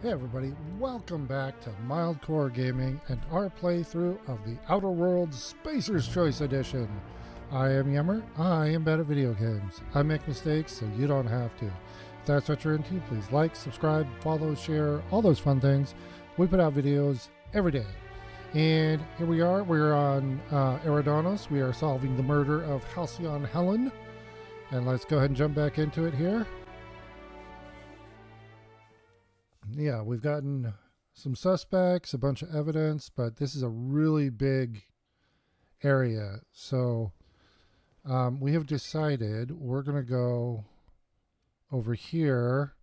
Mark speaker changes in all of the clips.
Speaker 1: Hey everybody, welcome back to Mildcore Gaming and our playthrough of the Outer Worlds Spacer's Choice Edition. I am Yemmer, I am bad at video games. I make mistakes so you don't have to. If that's what you're into, please like, subscribe, follow, share, all those fun things. We put out videos every day. And here we are, we're on Eridanos. We are solving the murder of Halcyon Helen. And let's go ahead and jump back into it here. Yeah, we've gotten some suspects, a bunch of evidence, but this is a really big area. So we have decided we're going to go over here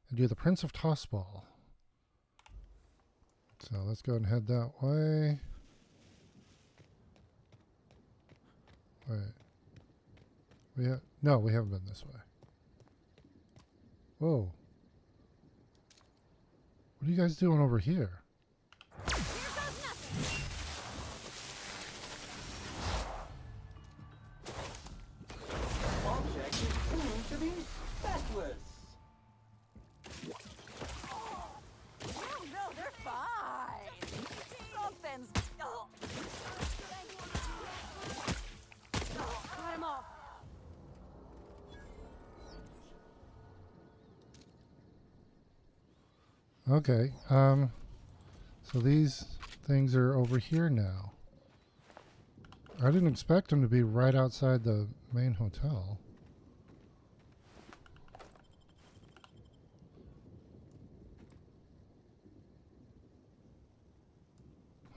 Speaker 1: and do the Prince of Tossball. So let's go and head that way. Wait. No, we haven't been this way. Whoa. What are you guys doing over here?
Speaker 2: Object is tuned to be specialist.
Speaker 3: No, they're fine. Something's... Cut him off.
Speaker 1: Okay, so these things are over here now. I didn't expect them to be right outside the main hotel.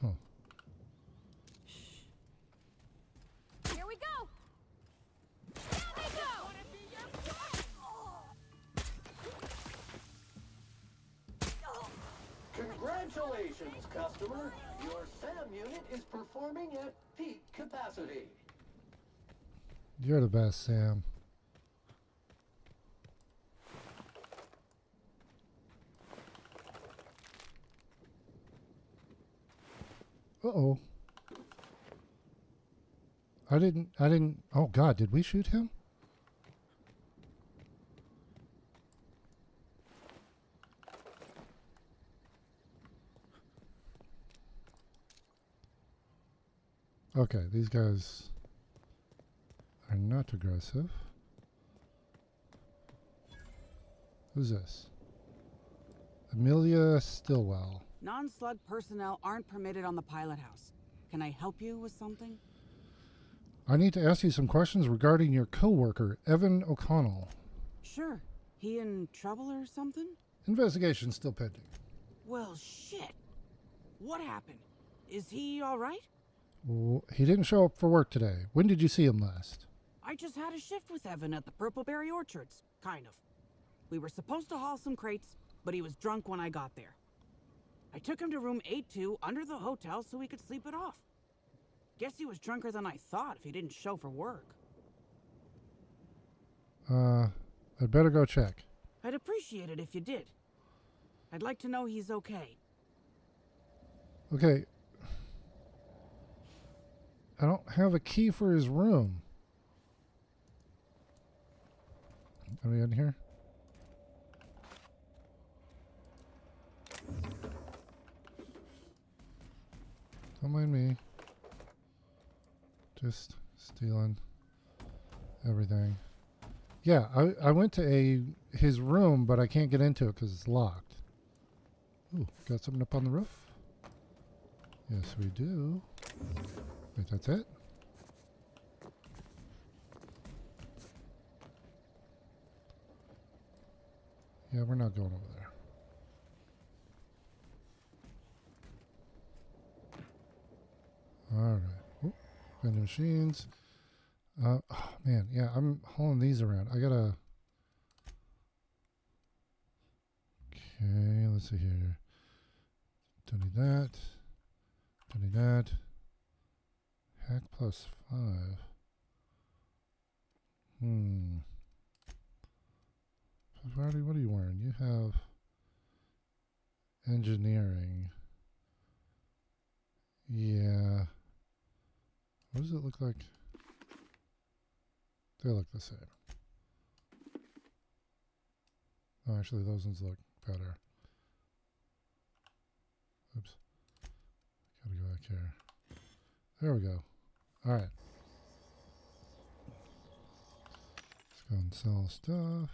Speaker 1: Huh.
Speaker 3: Here we go. Down they go.
Speaker 2: Congratulations, customer. Your SAM unit is performing at peak capacity.
Speaker 1: You're the best, Sam. Uh-oh. I didn't, oh God, did we shoot him? Okay, these guys are not aggressive. Who's this? Amelia Stillwell.
Speaker 4: Non-slug personnel aren't permitted on the pilot house. Can I help you with something?
Speaker 1: I need to ask you some questions regarding your co-worker, Evan O'Connell.
Speaker 4: Sure. He in trouble or something?
Speaker 1: Investigation still pending.
Speaker 4: Well, shit. What happened? Is he all right?
Speaker 1: Well, he didn't show up for work today. When did you see him last?
Speaker 4: I just had a shift with Evan at the Purpleberry Orchards, kind of. We were supposed to haul some crates, but he was drunk when I got there. I took him to room 82 under the hotel so he could sleep it off. Guess he was drunker than I thought if he didn't show for work.
Speaker 1: I'd better go check.
Speaker 4: I'd appreciate it if you did. I'd like to know he's okay.
Speaker 1: Okay. I don't have a key for his room. Are we in here? Don't mind me. Just stealing everything. Yeah, I went to his room, but I can't get into it because it's locked. Ooh, got something up on the roof? Yes, we do. Wait, that's it? Yeah, we're not going over there. Alright. Vending machines. Oh man, yeah, I'm hauling these around. I gotta... Okay, let's see here. Don't need that. Don't need that. Hack plus 5. Vardy, what are you wearing? You have engineering. Yeah. What does it look like? They look the same. Oh, actually, those ones look better. Oops. Gotta go back here. There we go. All right. Let's go and sell stuff.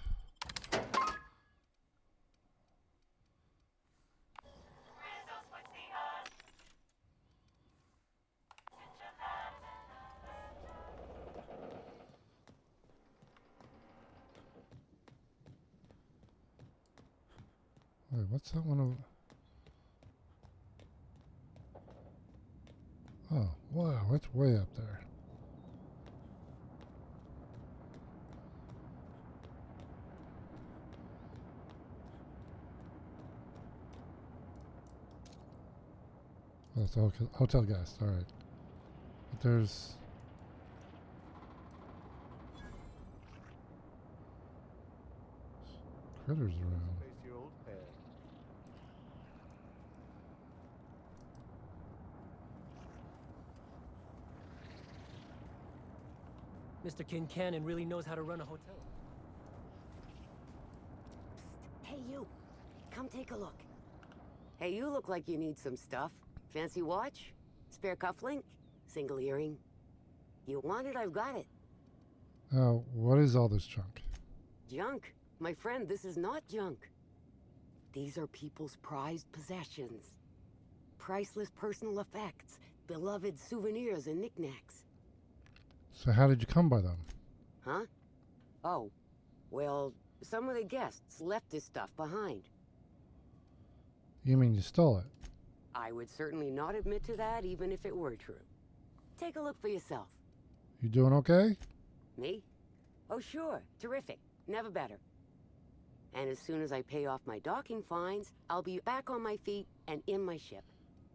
Speaker 1: Wait, what's that one? Oh, wow, it's way up there. Oh, it's a hotel guest, all right. But there's... critters around.
Speaker 5: Mr. Kincannon really knows how to run a hotel.
Speaker 6: Hey, you. Come take a look. Hey, you look like you need some stuff. Fancy watch? Spare cufflink? Single earring? You want it? I've got it.
Speaker 1: What is all this junk?
Speaker 6: Junk? My friend, this is not junk. These are people's prized possessions. Priceless personal effects, beloved souvenirs and knickknacks.
Speaker 1: So how did you come by them?
Speaker 6: Huh? Oh, well, some of the guests left this stuff behind.
Speaker 1: You mean you stole it?
Speaker 6: I would certainly not admit to that, even if it were true. Take a look for yourself.
Speaker 1: You doing okay?
Speaker 6: Me? Oh, sure. Terrific. Never better. And as soon as I pay off my docking fines, I'll be back on my feet and in my ship.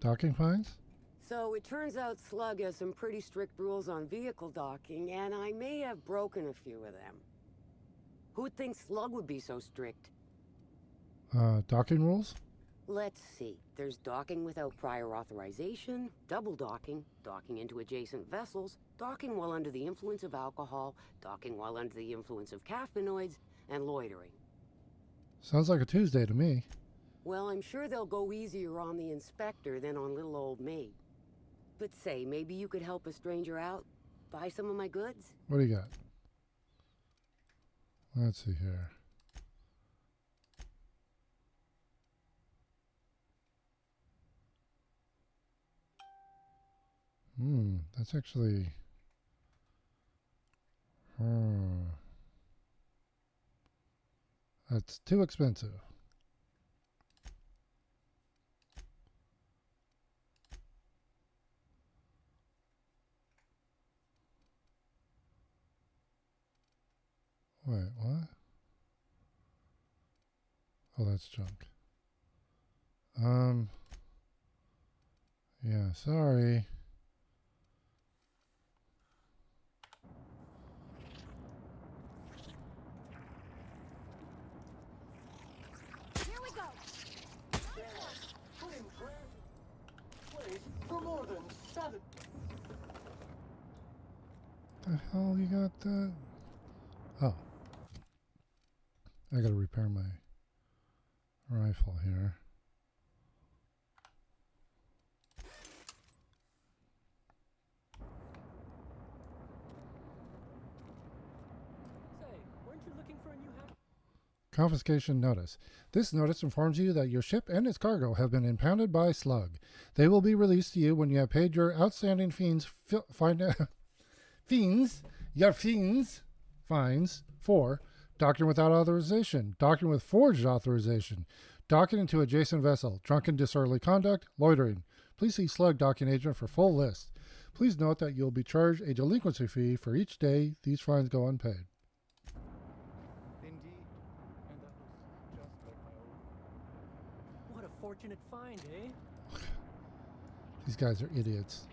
Speaker 1: Docking fines?
Speaker 6: So it turns out Slug has some pretty strict rules on vehicle docking, and I may have broken a few of them. Who'd think Slug would be so strict?
Speaker 1: Docking rules?
Speaker 6: Let's see. There's docking without prior authorization, double docking, docking into adjacent vessels, docking while under the influence of alcohol, docking while under the influence of caffeinoids, and loitering.
Speaker 1: Sounds like a Tuesday to me.
Speaker 6: Well, I'm sure they'll go easier on the inspector than on little old me. But say, maybe you could help a stranger out? Buy some of my goods?
Speaker 1: What do you got? Let's see here. That's actually... That's too expensive. Wait, what? Oh, that's junk. Yeah, sorry.
Speaker 3: Here we go.
Speaker 2: Putting trash place for more than 7.
Speaker 1: The hell you got that? Oh. I gotta repair my rifle here.
Speaker 5: Say, weren't you looking for a new house?
Speaker 1: Confiscation notice. This notice informs you that your ship and its cargo have been impounded by Slug. They will be released to you when you have paid your outstanding fines for docking without authorization, docking with forged authorization, docking into adjacent vessel, drunken disorderly conduct, loitering. Please see Slug docking agent for full list. Please note that you'll be charged a delinquency fee for each day these fines go unpaid.
Speaker 7: Indeed. And that was just like my old...
Speaker 5: What a fortunate find, eh?
Speaker 1: These guys are idiots.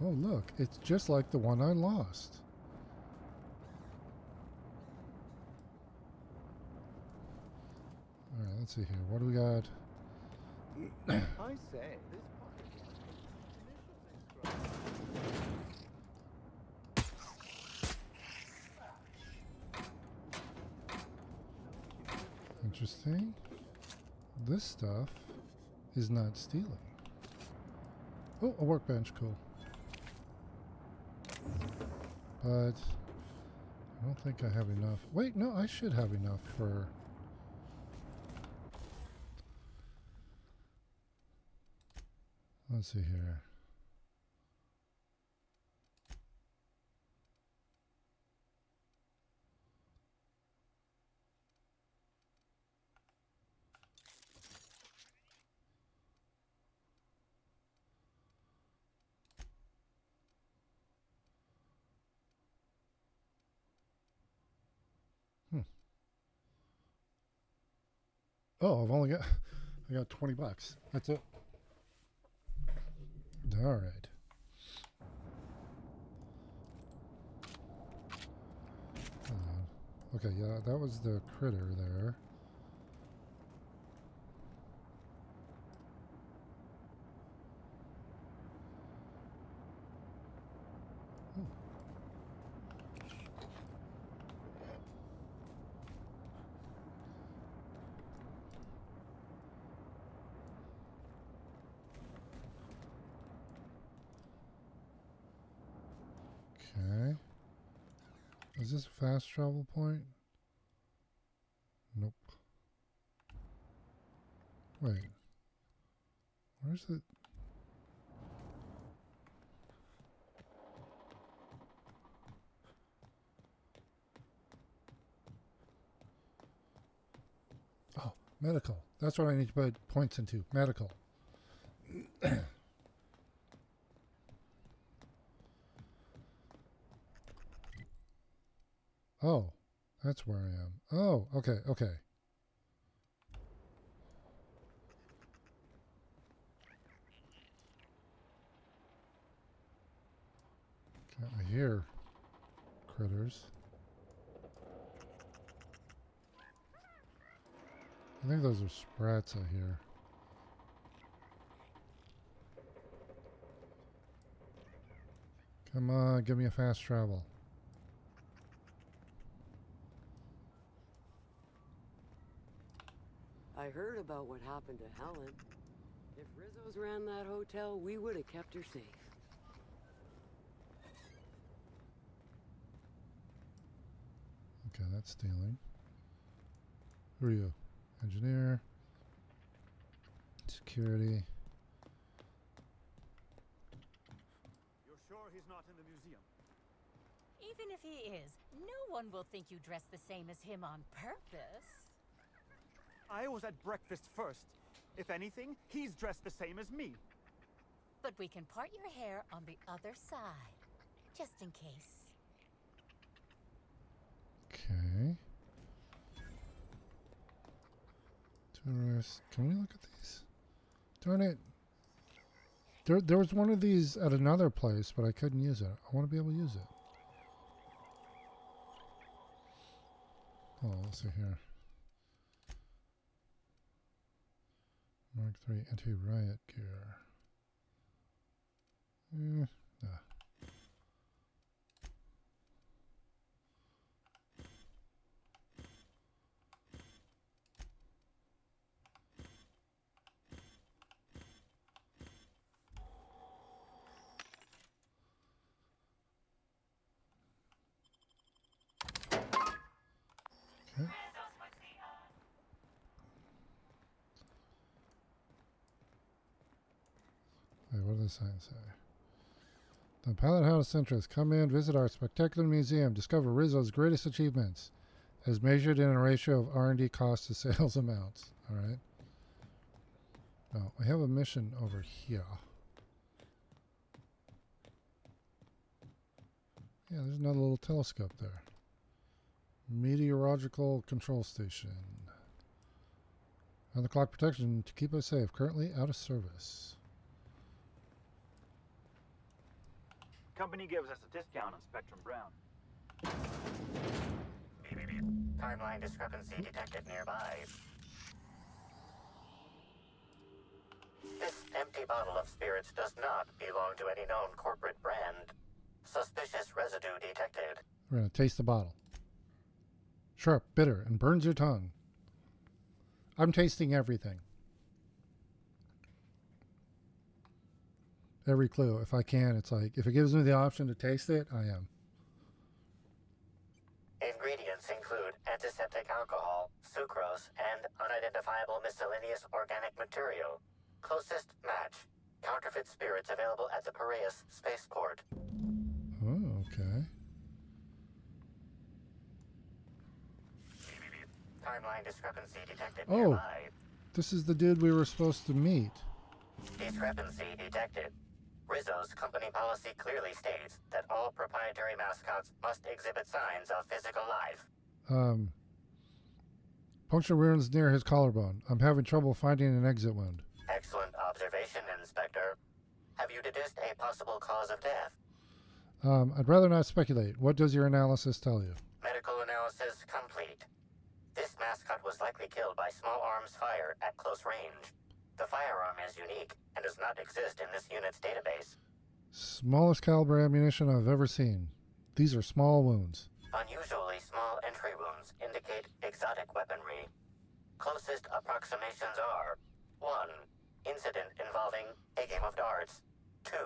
Speaker 1: Oh, look, it's just like the one I lost. All right, let's see here. What do we got?
Speaker 7: I say, this pocket watch
Speaker 1: Interesting. This stuff is not stealing. Oh, a workbench, cool. But I don't think I have enough. Wait, no, I should have enough for... Let's see here. Oh, I've only got... I got 20 bucks. That's it. All right. Okay, yeah, that was the critter there. Ooh. Okay. Is this a fast travel point? Nope. Wait. Where's it? Oh, medical. That's what I need to put points into. Medical. Oh, that's where I am. Oh, okay, okay. Okay, I hear critters. I think those are sprats I hear. Come on, give me a fast travel.
Speaker 6: I heard about what happened to Helen. If Rizzo's ran that hotel, we would have kept her safe.
Speaker 1: Okay, that's stealing. Who are you? Engineer. Security.
Speaker 8: You're sure he's not in the museum?
Speaker 3: Even if he is, no one will think you dress the same as him on purpose.
Speaker 8: I was at breakfast first. If anything, he's dressed the same as me.
Speaker 3: But we can part your hair on the other side, just in case.
Speaker 1: Okay. Tourist. Can we look at these? Darn it. There was one of these at another place, but I couldn't use it. I want to be able to use it. Oh, let's see here. Mark 3 anti-riot gear. Nah. Okay. Wait, what does the sign say? The Pilot House interest. Come in, visit our spectacular museum, discover Rizzo's greatest achievements, as measured in a ratio of R&D cost to sales amounts. All right. Now we have a mission over here. Yeah, there's another little telescope there. Meteorological control station. On the clock protection to keep us safe. Currently out of service.
Speaker 9: Company gives us a discount on Spectrum Brown.
Speaker 10: Timeline discrepancy detected nearby. This empty bottle of spirits does not belong to any known corporate brand. Suspicious residue detected.
Speaker 1: We're going to taste the bottle. Sharp, bitter, and burns your tongue. I'm tasting everything. every clue. If I can, it's like, if it gives me the option to taste it, I am.
Speaker 10: Ingredients include antiseptic alcohol, sucrose, and unidentifiable miscellaneous organic material. Closest match. Counterfeit spirits available at the Piraeus spaceport.
Speaker 1: Oh, okay.
Speaker 10: Timeline discrepancy detected
Speaker 1: Oh,
Speaker 10: nearby.
Speaker 1: this is the dude we were supposed to meet.
Speaker 10: Discrepancy detected. Rizzo's company policy clearly states that all proprietary mascots must exhibit signs of physical life.
Speaker 1: Puncture wounds near his collarbone. I'm having trouble finding an exit wound.
Speaker 10: Excellent observation, Inspector. Have you deduced a possible cause of death?
Speaker 1: I'd rather not speculate. What does your analysis tell you?
Speaker 10: Medical analysis complete. This mascot was likely killed by small arms fire at close range. The firearm is unique and does not exist in this unit's database.
Speaker 1: Smallest caliber ammunition I've ever seen. These are small wounds.
Speaker 10: Unusually small entry wounds indicate exotic weaponry. Closest approximations are 1. Incident involving a game of darts. 2.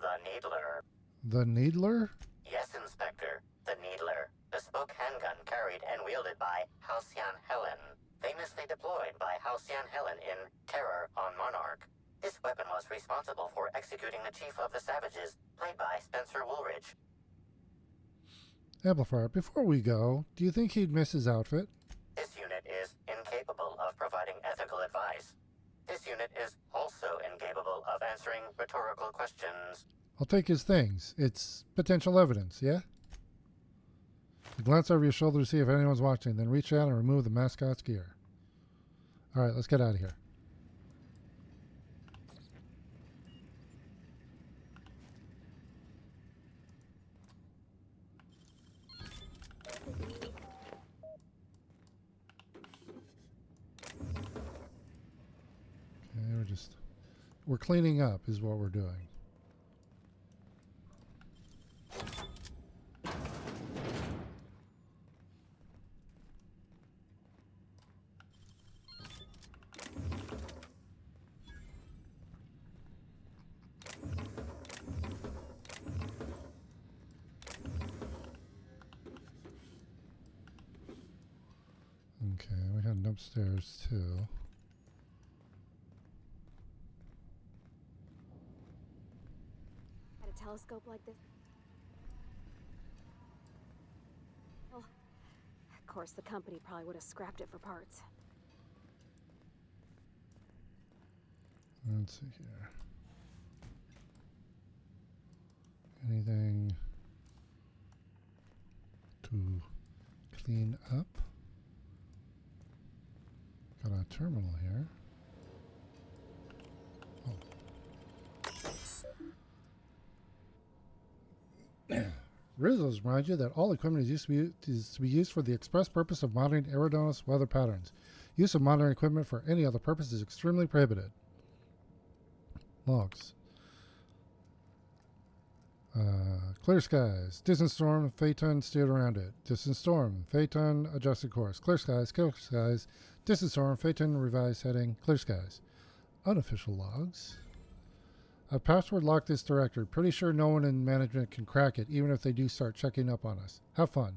Speaker 10: The Needler.
Speaker 1: The Needler?
Speaker 10: Yes, Inspector. The Needler. Bespoke handgun carried and wielded by Halcyon Helen. Famously deployed by Halcyon Helen in Terror on Monarch. This weapon was responsible for executing the Chief of the Savages, played by Spencer Woolridge.
Speaker 1: Amplifier, before we go, do you think he'd miss his outfit?
Speaker 10: This unit is incapable of providing ethical advice. This unit is also incapable of answering rhetorical questions.
Speaker 1: I'll take his things. It's potential evidence, yeah? You glance over your shoulder to see if anyone's watching, then reach out and remove the mascot's gear. Alright, let's get out of here. Okay, we're cleaning up is what we're doing. Okay, we had an upstairs too.
Speaker 11: Had a telescope like this? Well, of course, the company probably would have scrapped it for parts.
Speaker 1: Let's see here. Anything to clean up? Got a terminal here. Oh. Rizzo's remind you that all equipment is to be used for the express purpose of monitoring aerodynamic weather patterns. Use of monitoring equipment for any other purpose is extremely prohibited. Logs. Clear skies. Distant storm. Phaeton steered around it. Distant storm. Phaeton adjusted course. Clear skies. Clear skies. Distant storm. Phaeton revised heading. Clear skies. Unofficial logs. I password locked this directory. Pretty sure no one in management can crack it, even if they do start checking up on us. Have fun.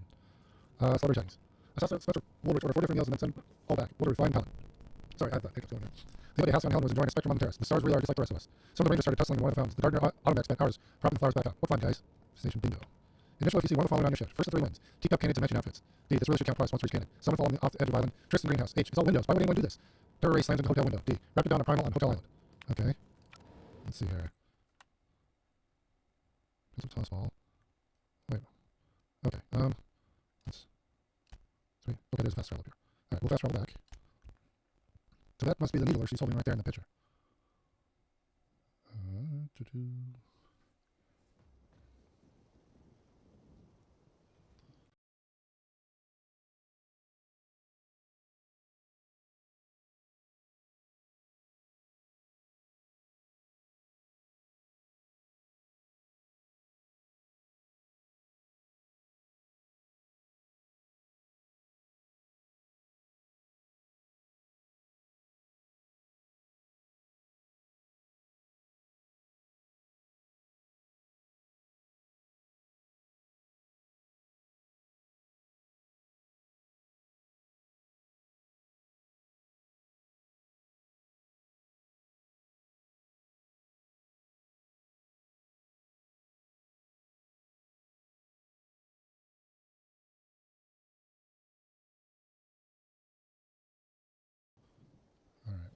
Speaker 1: Celebrity settings. Assessment Spencer Woolridge ordered 4 different meals and then send all back. What a refined palate. Sorry, I had that hiccup going there. The other day, Halcyon Helen was enjoying a spectrum on the terrace. The stars really are just like the rest of us. Some of the rangers started tussling in one of the fountains. The gardener automatic spent hours propping the flowers back up. What fun, guys. Station bingo. Initial FTC, one of the following on your shift. First of 3 wins. Teacup cannons and matching outfits. B, this really should count twice once for each cannon. Someone fall off the edge of island. Tristan Greenhouse. H, it's all windows. Why would anyone do this? Terror Ray slams into hotel window. D, wrapped it down a primal on Hotel Island. Okay. Let's see here. There's a toss ball. Wait. Okay. Let's 3. Okay, there's a fast travel up here. Alright, we'll fast travel back. So that must be the needler she's holding right there in the picture.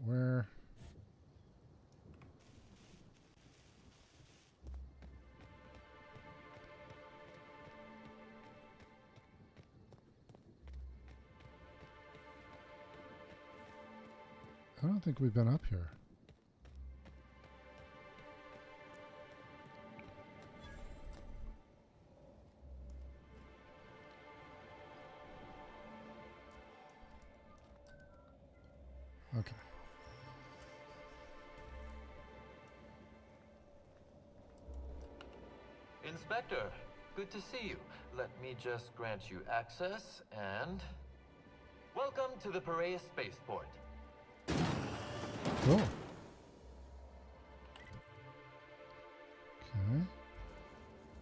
Speaker 1: where? I don't think we've been up here. Okay.
Speaker 12: Inspector, good to see you. Let me just grant you access and... Welcome to the Piraeus Spaceport.
Speaker 1: Cool. Okay.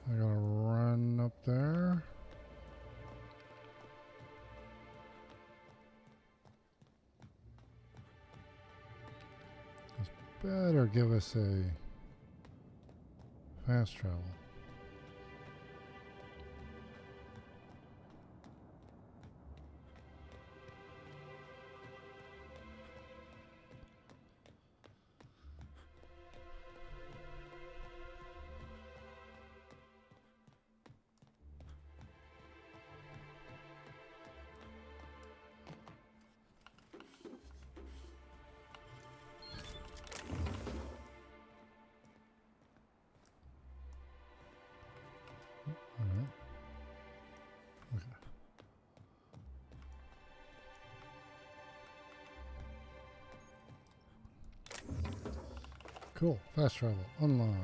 Speaker 1: I gotta run up there. This better give us a fast travel. Alright. Okay. Cool. Fast travel unlocked.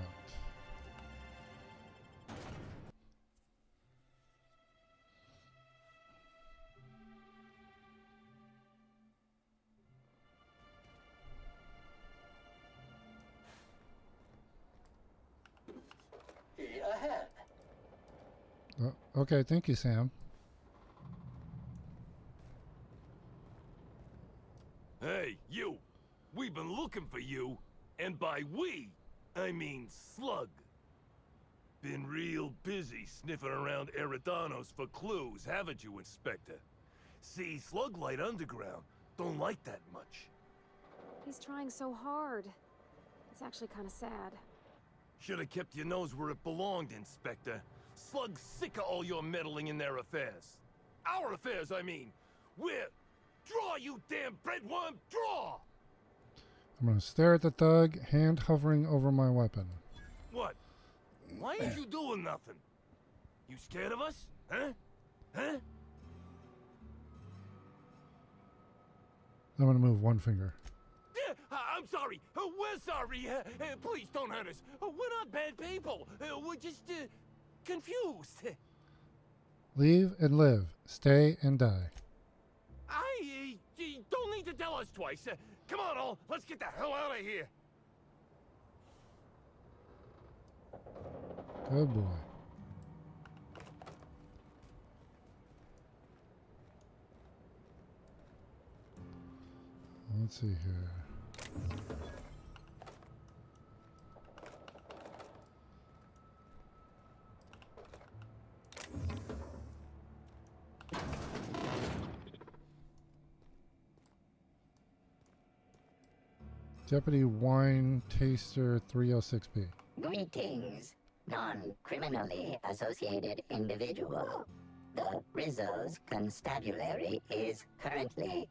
Speaker 2: Ahead.
Speaker 1: Okay, thank you, Sam.
Speaker 13: Hey, you! We've been looking for you, and by we, I mean Slug. Been real busy sniffing around Eridanos for clues, haven't you, Inspector? See, Slug Light Underground don't like that much.
Speaker 11: He's trying so hard. It's actually kind of sad.
Speaker 13: Should have kept your nose where it belonged, Inspector. Slug's sick of all your meddling in their affairs. Our affairs, I mean. We're... Draw, you damn breadworm, draw!
Speaker 1: I'm gonna stare at the thug, hand hovering over my weapon.
Speaker 13: What? Why ain't you doing nothing? You scared of us? Huh? Huh?
Speaker 1: I'm gonna move one finger.
Speaker 13: I'm sorry. We're sorry. Please don't hurt us. We're not bad people. We're just confused.
Speaker 1: Leave and live. Stay and die.
Speaker 13: I don't need to tell us twice. Come on, all. Let's get the hell out of here.
Speaker 1: Good boy. Let's see here. Deputy Wine Taster 306B.
Speaker 10: Greetings, non-criminally associated individual. The Rizzo's constabulary is currently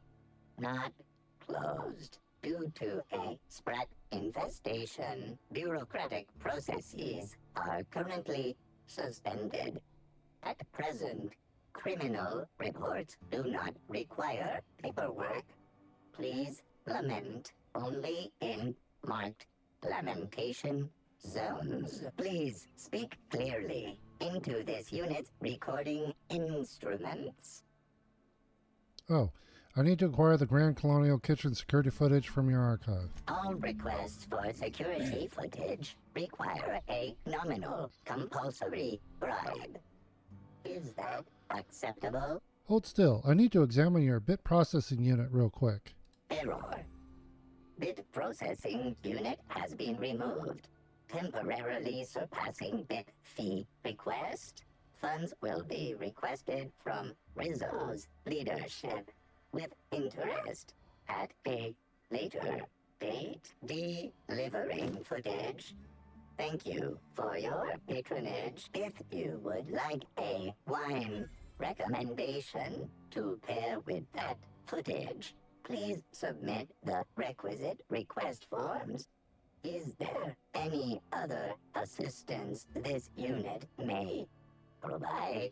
Speaker 10: not closed due to a sprat infestation. Bureaucratic processes are currently suspended. At present, criminal reports do not require paperwork. Please lament only in marked lamentation zones. Please speak clearly into this unit's recording instruments.
Speaker 1: Oh, I need to acquire the Grand Colonial Kitchen security footage from your archive.
Speaker 10: All requests for security footage require a nominal compulsory bribe. Is that acceptable?
Speaker 1: Hold still. I need to examine your bit processing unit real quick.
Speaker 10: Error. Bit processing unit has been removed. Temporarily surpassing bit fee request. Funds will be requested from Rizzo's leadership with interest at a Later. Date delivering footage. Thank you for your patronage. If you would like a wine recommendation to pair with that footage, please submit the requisite request forms. Is there any other assistance this unit may provide?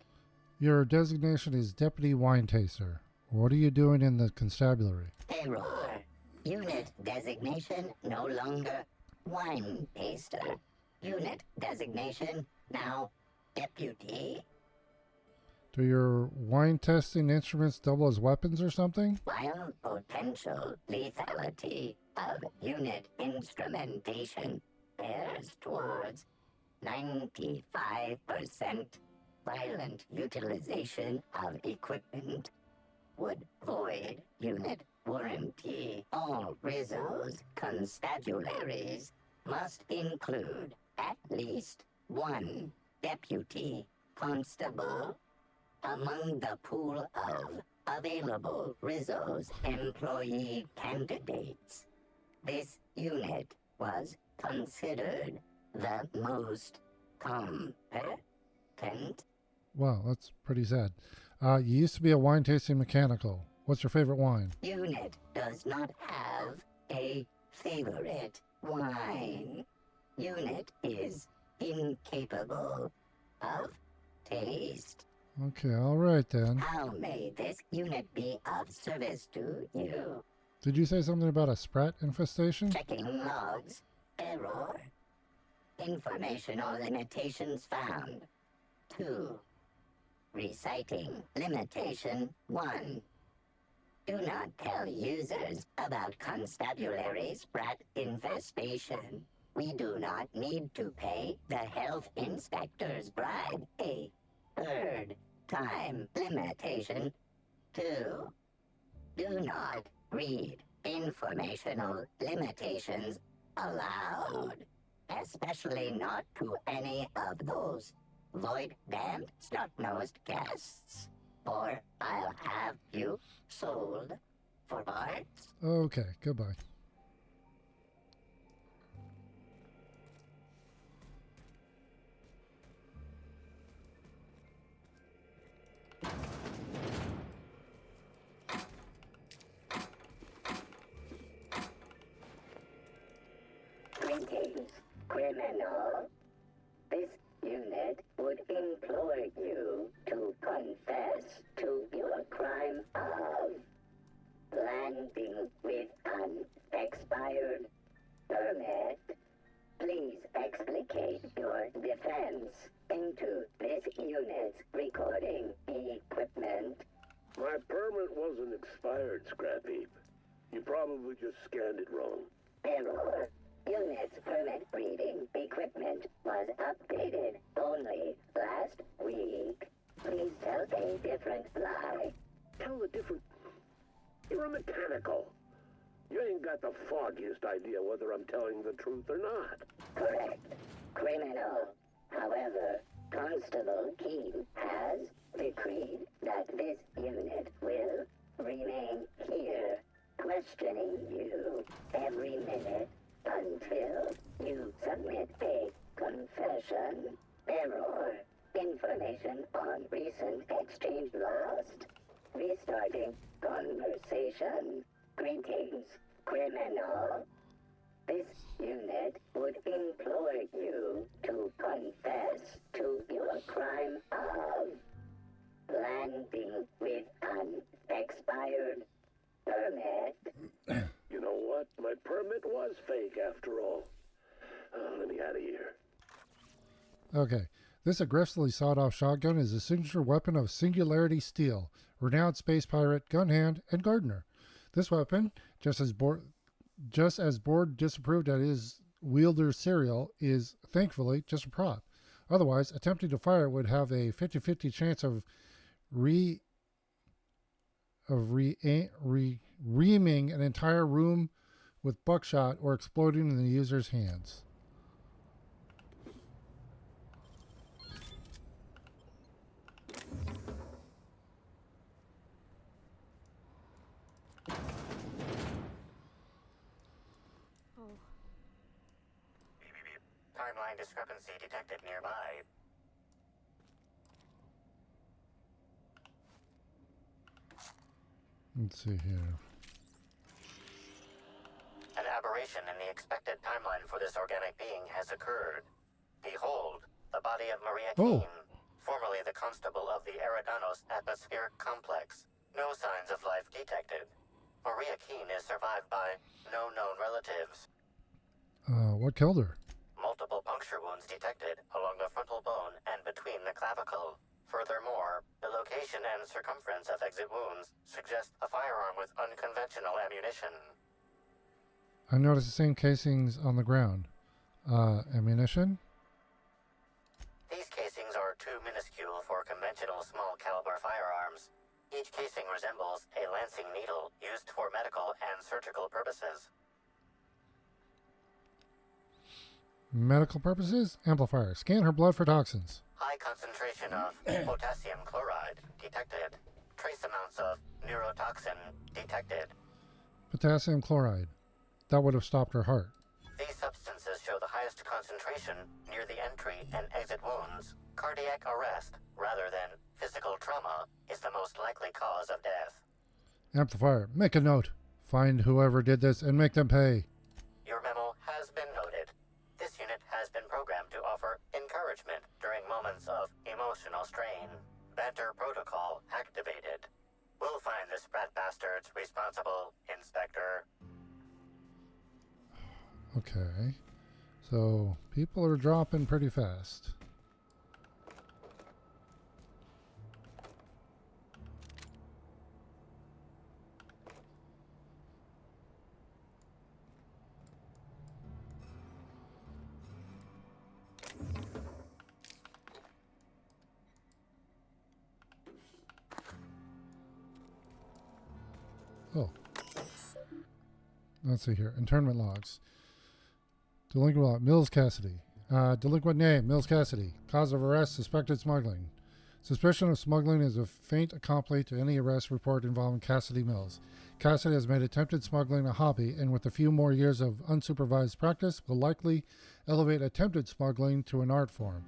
Speaker 1: Your designation is Deputy Wine Taster. What are you doing in the constabulary?
Speaker 10: Error. Unit designation no longer wine taster. Unit designation now deputy.
Speaker 1: Do your wine testing instruments double as weapons or something?
Speaker 10: While potential lethality of unit instrumentation bears towards 95% violent utilization of equipment would void unit warranty. All Rizzo's constabularies must include at least one deputy constable among the pool of available Rizzo's employee candidates. This unit was considered the most competent.
Speaker 1: Wow, that's pretty sad. You used to be a wine tasting mechanical. What's your favorite wine?
Speaker 10: Unit does not have a favorite wine. Unit is incapable of taste.
Speaker 1: Okay, all right then.
Speaker 10: How may this unit be of service to you?
Speaker 1: Did you say something about a sprat infestation?
Speaker 10: Checking logs. Error. Informational limitations found. 2. Reciting limitation 1. Do not tell users about constabulary sprat infestation. We do not need to pay the health inspector's bribe a third time. Limitation 2. Do not read informational limitations aloud, especially not to any of those void-damned snot-nosed guests, or I'll have you sold for parts.
Speaker 1: Okay, goodbye.
Speaker 10: Greetings, criminal. This unit would implore you to confess to your crime of landing with an expired permit. Please explicate your defense into this unit's recording equipment.
Speaker 14: My permit wasn't expired, Scrap Heap. You probably just scanned it wrong.
Speaker 10: Error. Unit's permit reading equipment was updated only last week. Please tell a different lie.
Speaker 14: Tell a different... You're a mechanical. You ain't got the foggiest idea whether I'm telling the truth or not.
Speaker 10: Correct. Criminal. However, Constable Keene has decreed that this unit will remain here, questioning you every minute until you submit a confession. Error. Information on recent exchange lost. Restarting conversation. Greetings, criminal. This unit would implore you to confess to your crime of landing with an expired permit.
Speaker 14: You know what? My permit was fake after all. Let me out of here.
Speaker 1: Okay, this aggressively sawed-off shotgun is a signature weapon of Singularity Steel, renowned space pirate, gun hand, and gardener. This weapon, just as Board disapproved at his wielder's serial, is, thankfully, just a prop. Otherwise, attempting to fire it would have a 50-50 chance of reaming an entire room with buckshot or exploding in the user's hands.
Speaker 10: timeline discrepancy detected nearby.
Speaker 1: Let's see here.
Speaker 10: An aberration in the expected timeline for this organic being has occurred. Behold, the body of Maria Keene, formerly the constable of the Eridanos Atmospheric Complex. No signs of life detected. Maria Keene is survived by no known relatives.
Speaker 1: What killed her?
Speaker 10: Multiple puncture wounds detected along the frontal bone and between the clavicle. Furthermore, the location and circumference of exit wounds suggest a firearm with unconventional ammunition.
Speaker 1: I noticed the same casings on the ground. Ammunition?
Speaker 10: These casings are too minuscule for conventional small caliber firearms. Each casing resembles a lancing needle used for medical and surgical purposes.
Speaker 1: Medical purposes? Amplifier. Scan her blood for toxins.
Speaker 10: High concentration of potassium chloride detected. Trace amounts of neurotoxin detected.
Speaker 1: Potassium chloride. That would have stopped her heart.
Speaker 10: These substances show the highest concentration near the entry and exit wounds. Cardiac arrest, rather than physical trauma, is the most likely cause of death.
Speaker 1: Amplifier. Make a note. Find whoever did this and make them pay.
Speaker 10: Your memo has been noted. This unit has been programmed to offer encouragement during moments of emotional strain. Banter protocol activated. We'll find the sprat bastards responsible, Inspector.
Speaker 1: Okay. So, people are dropping pretty fast. Oh. Let's see here. Internment logs. Delinquent log. Mills Cassidy. Delinquent name. Mills Cassidy. Cause of arrest. Suspected smuggling. Suspicion of smuggling is a faint accompaniment to any arrest report involving Cassidy Mills. Cassidy has made attempted smuggling a hobby, and with a few more years of unsupervised practice, will likely elevate attempted smuggling to an art form.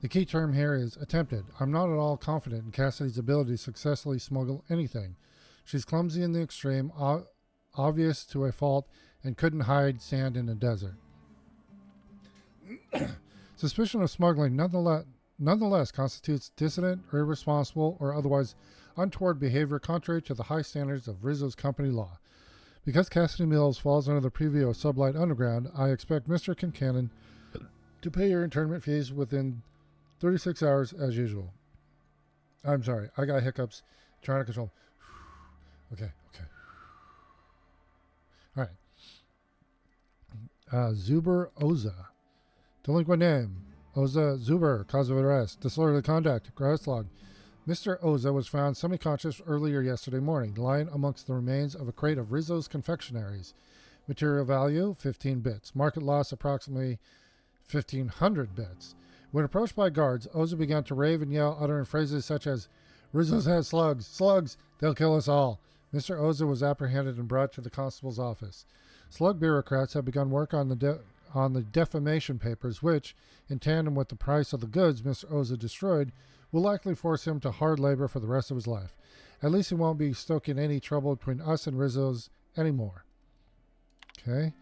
Speaker 1: The key term here is attempted. I'm not at all confident in Cassidy's ability to successfully smuggle anything. She's clumsy in the extreme, obvious to a fault, and couldn't hide sand in a desert. Suspicion of smuggling nonetheless constitutes dissident, irresponsible, or otherwise untoward behavior contrary to the high standards of Rizzo's company law. Because Cassidy Mills falls under the preview of Sublight Underground, I expect Mr. Kincannon to pay your internment fees within 36 hours as usual. I'm sorry, I got hiccups. Trying to control. Okay. All right. Zuber Oza. Delinquent name. Oza Zuber. Cause of arrest. Disorderly conduct. Arrest log. Mr. Oza was found semi-conscious earlier yesterday morning, lying amongst the remains of a crate of Rizzo's confectionaries. Material value, 15 bits. Market loss, approximately 1,500 bits. When approached by guards, Oza began to rave and yell, uttering phrases such as, "Rizzo's has slugs! Slugs! They'll kill us all!" Mr. Oza was apprehended and brought to the constable's office. Slug bureaucrats have begun work on the defamation papers, which, in tandem with the price of the goods Mr. Oza destroyed, will likely force him to hard labor for the rest of his life. At least he won't be stoking any trouble between us and Rizzo's anymore. Okay.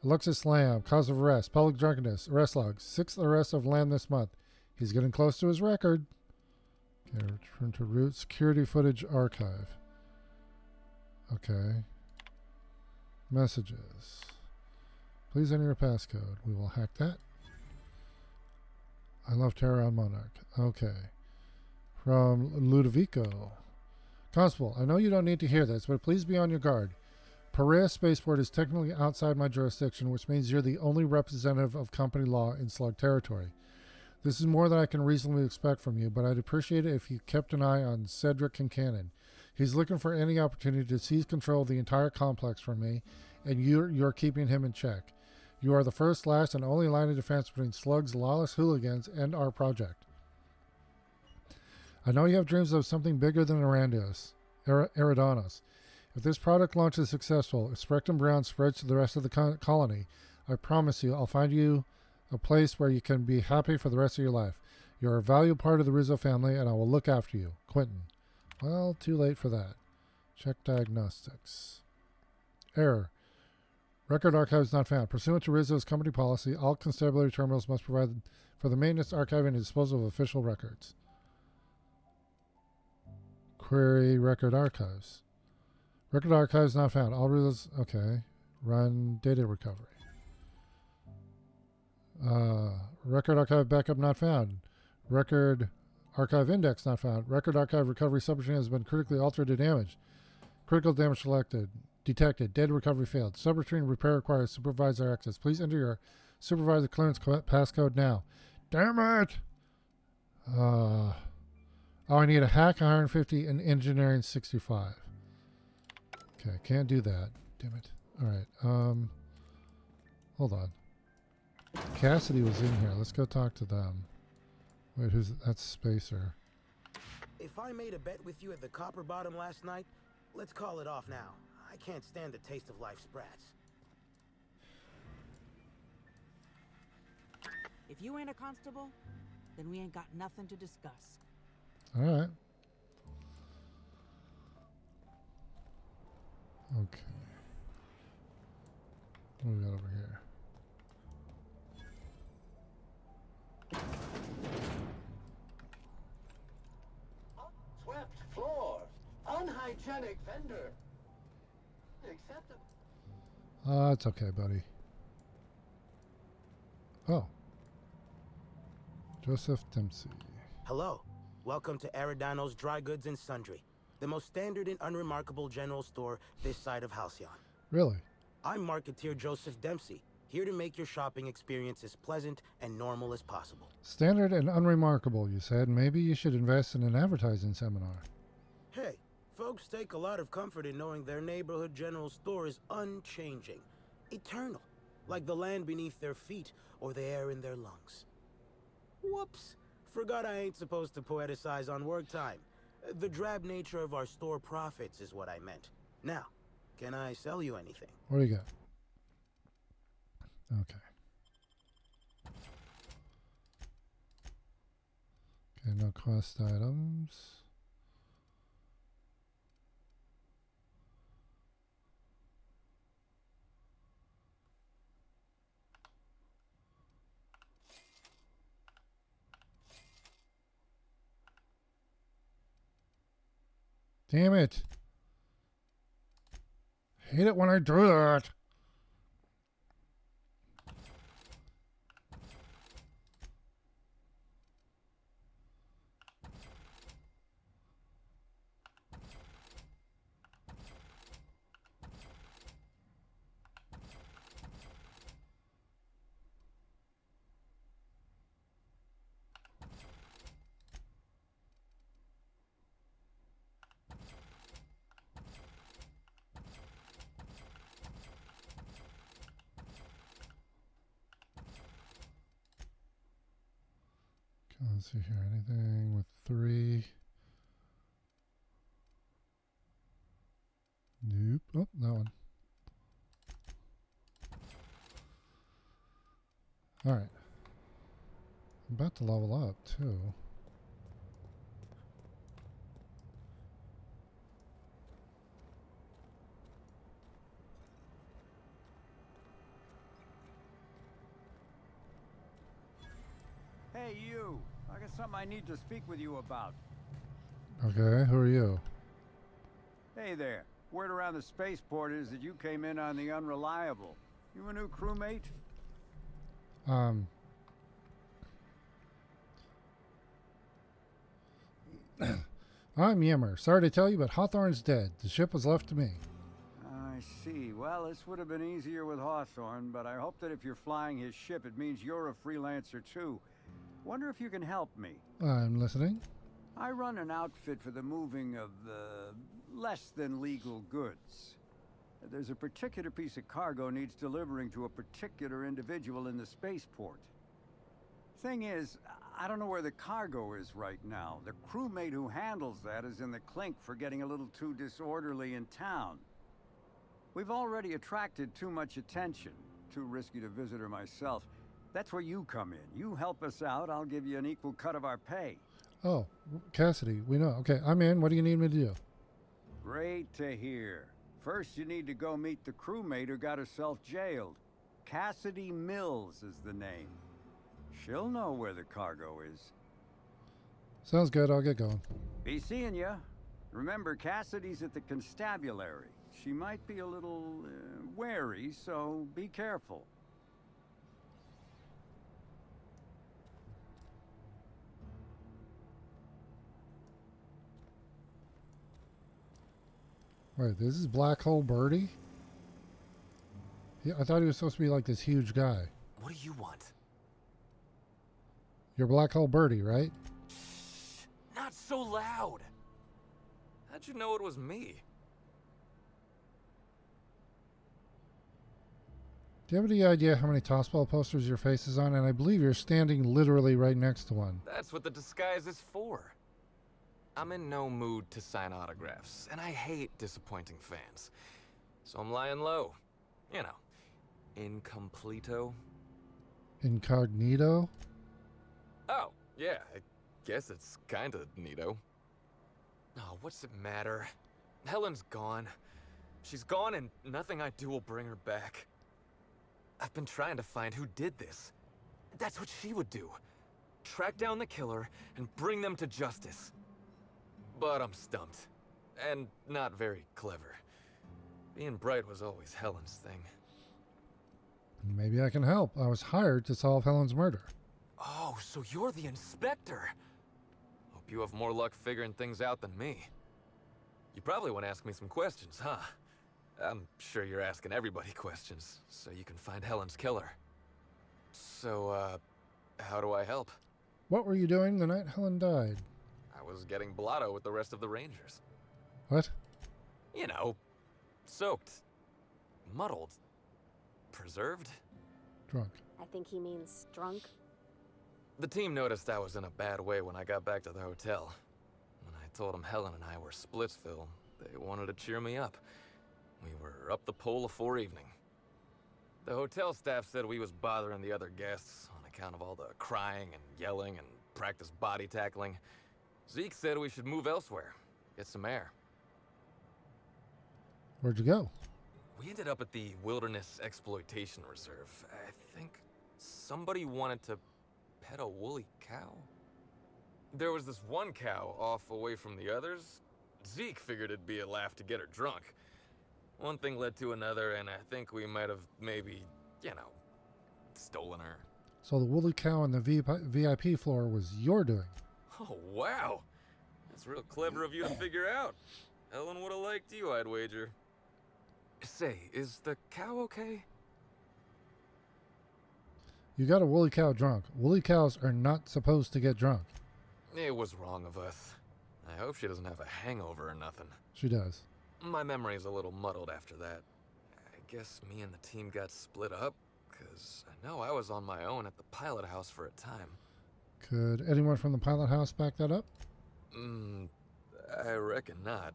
Speaker 1: Alexis Lamb, cause of arrest, public drunkenness, arrest log, 6th arrest of Lamb this month. He's getting close to his record. Okay, return to root, security footage archive. Okay. Messages. Please enter your passcode. We will hack that. I love Terror on Monarch. Okay. From Ludovico. Constable, I know you don't need to hear this, but please be on your guard. Piraeus Spaceport is technically outside my jurisdiction, which means you're the only representative of company law in Slug territory. This is more than I can reasonably expect from you, but I'd appreciate it if you kept an eye on Cedric Kincannon. He's looking for any opportunity to seize control of the entire complex from me, and you're keeping him in check. You are the first, last, and only line of defense between Slug's lawless hooligans and our project. I know you have dreams of something bigger than Eridanos. If this product launch is successful, if Spectrum Brown spreads to the rest of the colony, I promise you I'll find you A place where you can be happy for the rest of your life. You're a valued part of the Rizzo family, and I will look after you. Quentin. Well, too late for that. Check diagnostics. Error. Record archives not found. Pursuant to Rizzo's company policy, all constabulary terminals must provide for the maintenance, archiving, and disposal of official records. Query record archives. Record archives not found. All Rizzo's... Okay. Run data recovery. Record archive backup not found. Record archive index not found. Record archive recovery subroutine has been critically altered or damaged. Critical damage detected. Data recovery failed. Subroutine repair requires supervisor access. Please enter your supervisor clearance passcode now. Damn it! Oh, I need a hack 150 and engineering 65. Okay, can't do that. Damn it. Alright, hold on. Cassidy was in here. Let's go talk to them. Wait, that's Spacer.
Speaker 15: If I made a bet with you at the Copper Bottom last night, let's call it off now. I can't stand the taste of life sprats.
Speaker 4: If you ain't a constable, then we ain't got nothing to discuss.
Speaker 1: Alright. Okay. What do we got over here?
Speaker 2: Swept floor. Unhygienic vendor. Acceptable.
Speaker 1: It's okay, buddy. Oh. Joseph Dempsey.
Speaker 15: Hello. Welcome to Aridano's Dry Goods and Sundry, the most standard and unremarkable general store this side of Halcyon.
Speaker 1: Really?
Speaker 15: I'm marketeer Joseph Dempsey, here to make your shopping experience as pleasant and normal as possible.
Speaker 1: Standard and unremarkable, you said. Maybe you should invest in an advertising seminar.
Speaker 15: Hey, folks take a lot of comfort in knowing their neighborhood general store is unchanging, eternal, like the land beneath their feet or the air in their lungs. Whoops. Forgot I ain't supposed to poeticize on work time. The drab nature of our store profits is what I meant. Now, can I sell you anything?
Speaker 1: What do you got? Okay. Okay, no quest items. Damn it. Hate it when I do that. Let's see here. Anything with 3? Nope. Oh, that one. Alright. I'm about to level up, too.
Speaker 16: Hey, you. I got something I need to speak with you about.
Speaker 1: Okay, who are you?
Speaker 16: Hey there. Word around the spaceport is that you came in on the Unreliable. You a new crewmate?
Speaker 1: I'm Yimmer. Sorry to tell you, but Hawthorne's dead. The ship was left to me.
Speaker 16: I see. Well, this would have been easier with Hawthorne, but I hope that if you're flying his ship, it means you're a freelancer too. Wonder if you can help me.
Speaker 1: I'm listening.
Speaker 16: I run an outfit for the moving of less than legal goods. There's a particular piece of cargo needs delivering to a particular individual in the spaceport. Thing is, I don't know where the cargo is right now. The crewmate who handles that is in the clink for getting a little too disorderly in town. We've already attracted too much attention. Too risky to visit her myself. That's where you come in. You help us out, I'll give you an equal cut of our pay.
Speaker 1: Oh, Cassidy, we know. Okay, I'm in. What do you need me to do?
Speaker 16: Great to hear. First, you need to go meet the crewmate who got herself jailed. Cassidy Mills is the name. She'll know where the cargo is.
Speaker 1: Sounds good. I'll get going.
Speaker 16: Be seeing ya. Remember, Cassidy's at the constabulary. She might be a little wary, so be careful.
Speaker 1: Wait, this is Black Hole Birdie? Yeah, I thought he was supposed to be like this huge guy.
Speaker 17: What do you want?
Speaker 1: You're Black Hole Birdie, right?
Speaker 17: Shh, not so loud. How'd you know it was me?
Speaker 1: Do you have any idea how many tossball posters your face is on? And I believe you're standing literally right next to one.
Speaker 17: That's what the disguise is for. I'm in no mood to sign autographs, and I hate disappointing fans. So I'm lying low. You know, incompleto.
Speaker 1: Incognito?
Speaker 17: Oh, yeah, I guess it's kinda neato. Oh, what's it matter? Helen's gone. She's gone and nothing I do will bring her back. I've been trying to find who did this. That's what she would do. Track down the killer and bring them to justice. But I'm stumped. And not very clever. Being bright was always Helen's thing.
Speaker 1: Maybe I can help. I was hired to solve Helen's murder.
Speaker 17: Oh, so you're the inspector. Hope you have more luck figuring things out than me. You probably want to ask me some questions, huh? I'm sure you're asking everybody questions, so you can find Helen's killer. So, how do I help?
Speaker 1: What were you doing the night Helen died?
Speaker 17: I was getting blotto with the rest of the Rangers.
Speaker 1: What?
Speaker 17: You know, soaked, muddled, preserved.
Speaker 1: Drunk.
Speaker 11: I think he means drunk.
Speaker 17: The team noticed I was in a bad way when I got back to the hotel. When I told them Helen and I were Splitsville, they wanted to cheer me up. We were up the pole afore evening. The hotel staff said we was bothering the other guests on account of all the crying and yelling and practice body tackling. Zeke said we should move elsewhere, get some air.
Speaker 1: Where'd you go?
Speaker 17: We ended up at the Wilderness Exploitation Reserve. I think somebody wanted to pet a woolly cow? There was this one cow off away from the others. Zeke figured it'd be a laugh to get her drunk. One thing led to another, and I think we might have maybe, you know, stolen her.
Speaker 1: So the woolly cow on the VIP floor was your doing?
Speaker 17: Oh, wow. That's real clever of you to figure out. Helen would have liked you, I'd wager. Say, is the cow okay?
Speaker 1: You got a woolly cow drunk. Woolly cows are not supposed to get drunk.
Speaker 17: It was wrong of us. I hope she doesn't have a hangover or nothing.
Speaker 1: She does.
Speaker 17: My memory's a little muddled after that. I guess me and the team got split up, because I know I was on my own at the pilot house for a time.
Speaker 1: Could anyone from the pilot house back that up?
Speaker 17: I reckon not.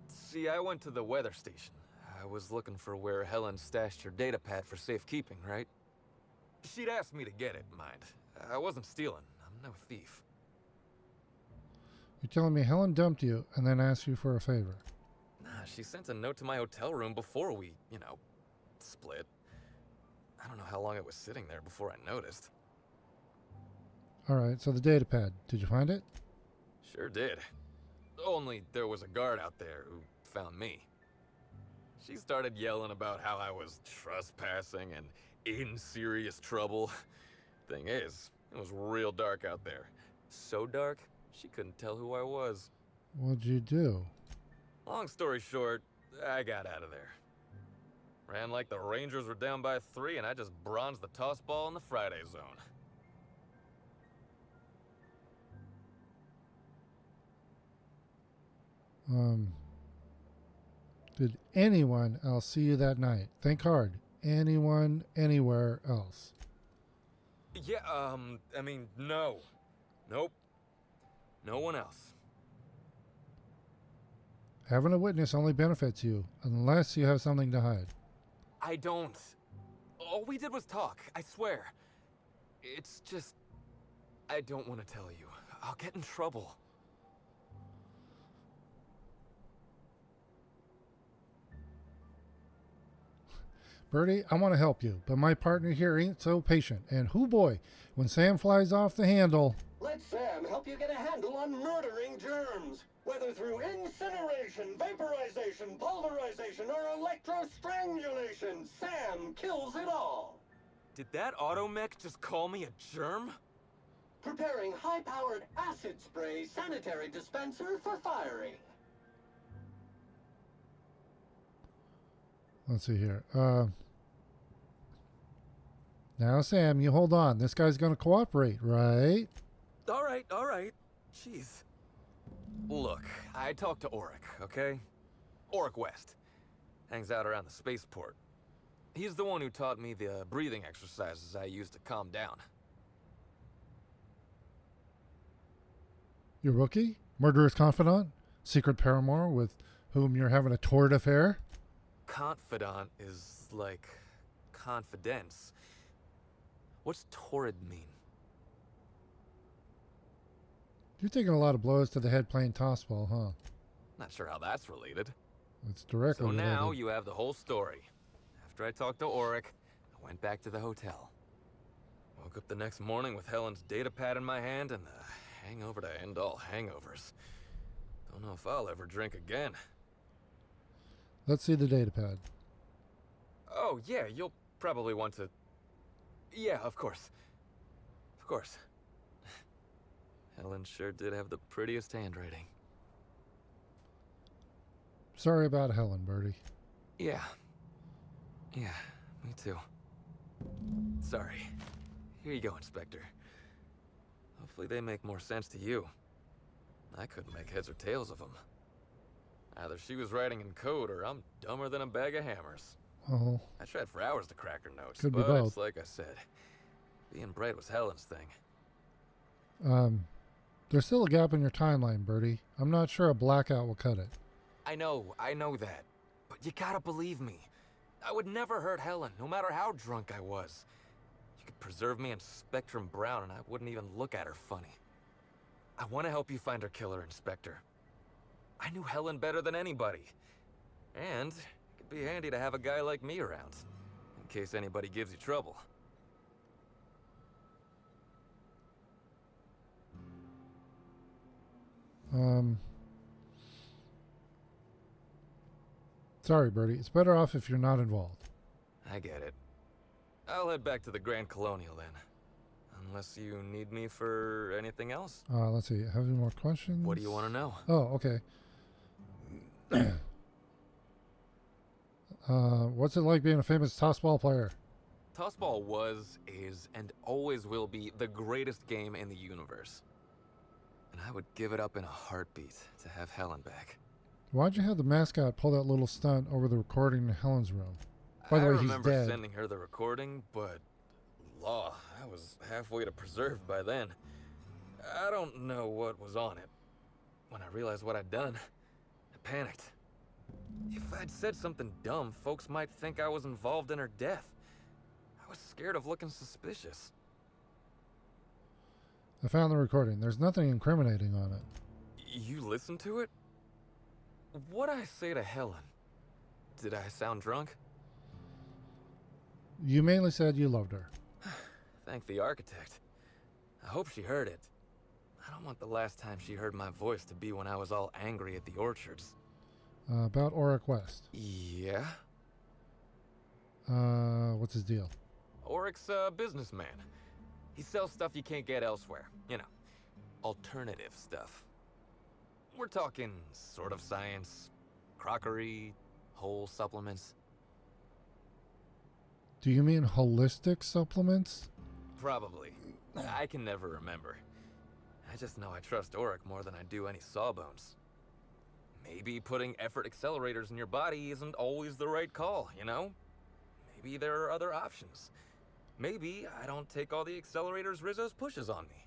Speaker 17: See, I went to the weather station. I was looking for where Helen stashed her data pad for safekeeping, right? She'd asked me to get it, mind. I wasn't stealing. I'm no thief.
Speaker 1: You're telling me Helen dumped you and then asked you for a favor?
Speaker 17: Nah, she sent a note to my hotel room before we, split. I don't know how long it was sitting there before I noticed.
Speaker 1: Alright, so the data pad. Did you find it?
Speaker 17: Sure did. Only there was a guard out there who found me. She started yelling about how I was trespassing and in serious trouble. Thing is, it was real dark out there. So dark, she couldn't tell who I was.
Speaker 1: What'd you do?
Speaker 17: Long story short, I got out of there. Ran like the Rangers were down by 3, and I just bronzed the toss ball in the Friday zone.
Speaker 1: Did anyone else see you that night? Think hard. Anyone, anywhere else?
Speaker 17: Yeah, no. Nope. No one else.
Speaker 1: Having a witness only benefits you, unless you have something to hide.
Speaker 17: I don't. All we did was talk, I swear. It's just... I don't want to tell you. I'll get in trouble.
Speaker 1: Bertie, I want to help you, but my partner here ain't so patient. And hoo boy, when Sam flies off the handle...
Speaker 2: Let Sam help you get a handle on murdering germs. Whether through incineration, vaporization, pulverization, or electrostrangulation, Sam kills it all.
Speaker 17: Did that automech just call me a germ?
Speaker 2: Preparing high-powered acid spray sanitary dispenser for firing.
Speaker 1: Let's see here. Now, Sam, you hold on. This guy's going to cooperate, right?
Speaker 17: All right. Jeez. Look, I talked to Auric, okay? Auric West. Hangs out around the spaceport. He's the one who taught me the breathing exercises I use to calm down.
Speaker 1: Your rookie? Murderous confidant? Secret paramour with whom you're having a torrid affair?
Speaker 17: Confidant is like confidence. What's torrid mean?
Speaker 1: You're taking a lot of blows to the head playing tossball, huh?
Speaker 17: Not sure how that's related.
Speaker 1: It's directly
Speaker 17: So now
Speaker 1: related.
Speaker 17: you have the whole story. After I talked to Auric, I went back to the hotel. Woke up the next morning with Helen's data pad in my hand and the hangover to end all hangovers. Don't know if I'll ever drink again.
Speaker 1: Let's see the data pad.
Speaker 17: Oh, yeah, you'll probably want to... Yeah, of course. Of course. Helen sure did have the prettiest handwriting.
Speaker 1: Sorry about Helen, Bertie.
Speaker 17: Yeah, me too. Sorry. Here you go, Inspector. Hopefully they make more sense to you. I couldn't make heads or tails of them. Either she was writing in code or I'm dumber than a bag of hammers.
Speaker 1: Oh.
Speaker 17: I tried for hours to crack her notes,
Speaker 1: Could be
Speaker 17: but
Speaker 1: both.
Speaker 17: it's like I said. Being bright was Helen's thing.
Speaker 1: There's still a gap in your timeline, Bertie. I'm not sure a blackout will cut it.
Speaker 17: I know that. But you gotta believe me. I would never hurt Helen, no matter how drunk I was. You could preserve me in Spectrum Brown and I wouldn't even look at her funny. I want to help you find her killer, Inspector. I knew Helen better than anybody. And it'd be handy to have a guy like me around, in case anybody gives you trouble.
Speaker 1: Sorry, Bertie. It's better off if you're not involved.
Speaker 17: I get it. I'll head back to the Grand Colonial then. Unless you need me for anything else.
Speaker 1: Let's see. Have any more questions?
Speaker 17: What do you want to know?
Speaker 1: Oh, okay. What's it like being a famous tossball player?
Speaker 17: Tossball was, is, and always will be the greatest game in the universe. And I would give it up in a heartbeat to have Helen back.
Speaker 1: Why'd you have the mascot pull that little stunt over the recording in Helen's room? By the way, he's
Speaker 17: remember
Speaker 1: dead.
Speaker 17: sending her the recording, but law, I was halfway to preserved by then. I don't know what was on it. When I realized what I'd done, I panicked. If I'd said something dumb, folks might think I was involved in her death. I was scared of looking suspicious.
Speaker 1: I found the recording. There's nothing incriminating on it.
Speaker 17: You listened to it? What'd I say to Helen? Did I sound drunk?
Speaker 1: You mainly said you loved her.
Speaker 17: Thank the architect. I hope she heard it. I don't want the last time she heard my voice to be when I was all angry at the orchards.
Speaker 1: About Auric West.
Speaker 17: Yeah?
Speaker 1: What's his deal?
Speaker 17: Auric's a businessman. He sells stuff you can't get elsewhere. You know, alternative stuff. We're talking sort of science, crockery, whole supplements.
Speaker 1: Do you mean holistic supplements?
Speaker 17: Probably. I can never remember. I just know I trust Auric more than I do any sawbones. Maybe putting effort accelerators in your body isn't always the right call, you know? Maybe there are other options. Maybe I don't take all the accelerators Rizzo's pushes on me.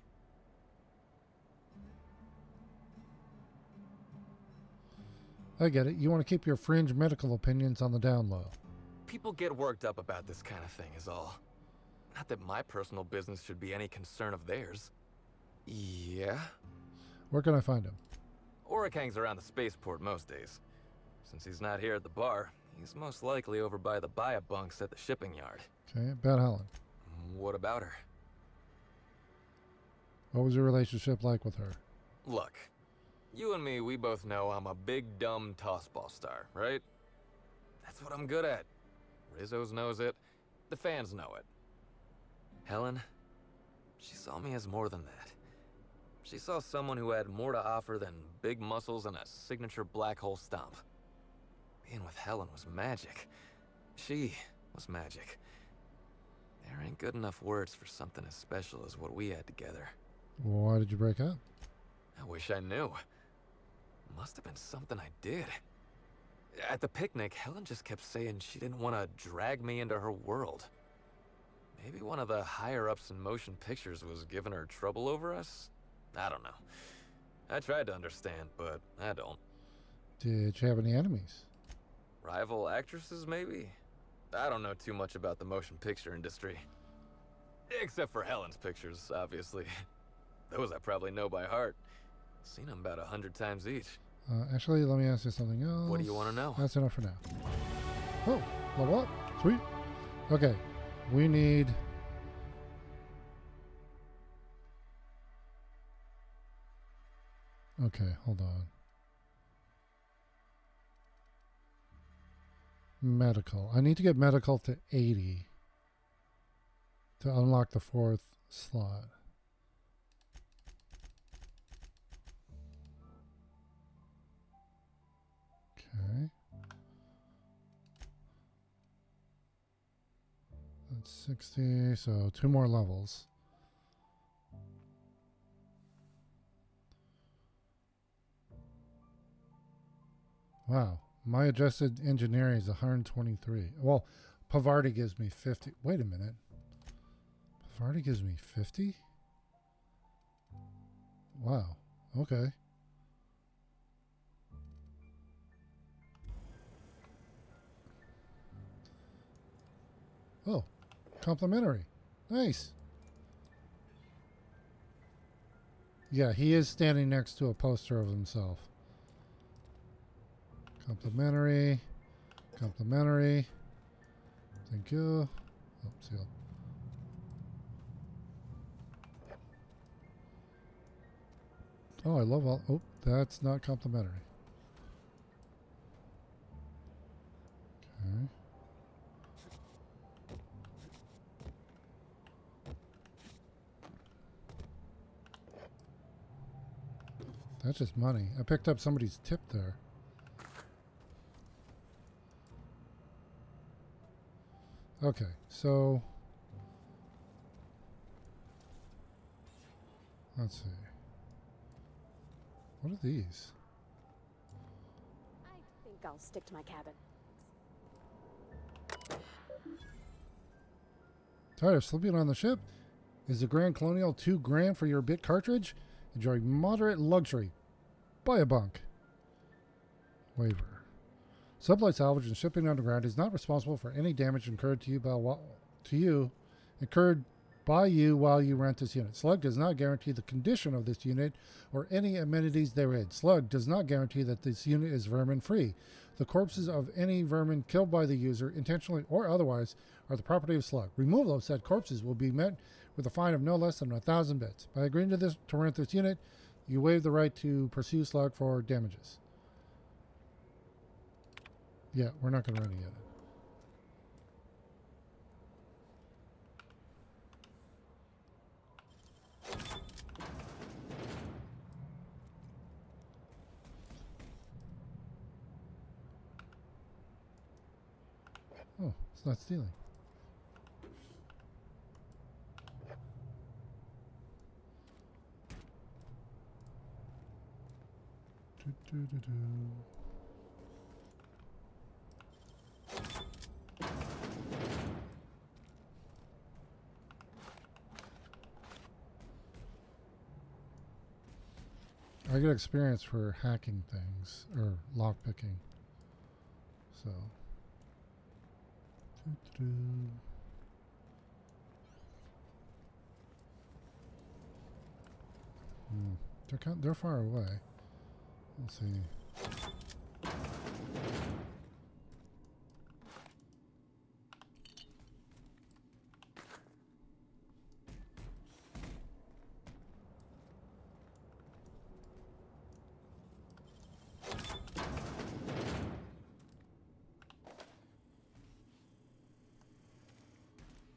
Speaker 1: I get it. You want to keep your fringe medical opinions on the down low.
Speaker 17: People get worked up about this kind of thing is all. Not that my personal business should be any concern of theirs. Yeah?
Speaker 1: Where can I find him?
Speaker 17: Oric hangs around the spaceport most days. Since he's not here at the bar, he's most likely over by the bunks at the shipping yard.
Speaker 1: Okay, about Helen.
Speaker 17: What about her?
Speaker 1: What was your relationship like with her?
Speaker 17: Look, you and me, we both know I'm a big, dumb tossball star, right? That's what I'm good at. Rizzo's knows it. The fans know it. Helen, she saw me as more than that. She saw someone who had more to offer than big muscles and a signature black hole stomp. Being with Helen was magic. She was magic. There ain't good enough words for something as special as what we had together.
Speaker 1: Why did you break up?
Speaker 17: I wish I knew. Must have been something I did. At the picnic, Helen just kept saying she didn't want to drag me into her world. Maybe one of the higher-ups in motion pictures was giving her trouble over us? I don't know. I tried to understand, but I don't.
Speaker 1: Did you have any enemies?
Speaker 17: Rival actresses, maybe? I don't know too much about the motion picture industry. Except for Helen's pictures, obviously. Those I probably know by heart. Seen them about 100 times each.
Speaker 1: Actually, let me ask you something else.
Speaker 17: What do you want to know?
Speaker 1: That's enough for now. Oh, level up. Sweet. Okay, we need... Okay, hold on. Medical. I need to get medical to 80 to unlock the 4th slot. Okay. That's 60, so 2 more levels. Wow. My adjusted engineering is 123. Well, Pavarti gives me 50. Wait a minute. Pavarti gives me 50? Wow. Okay. Oh, complimentary. Nice. Yeah, he is standing next to a poster of himself. Complimentary. Complimentary. Thank you. Oh, sealed. Oh, I love all. Oh, that's not complimentary. Okay. That's just money. I picked up somebody's tip there. Okay, so let's see. What are these?
Speaker 11: I think I'll stick to my cabin.
Speaker 1: Tired of sleeping on the ship? Is the Grand Colonial $2 grand for your bit cartridge? Enjoy moderate luxury. Buy a bunk. Waiver. Supply salvage and shipping underground is not responsible for any damage incurred incurred by you while you rent this unit. Slug does not guarantee the condition of this unit or any amenities therein. Slug does not guarantee that this unit is vermin free. The corpses of any vermin killed by the user, intentionally or otherwise, are the property of Slug. Removal of said corpses will be met with a fine of no less than 1,000 bits. By agreeing to rent this unit, you waive the right to pursue Slug for damages. Yeah, we're not going to run it yet. Oh, it's not stealing. I get experience for hacking things or lockpicking. So They're far away. Let's see.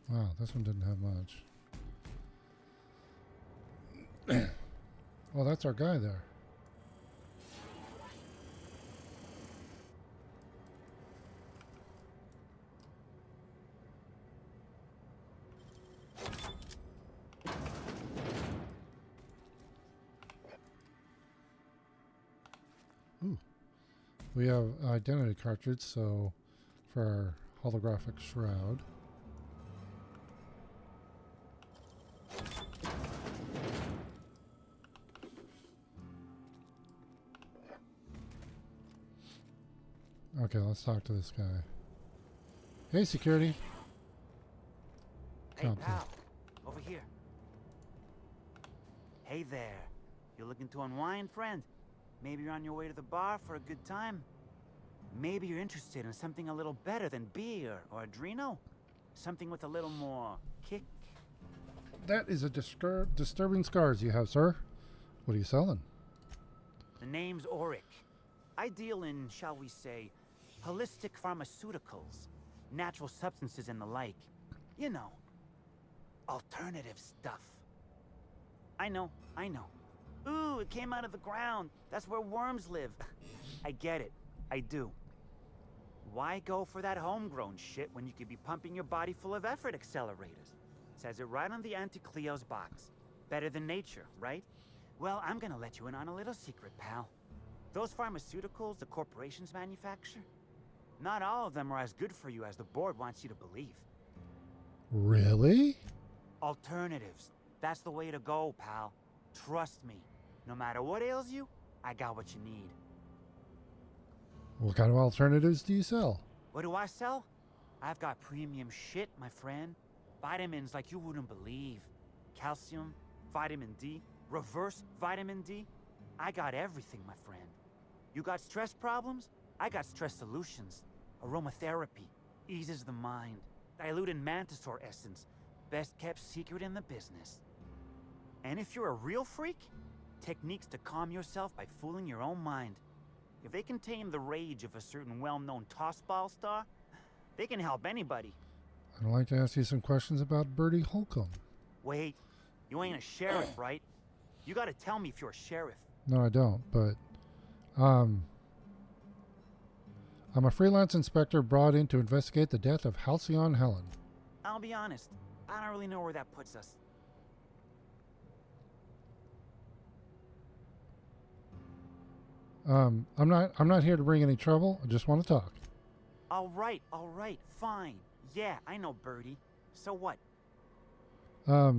Speaker 1: Wow, this one didn't have much. Well, that's our guy there. Ooh. We have identity cartridge, so for our holographic shroud. Okay, let's talk to this guy. Hey, security.
Speaker 18: Hey, pal. Over here. Hey there. You looking to unwind, friend? Maybe you're on your way to the bar for a good time? Maybe you're interested in something a little better than beer or Adreno? Something with a little more kick?
Speaker 1: That is a disturbing scars you have, sir. What are you selling?
Speaker 18: The name's Auric. I deal in, shall we say, holistic pharmaceuticals, natural substances and the like. You know, alternative stuff. I know. Ooh, it came out of the ground. That's where worms live. I get it. I do. Why go for that homegrown shit when you could be pumping your body full of effort accelerators? Says it right on the Anti-Cleo's box. Better than nature, right? Well, I'm gonna let you in on a little secret, pal. Those pharmaceuticals the corporations manufacture, not all of them are as good for you as the board wants you to believe.
Speaker 1: Really?
Speaker 18: Alternatives. That's the way to go, pal. Trust me. No matter what ails you, I got what you need.
Speaker 1: What kind of alternatives do you sell?
Speaker 18: What do I sell? I've got premium shit, my friend. Vitamins like you wouldn't believe. Calcium, vitamin D, reverse vitamin D. I got everything, my friend. You got stress problems? I got stress solutions. Aromatherapy eases the mind. Diluted mantisaur essence, best kept secret in the business. And if you're a real freak, techniques to calm yourself by fooling your own mind. If they can tame the rage of a certain well-known tossball star, they can help anybody.
Speaker 1: I'd like to ask you some questions about Bertie Holcomb.
Speaker 18: Wait, you ain't a sheriff, right? You gotta tell me if you're a sheriff.
Speaker 1: No, I don't, but I'm a freelance inspector brought in to investigate the death of Halcyon Helen.
Speaker 18: I'll be honest, I don't really know where that puts us.
Speaker 1: I'm not here to bring any trouble. I just want to talk.
Speaker 18: All right, fine. Yeah, I know Birdie. So what?
Speaker 1: How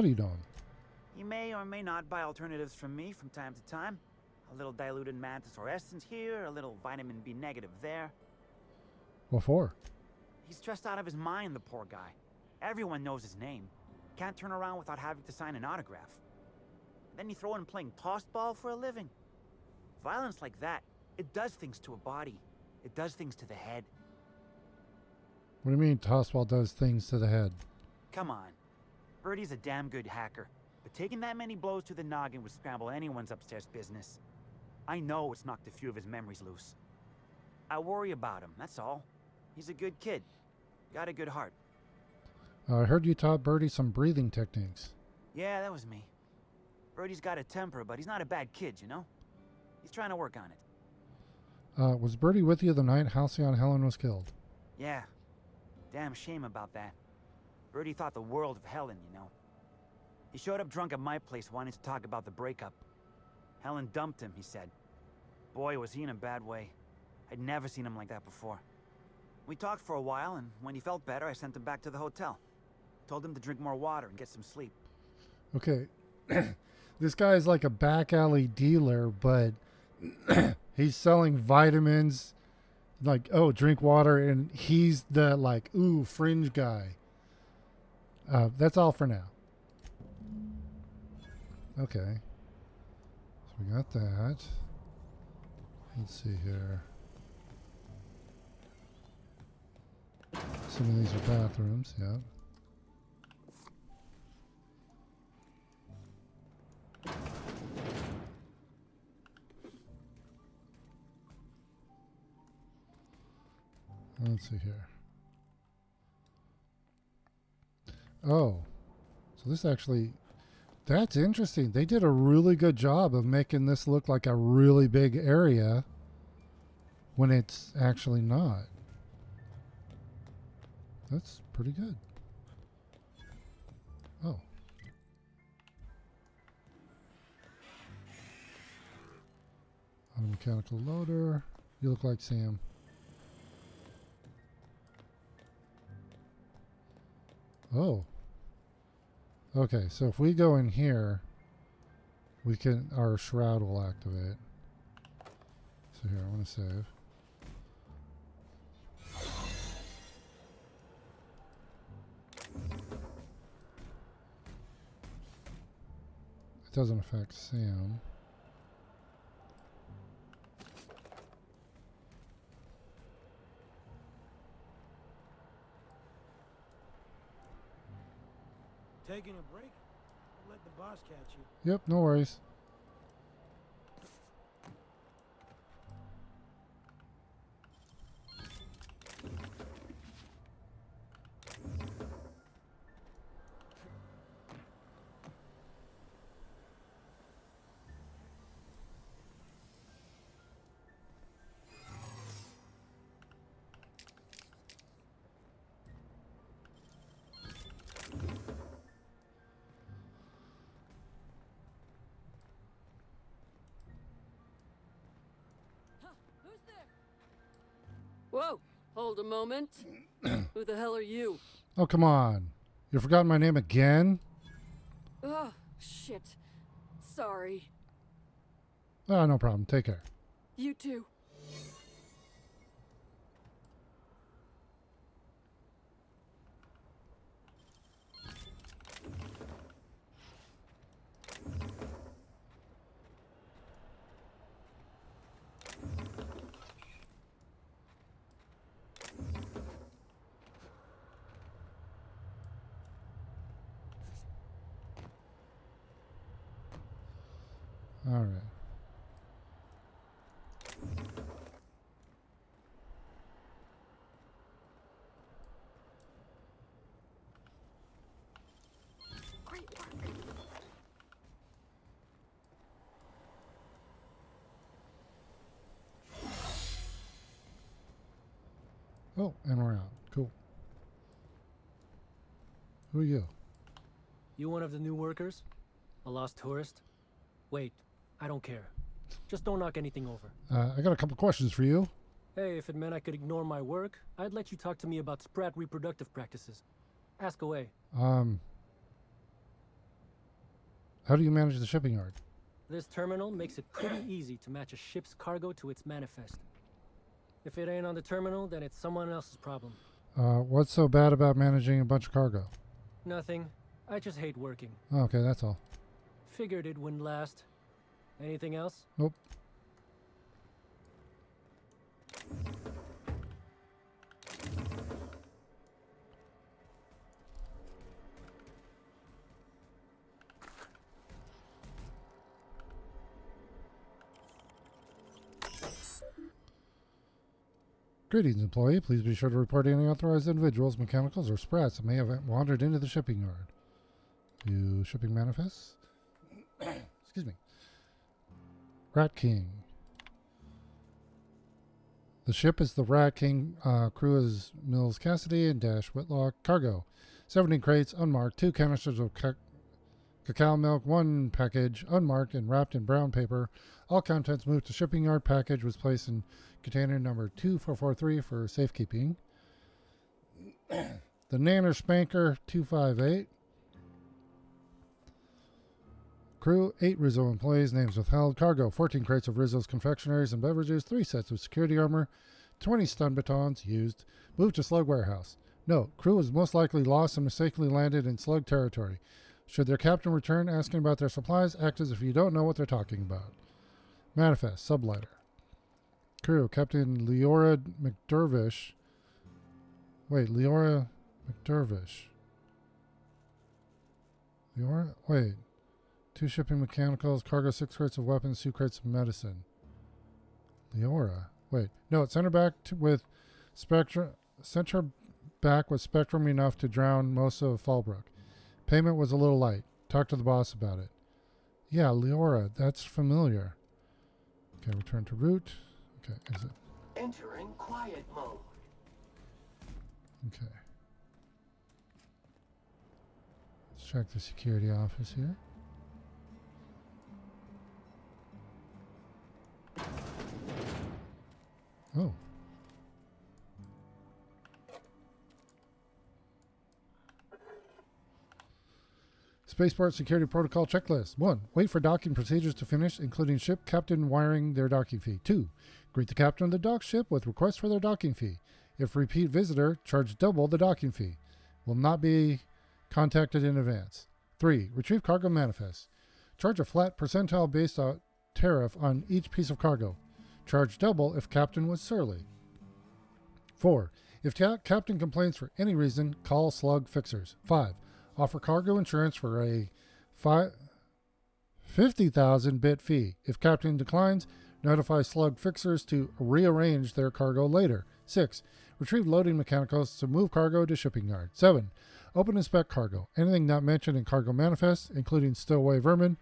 Speaker 1: do you know him?
Speaker 18: You may or may not buy alternatives from me from time to time. A little diluted mantisaur essence here, a little vitamin B negative there.
Speaker 1: What for?
Speaker 18: He's stressed out of his mind, the poor guy. Everyone knows his name. Can't turn around without having to sign an autograph. Then you throw in playing tossball for a living. Violence like that, it does things to a body. It does things to the head.
Speaker 1: What do you mean tossball does things to the head?
Speaker 18: Come on. Birdie's a damn good hacker, but taking that many blows to the noggin would scramble anyone's upstairs business. I know it's knocked a few of his memories loose. I worry about him, that's all. He's a good kid. Got a good heart.
Speaker 1: I heard you taught Birdie some breathing techniques.
Speaker 18: Yeah, that was me. Birdie's got a temper, but he's not a bad kid, you know? He's trying to work on it.
Speaker 1: Was Birdie with you the night Halcyon Helen was killed?
Speaker 18: Yeah. Damn shame about that. Birdie thought the world of Helen, you know. He showed up drunk at my place wanting to talk about the breakup. Helen dumped him, he said. Boy, was he in a bad way. I'd never seen him like that before. We talked for a while, and when he felt better, I sent him back to the hotel. Told him to drink more water and get some sleep.
Speaker 1: Okay. This guy is like a back alley dealer, but he's selling vitamins, like, oh, drink water, and he's the, like, ooh, fringe guy. That's all for now. Okay. So we got that. Let's see here. Some of these are bathrooms, yeah. Let's see here. Oh, so this actually, that's interesting. They did a really good job of making this look like a really big area when it's actually not. That's pretty good. Oh. On a mechanical loader. You look like Sam. Oh. Okay, so if we go in here, we can, our shroud will activate. So here, I want to save. It doesn't affect Sam.
Speaker 15: Taking a break? Let the boss catch you.
Speaker 1: Yep, no worries.
Speaker 19: Whoa! Hold a moment. Who the hell are you?
Speaker 1: Oh, come on. You forgot my name again?
Speaker 19: Oh, shit. Sorry.
Speaker 1: Ah, no problem. Take care.
Speaker 19: You too.
Speaker 1: All right.
Speaker 11: Great work.
Speaker 1: Oh, and we're out. Cool. Who are you?
Speaker 5: You one of the new workers? A lost tourist? Wait, I don't care. Just don't knock anything over.
Speaker 1: I got a couple questions for you.
Speaker 5: Hey, if it meant I could ignore my work, I'd let you talk to me about sprat reproductive practices. Ask away.
Speaker 1: How do you manage the shipping yard?
Speaker 5: This terminal makes it pretty easy to match a ship's cargo to its manifest. If it ain't on the terminal, then it's someone else's problem.
Speaker 1: What's so bad about managing a bunch of cargo?
Speaker 5: Nothing. I just hate working.
Speaker 1: Okay, that's all.
Speaker 5: Figured it wouldn't last. Anything else?
Speaker 1: Nope. Greetings, employee. Please be sure to report any authorized individuals, mechanicals, or sprats that may have wandered into the shipping yard. View shipping manifests. Excuse me. Rat King. The ship is the Rat King. Crew is Mills Cassidy and Dash Whitlock. Cargo. 17 crates, unmarked. 2 canisters of cacao milk. 1 package, unmarked and wrapped in brown paper. All contents moved to shipping yard. Package was placed in container number 2443 for safekeeping. The Nanner Spanker 258. Crew, 8 Rizzo employees, names withheld. Cargo, 14 crates of Rizzo's confectionaries and beverages, 3 sets of security armor, 20 stun batons used. Moved to Slug Warehouse. Note, crew was most likely lost and mistakenly landed in Slug territory. Should their captain return asking about their supplies, act as if you don't know what they're talking about. Manifest, sublighter. Crew, Captain Leora McDervish. Wait, Leora McDervish. Leora? Wait. 2 shipping mechanicals, cargo 6 crates of weapons, 2 crates of medicine. Leora. Wait. No, sent her back with spectrum. Sent her back with spectrum enough to drown most of Fallbrook. Payment was a little light. Talk to the boss about it. Yeah, Leora. That's familiar. Okay, return to route. Okay, exit.
Speaker 2: Entering quiet mode.
Speaker 1: Okay. Let's check the security office here. Oh. Spaceport Security Protocol Checklist. 1. Wait for docking procedures to finish, including ship captain wiring their docking fee. 2. Greet the captain of the dock ship with requests for their docking fee. If repeat visitor, charge double the docking fee. Will not be contacted in advance. 3. Retrieve cargo manifest. Charge a flat percentile-based tariff on each piece of cargo. Charge double if captain was surly. 4. If captain complains for any reason, call slug fixers. 5. Offer cargo insurance for a 50,000 bit fee. If captain declines, notify slug fixers to rearrange their cargo later. 6. Retrieve loading mechanicals to move cargo to shipping yard. 7. Open and inspect cargo. Anything not mentioned in cargo manifest, including stowaway vermin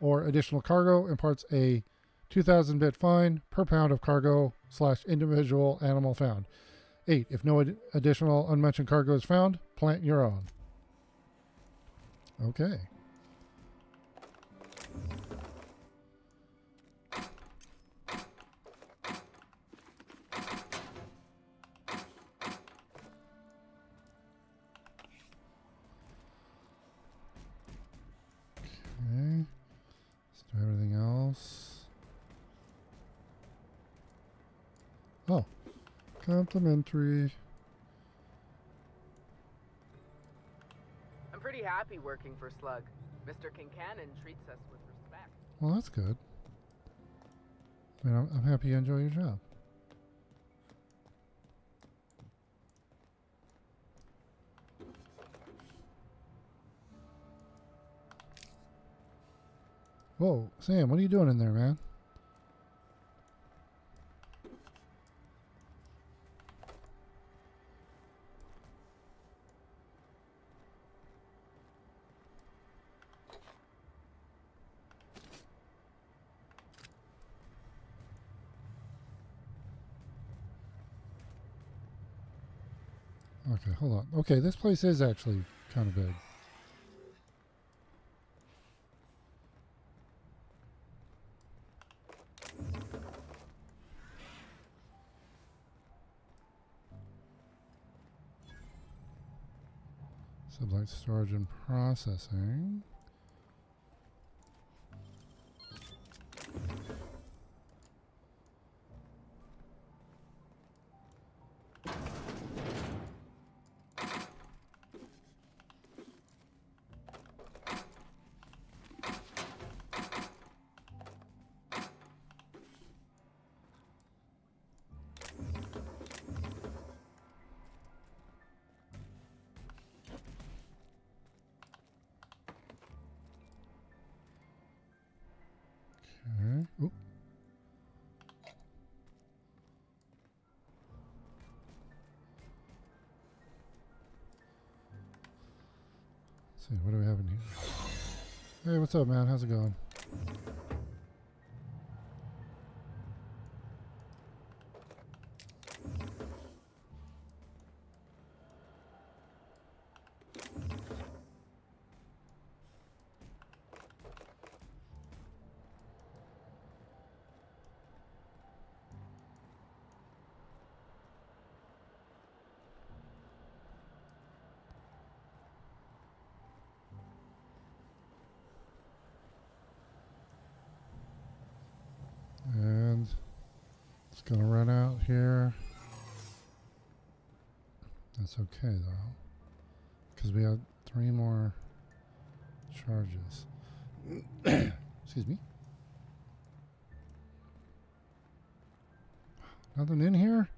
Speaker 1: or additional cargo, imparts a 2,000 bit fine per pound of cargo / individual animal found. 8. If no additional unmentioned cargo is found, plant your own. Okay. Okay. Let's do everything else. Oh. Complimentary.
Speaker 20: I'm pretty happy working for Slug. Mr. Kincannon treats us with respect.
Speaker 1: Well, that's good. I mean, I'm happy you enjoy your job. Whoa, Sam, what are you doing in there, man? Okay, hold on. Okay, this place is actually kind of big. Sublight storage and processing. Okay. Oop. Let's see, what do we have in here? Hey, what's up, man? How's it going? And it's gonna run out here. That's okay though, because we have 3 more Charges. Excuse me. Nothing in here?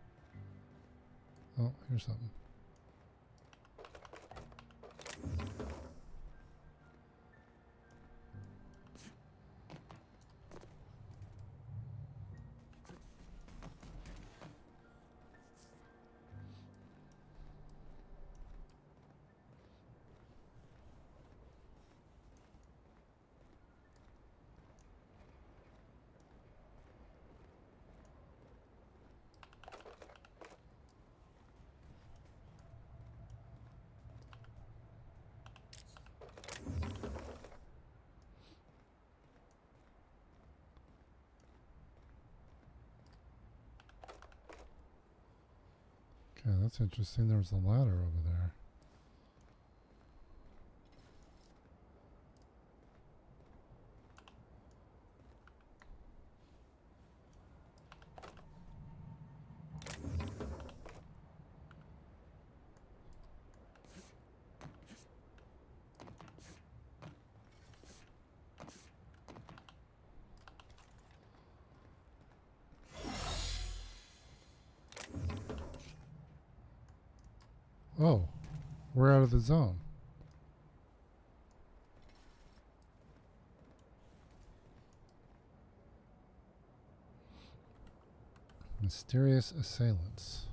Speaker 1: Oh, here's something. Okay, that's interesting. There was a ladder over there. Oh, we're out of the zone. Mysterious assailants.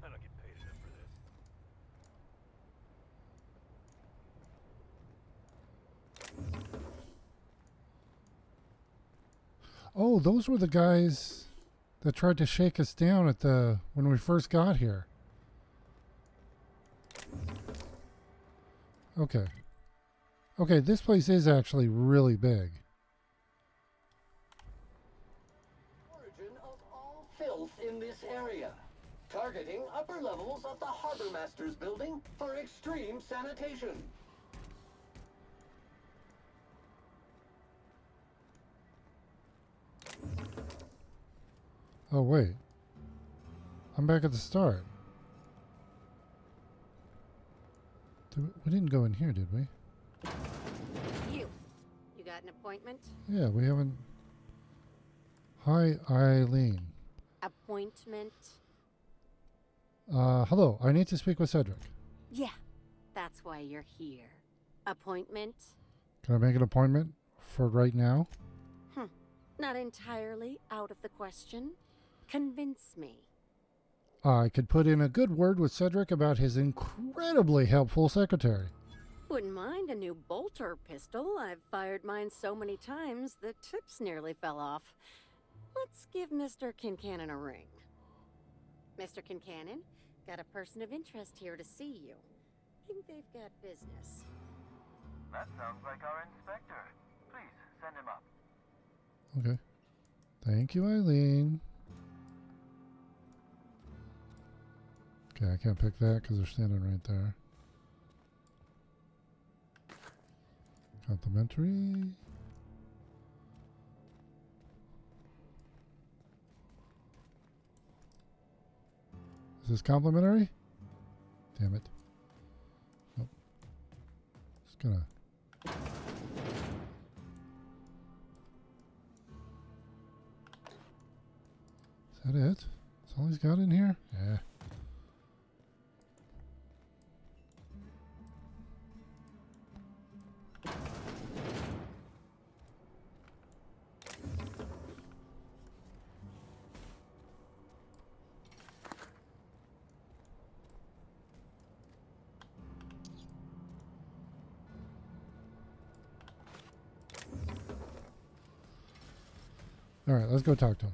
Speaker 13: I don't get paid enough for this.
Speaker 1: Oh, those were the guys that tried to shake us down at when we first got here. Okay. Okay, this place is actually really big.
Speaker 2: Origin of all filth in this area. Targeting upper levels of the Harbor Master's building for extreme sanitation.
Speaker 1: Oh, wait. I'm back at the start. We didn't go in here, did we?
Speaker 21: You got an appointment?
Speaker 1: Yeah, we haven't... Hi, Eileen.
Speaker 21: Appointment?
Speaker 1: Hello. I need to speak with Cedric.
Speaker 21: Yeah, that's why you're here. Appointment?
Speaker 1: Can I make an appointment for right now?
Speaker 21: Not entirely out of the question. Convince me.
Speaker 1: I could put in a good word with Cedric about his incredibly helpful secretary.
Speaker 21: Wouldn't mind a new bolter pistol. I've fired mine so many times the tips nearly fell off. Let's give Mr. Kincannon a ring. Mr. Kincannon, got a person of interest here to see you. Think they've got business.
Speaker 9: That sounds like our inspector. Please, send him up.
Speaker 1: Okay. Thank you, Eileen. Okay, I can't pick that because they're standing right there. Complimentary. Is this complimentary? Damn it. Nope. Just gonna... Is that it? That's all he's got in here? Yeah. All right, let's go talk to him.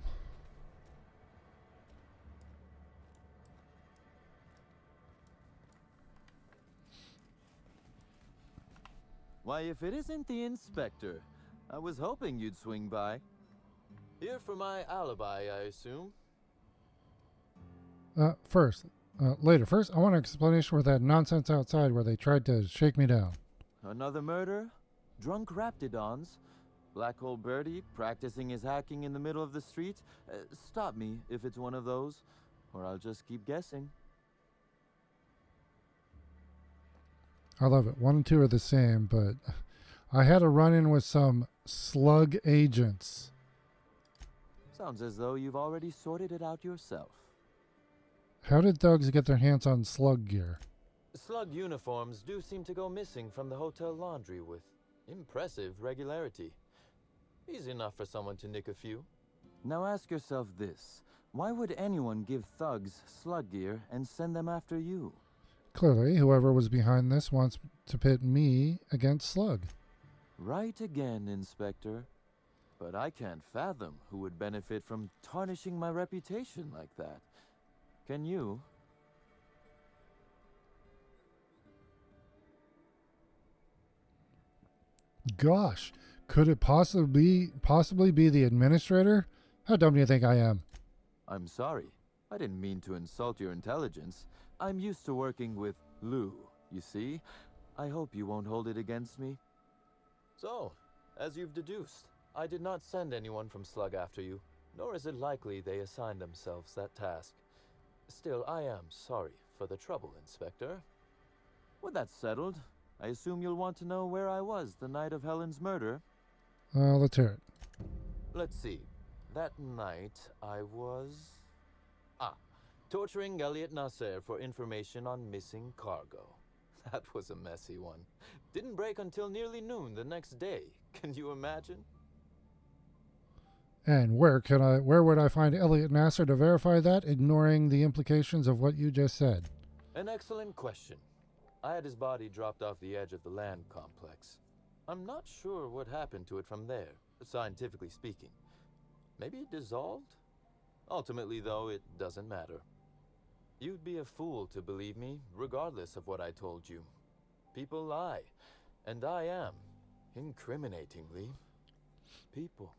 Speaker 22: Why, if it isn't the inspector, I was hoping you'd swing by. Here for my alibi, I assume?
Speaker 1: Later. First, I want an explanation for that nonsense outside where they tried to shake me down.
Speaker 22: Another murder? Drunk raptidons? Black Hole Birdie practicing his hacking in the middle of the street? Stop me if it's one of those, or I'll just keep guessing.
Speaker 1: I love it. 1 and 2 are the same, but I had a run-in with some slug agents.
Speaker 22: Sounds as though you've already sorted it out yourself.
Speaker 1: How did thugs get their hands on slug gear?
Speaker 22: Slug uniforms do seem to go missing from the hotel laundry with impressive regularity. Easy enough for someone to nick a few. Now ask yourself this. Why would anyone give thugs slug gear and send them after you?
Speaker 1: Clearly, whoever was behind this wants to pit me against Slug.
Speaker 22: Right again, Inspector. But I can't fathom who would benefit from tarnishing my reputation like that. Can you?
Speaker 1: Gosh, could it possibly be the administrator? How dumb do you think I am?
Speaker 22: I'm sorry. I didn't mean to insult your intelligence. I'm used to working with Lou, you see? I hope you won't hold it against me. So, as you've deduced, I did not send anyone from Slug after you, nor is it likely they assigned themselves that task. Still, I am sorry for the trouble, Inspector. With that settled, I assume you'll want to know where I was the night of Helen's murder.
Speaker 1: Let's hear it.
Speaker 22: Let's see. That night, I was... torturing Elliot Nasser for information on missing cargo. That was a messy one. Didn't break until nearly noon the next day. Can you imagine?
Speaker 1: And where would I find Elliot Nasser to verify that, ignoring the implications of what you just said?
Speaker 22: An excellent question. I had his body dropped off the edge of the land complex. I'm not sure what happened to it from there, scientifically speaking. Maybe it dissolved? Ultimately, though, it doesn't matter. You'd be a fool to believe me, regardless of what I told you. People lie, and I am, incriminatingly, people.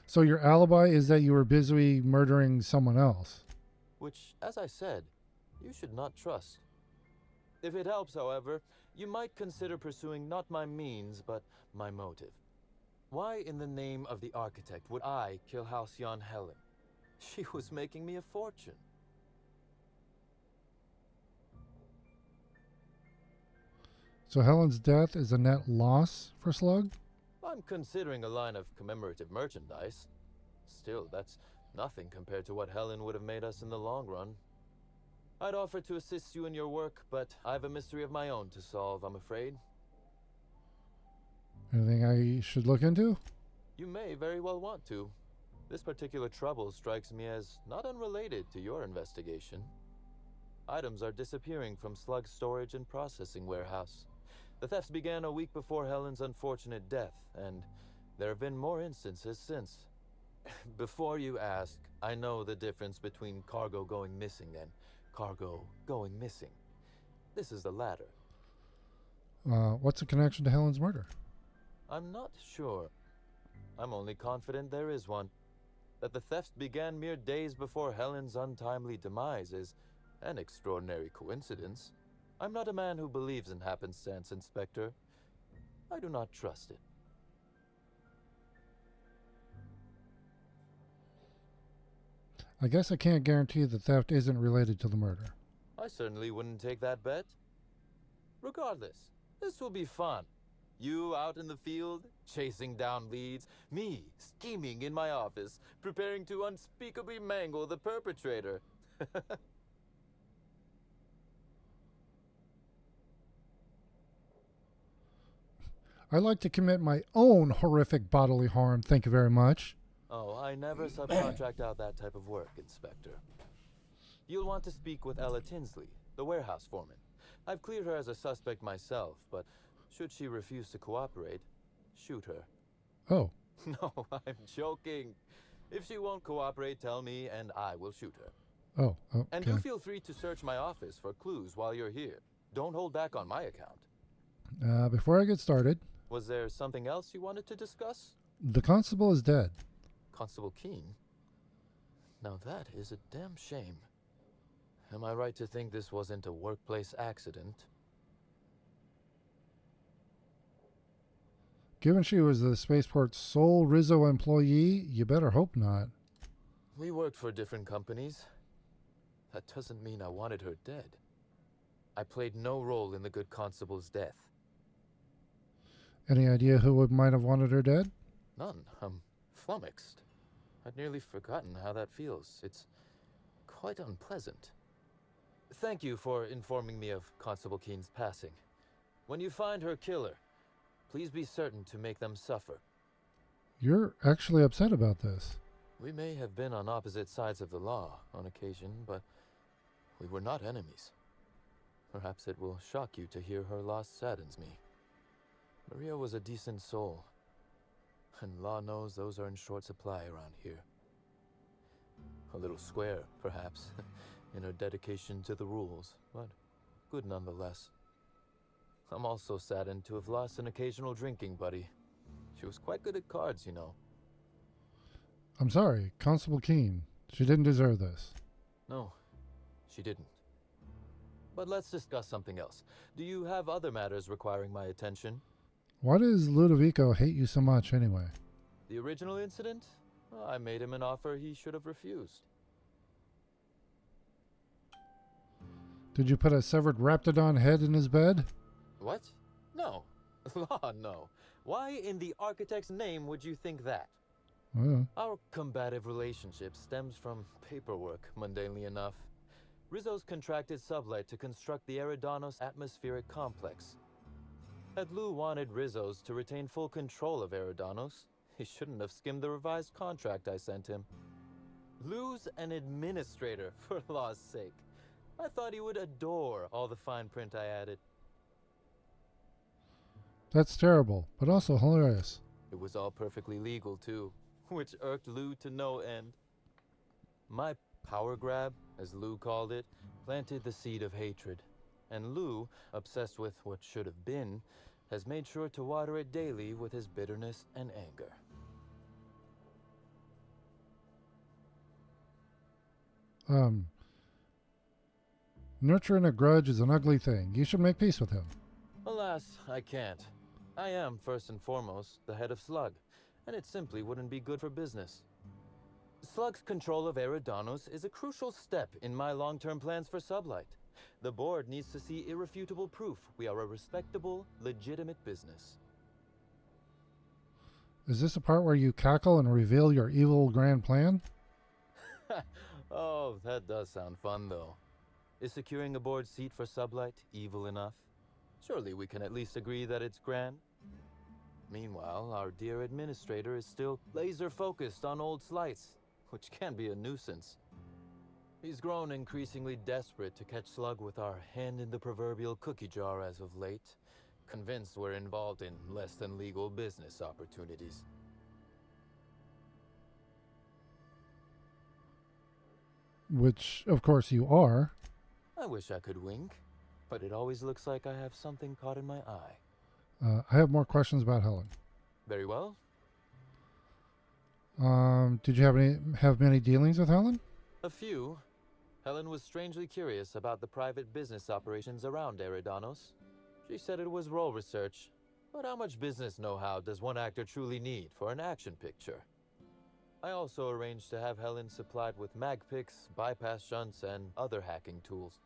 Speaker 1: So your alibi is that you were busy murdering someone else?
Speaker 22: Which, as I said, you should not trust. If it helps, however, you might consider pursuing not my means, but my motive. Why in the name of the architect would I kill Halcyon Helen? She was making me a fortune.
Speaker 1: So Helen's death is a net loss for Slug?
Speaker 22: I'm considering a line of commemorative merchandise. Still, that's nothing compared to what Helen would have made us in the long run. I'd offer to assist you in your work, but I have a mystery of my own to solve, I'm afraid.
Speaker 1: Anything I should look into?
Speaker 22: You may very well want to. This particular trouble strikes me as not unrelated to your investigation. Items are disappearing from Slug's storage and processing warehouse. The thefts began a week before Helen's unfortunate death, and there have been more instances since. Before you ask, I know the difference between cargo going missing and cargo going missing. This is the latter.
Speaker 1: What's the connection to Helen's murder?
Speaker 22: I'm not sure. I'm only confident there is one. That the thefts began mere days before Helen's untimely demise is an extraordinary coincidence. I'm not a man who believes in happenstance, Inspector. I do not trust it.
Speaker 1: I guess I can't guarantee the theft isn't related to the murder.
Speaker 22: I certainly wouldn't take that bet. Regardless, this will be fun. You out in the field, chasing down leads. Me, scheming in my office, preparing to unspeakably mangle the perpetrator.
Speaker 1: I like to commit my own horrific bodily harm, thank you very much.
Speaker 22: Oh, I never subcontract out that type of work, Inspector. You'll want to speak with Ella Tinsley, the warehouse foreman. I've cleared her as a suspect myself, but should she refuse to cooperate, shoot her.
Speaker 1: Oh.
Speaker 22: No, I'm joking. If she won't cooperate, tell me and I will shoot her.
Speaker 1: Oh, okay.
Speaker 22: And do feel free to search my office for clues while you're here. Don't hold back on my account.
Speaker 1: Before I get started...
Speaker 22: Was there something else you wanted to discuss?
Speaker 1: The constable is dead.
Speaker 22: Constable Keene? Now that is a damn shame. Am I right to think this wasn't a workplace accident?
Speaker 1: Given she was the spaceport's sole Rizzo employee, you better hope not.
Speaker 22: We worked for different companies. That doesn't mean I wanted her dead.
Speaker 17: I played no role in the good constable's death.
Speaker 1: Any idea who might have wanted her dead?
Speaker 17: None. I'm flummoxed. I'd nearly forgotten how that feels. It's quite unpleasant. Thank you for informing me of Constable Keen's passing. When you find her killer, please be certain to make them suffer.
Speaker 1: You're actually upset about this.
Speaker 17: We may have been on opposite sides of the law on occasion, but we were not enemies. Perhaps it will shock you to hear her loss saddens me. Maria was a decent soul, and law knows those are in short supply around here. A little square, perhaps, in her dedication to the rules, but good nonetheless. I'm also saddened to have lost an occasional drinking buddy. She was quite good at cards, you know.
Speaker 1: I'm sorry, Constable Keen. She didn't deserve this.
Speaker 17: No, she didn't. But let's discuss something else. Do you have other matters requiring my attention?
Speaker 1: Why does Ludovico hate you so much anyway?
Speaker 17: The original incident? Well, I made him an offer he should have refused.
Speaker 1: Did you put a severed raptidon head in his bed?
Speaker 17: What? No. Law, no. Why in the architect's name would you think that? Our combative relationship stems from paperwork, mundanely enough. Rizzo's contracted Sublight to construct the Eridanos atmospheric complex. Had Lou wanted Rizzo's to retain full control of Eridanos, he shouldn't have skimmed the revised contract I sent him. Lou's an administrator, for law's sake. I thought he would adore all the fine print I added.
Speaker 1: That's terrible, but also hilarious.
Speaker 17: It was all perfectly legal, too, which irked Lou to no end. My power grab, as Lou called it, planted the seed of hatred. And Lou, obsessed with what should have been, has made sure to water it daily with his bitterness and anger.
Speaker 1: Nurturing a grudge is an ugly thing. You should make peace with him.
Speaker 17: Alas, I can't. I am, first and foremost, the head of Slug, and it simply wouldn't be good for business. Slug's control of Eridanos is a crucial step in my long-term plans for Sublight. The board needs to see irrefutable proof we are a respectable, legitimate business.
Speaker 1: Is this a part where you cackle and reveal your evil grand plan?
Speaker 17: Oh, that does sound fun, though. Is securing a board seat for Sublight evil enough? Surely we can at least agree that it's grand. Meanwhile, our dear administrator is still laser-focused on old slights, which can be a nuisance. He's grown increasingly desperate to catch Slug with our hand in the proverbial cookie jar as of late, convinced we're involved in less than legal business opportunities.
Speaker 1: Which, of course, you are.
Speaker 17: I wish I could wink, but it always looks like I have something caught in my eye.
Speaker 1: I have more questions about Helen.
Speaker 17: Very well.
Speaker 1: Did you have many dealings with Helen?
Speaker 17: A few. Helen was strangely curious about the private business operations around Eridanos. She said it was role research, but how much business know-how does one actor truly need for an action picture? I also arranged to have Helen supplied with mag picks, bypass shunts, and other hacking tools.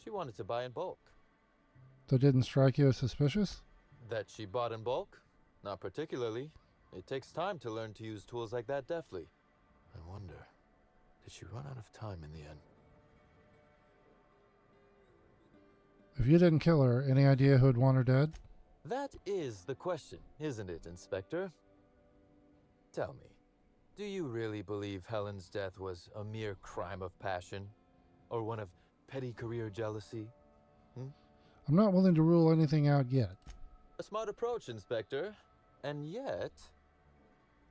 Speaker 17: She wanted to buy in bulk.
Speaker 1: That didn't strike you as suspicious?
Speaker 17: That she bought in bulk? Not particularly. It takes time to learn to use tools like that deftly. I wonder, did she run out of time in the end?
Speaker 1: If you didn't kill her, any idea who'd want her dead?
Speaker 17: That is the question, isn't it, Inspector? Tell me, do you really believe Helen's death was a mere crime of passion? Or one of petty career jealousy?
Speaker 1: I'm not willing to rule anything out yet.
Speaker 17: A smart approach, Inspector. And yet,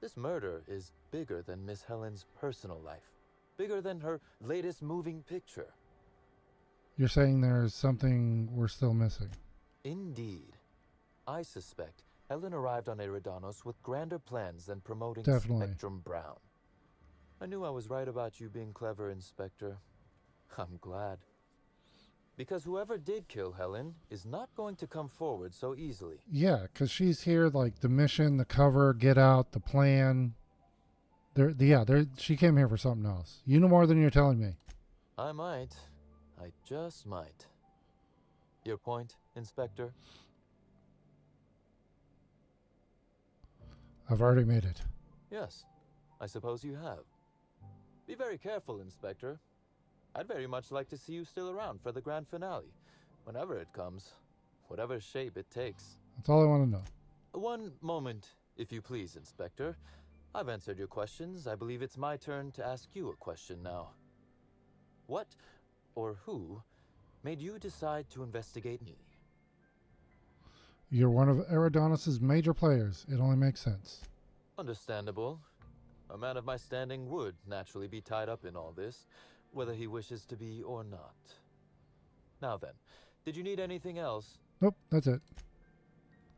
Speaker 17: this murder is bigger than Miss Helen's personal life. Bigger than her latest moving picture.
Speaker 1: You're saying there's something we're still missing?
Speaker 17: Indeed. I suspect Helen arrived on Eridanos with grander plans than promoting
Speaker 1: Definitely.
Speaker 17: Spectrum Brown. I knew I was right about you being clever, Inspector. I'm glad. Because whoever did kill Helen is not going to come forward so easily.
Speaker 1: Yeah, because she's here, like, the mission, the cover, get out, the plan. She came here for something else. You know more than you're telling me.
Speaker 17: I might. I just might.
Speaker 22: Your point, Inspector?
Speaker 1: I've already made it.
Speaker 22: Yes, I suppose you have. Be very careful, Inspector. I'd very much like to see you still around for the grand finale, whenever it comes, whatever shape it takes.
Speaker 1: That's all I want to know.
Speaker 22: One moment, if you please, Inspector. I've answered your questions. I believe it's my turn to ask you a question now. What, or who, made you decide to investigate me?
Speaker 1: You're one of Eridanos' major players. It only makes sense.
Speaker 22: Understandable. A man of my standing would naturally be tied up in all this, whether he wishes to be or not. Now then, did you need anything else?
Speaker 1: Nope, that's it.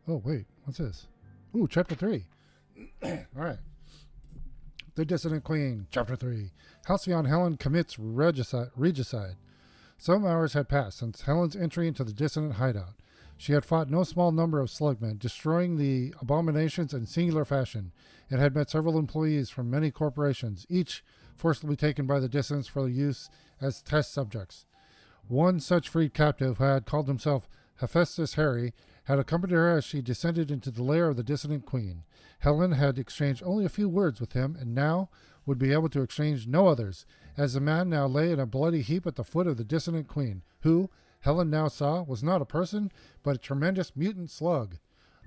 Speaker 1: Oh, wait, what's this? Ooh, Chapter 3. Alright. The Dissident Queen, Chapter 3. Halcyon Helen commits regicide. Some hours had passed since Helen's entry into the Dissident hideout. She had fought no small number of slugmen, destroying the abominations in singular fashion, and had met several employees from many corporations, each forcibly taken by the Dissidents for use as test subjects. One such freed captive, who had called himself Hephaestus Harry, had accompanied her as she descended into the lair of the Dissident Queen. Helen had exchanged only a few words with him, and now would be able to exchange no others, as the man now lay in a bloody heap at the foot of the Dissident Queen, who, Helen now saw, was not a person, but a tremendous mutant slug.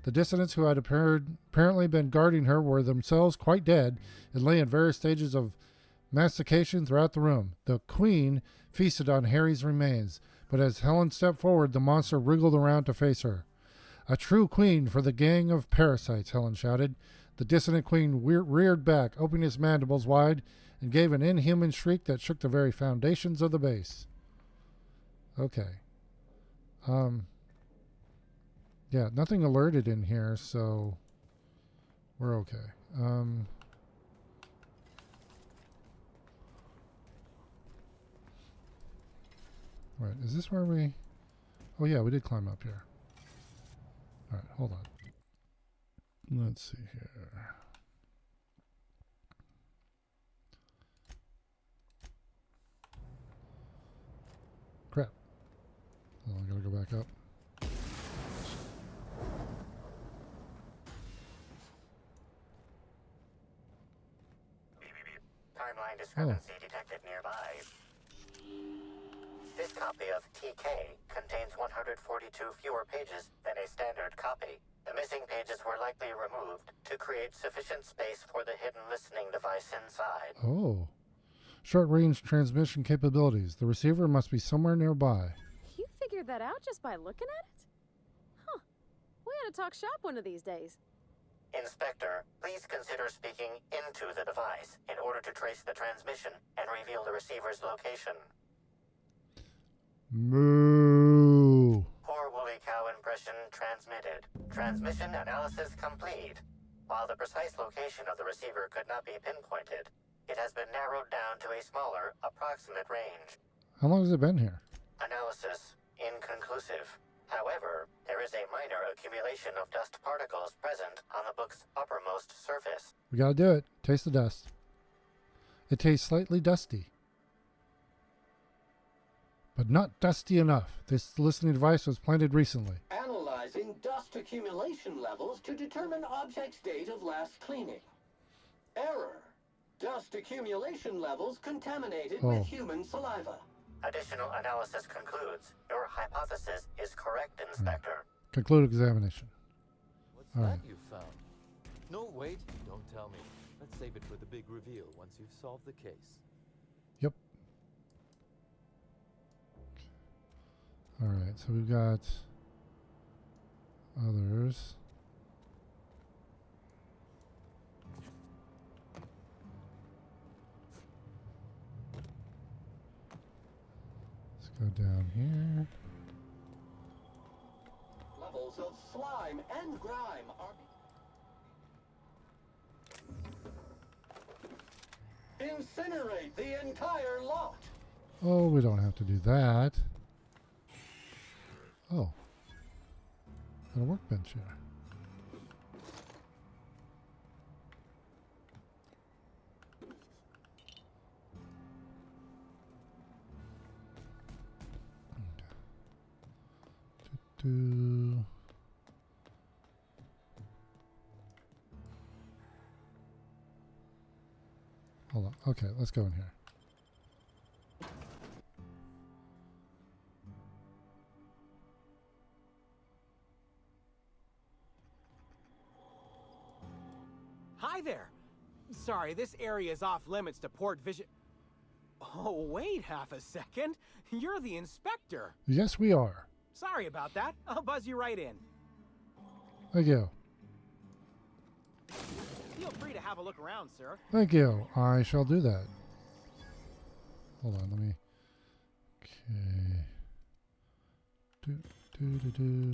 Speaker 1: The dissidents who had apparently been guarding her were themselves quite dead, and lay in various stages of mastication throughout the room. The Queen feasted on Harry's remains, but as Helen stepped forward, the monster wriggled around to face her. A true queen for the gang of parasites, Helen shouted. The Dissident Queen reared back, opening his mandibles wide, and gave an inhuman shriek that shook the very foundations of the base. Okay. Yeah, nothing alerted in here, so we're okay. Right, is this where we... Oh yeah, we did climb up here. Alright, hold on. Let's see here. Crap. Oh, I gotta go back up.
Speaker 10: Timeline discrepancy detected nearby. This copy of TK contains 142 fewer pages than a standard copy. The missing pages were likely removed to create sufficient space for the hidden listening device inside.
Speaker 1: Oh. Short-range transmission capabilities. The receiver must be somewhere nearby.
Speaker 11: You figured that out just by looking at it? Huh. We ought to talk shop one of these days.
Speaker 10: Inspector, please consider speaking into the device in order to trace the transmission and reveal the receiver's location.
Speaker 1: Moo.
Speaker 10: Poor woolly cow impression transmitted. Transmission analysis complete. While the precise location of the receiver could not be pinpointed, it has been narrowed down to a smaller, approximate range.
Speaker 1: How long has it been here?
Speaker 10: Analysis inconclusive. However, there is a minor accumulation of dust particles present on the book's uppermost surface.
Speaker 1: We gotta do it. Taste the dust. It tastes slightly dusty, but not dusty enough. This listening device was planted recently.
Speaker 2: Analyzing dust accumulation levels to determine object's date of last cleaning. Error. Dust accumulation levels contaminated with human saliva.
Speaker 10: Additional analysis concludes your hypothesis is correct, Inspector.
Speaker 1: Conclude examination.
Speaker 22: What's
Speaker 1: All
Speaker 22: that
Speaker 1: right.
Speaker 22: you found? No, wait, don't tell me. Let's save it for the big reveal once you've solved the case.
Speaker 1: Yep. Alright, so we've got others. Let's go down here.
Speaker 2: Levels of slime and grime are... Incinerate the entire lot!
Speaker 1: Oh, we don't have to do that. Oh. Got a workbench here. do. Hold on. Okay, let's go in here.
Speaker 6: Hi there. Sorry, this area is off limits to port vision. Oh, wait half a second. You're the inspector.
Speaker 1: Yes, we are.
Speaker 6: Sorry about that. I'll buzz you right in.
Speaker 1: Thank you.
Speaker 6: Feel free to have a look around, sir.
Speaker 1: Thank you. I shall do that. Hold on, let me. Okay. Do.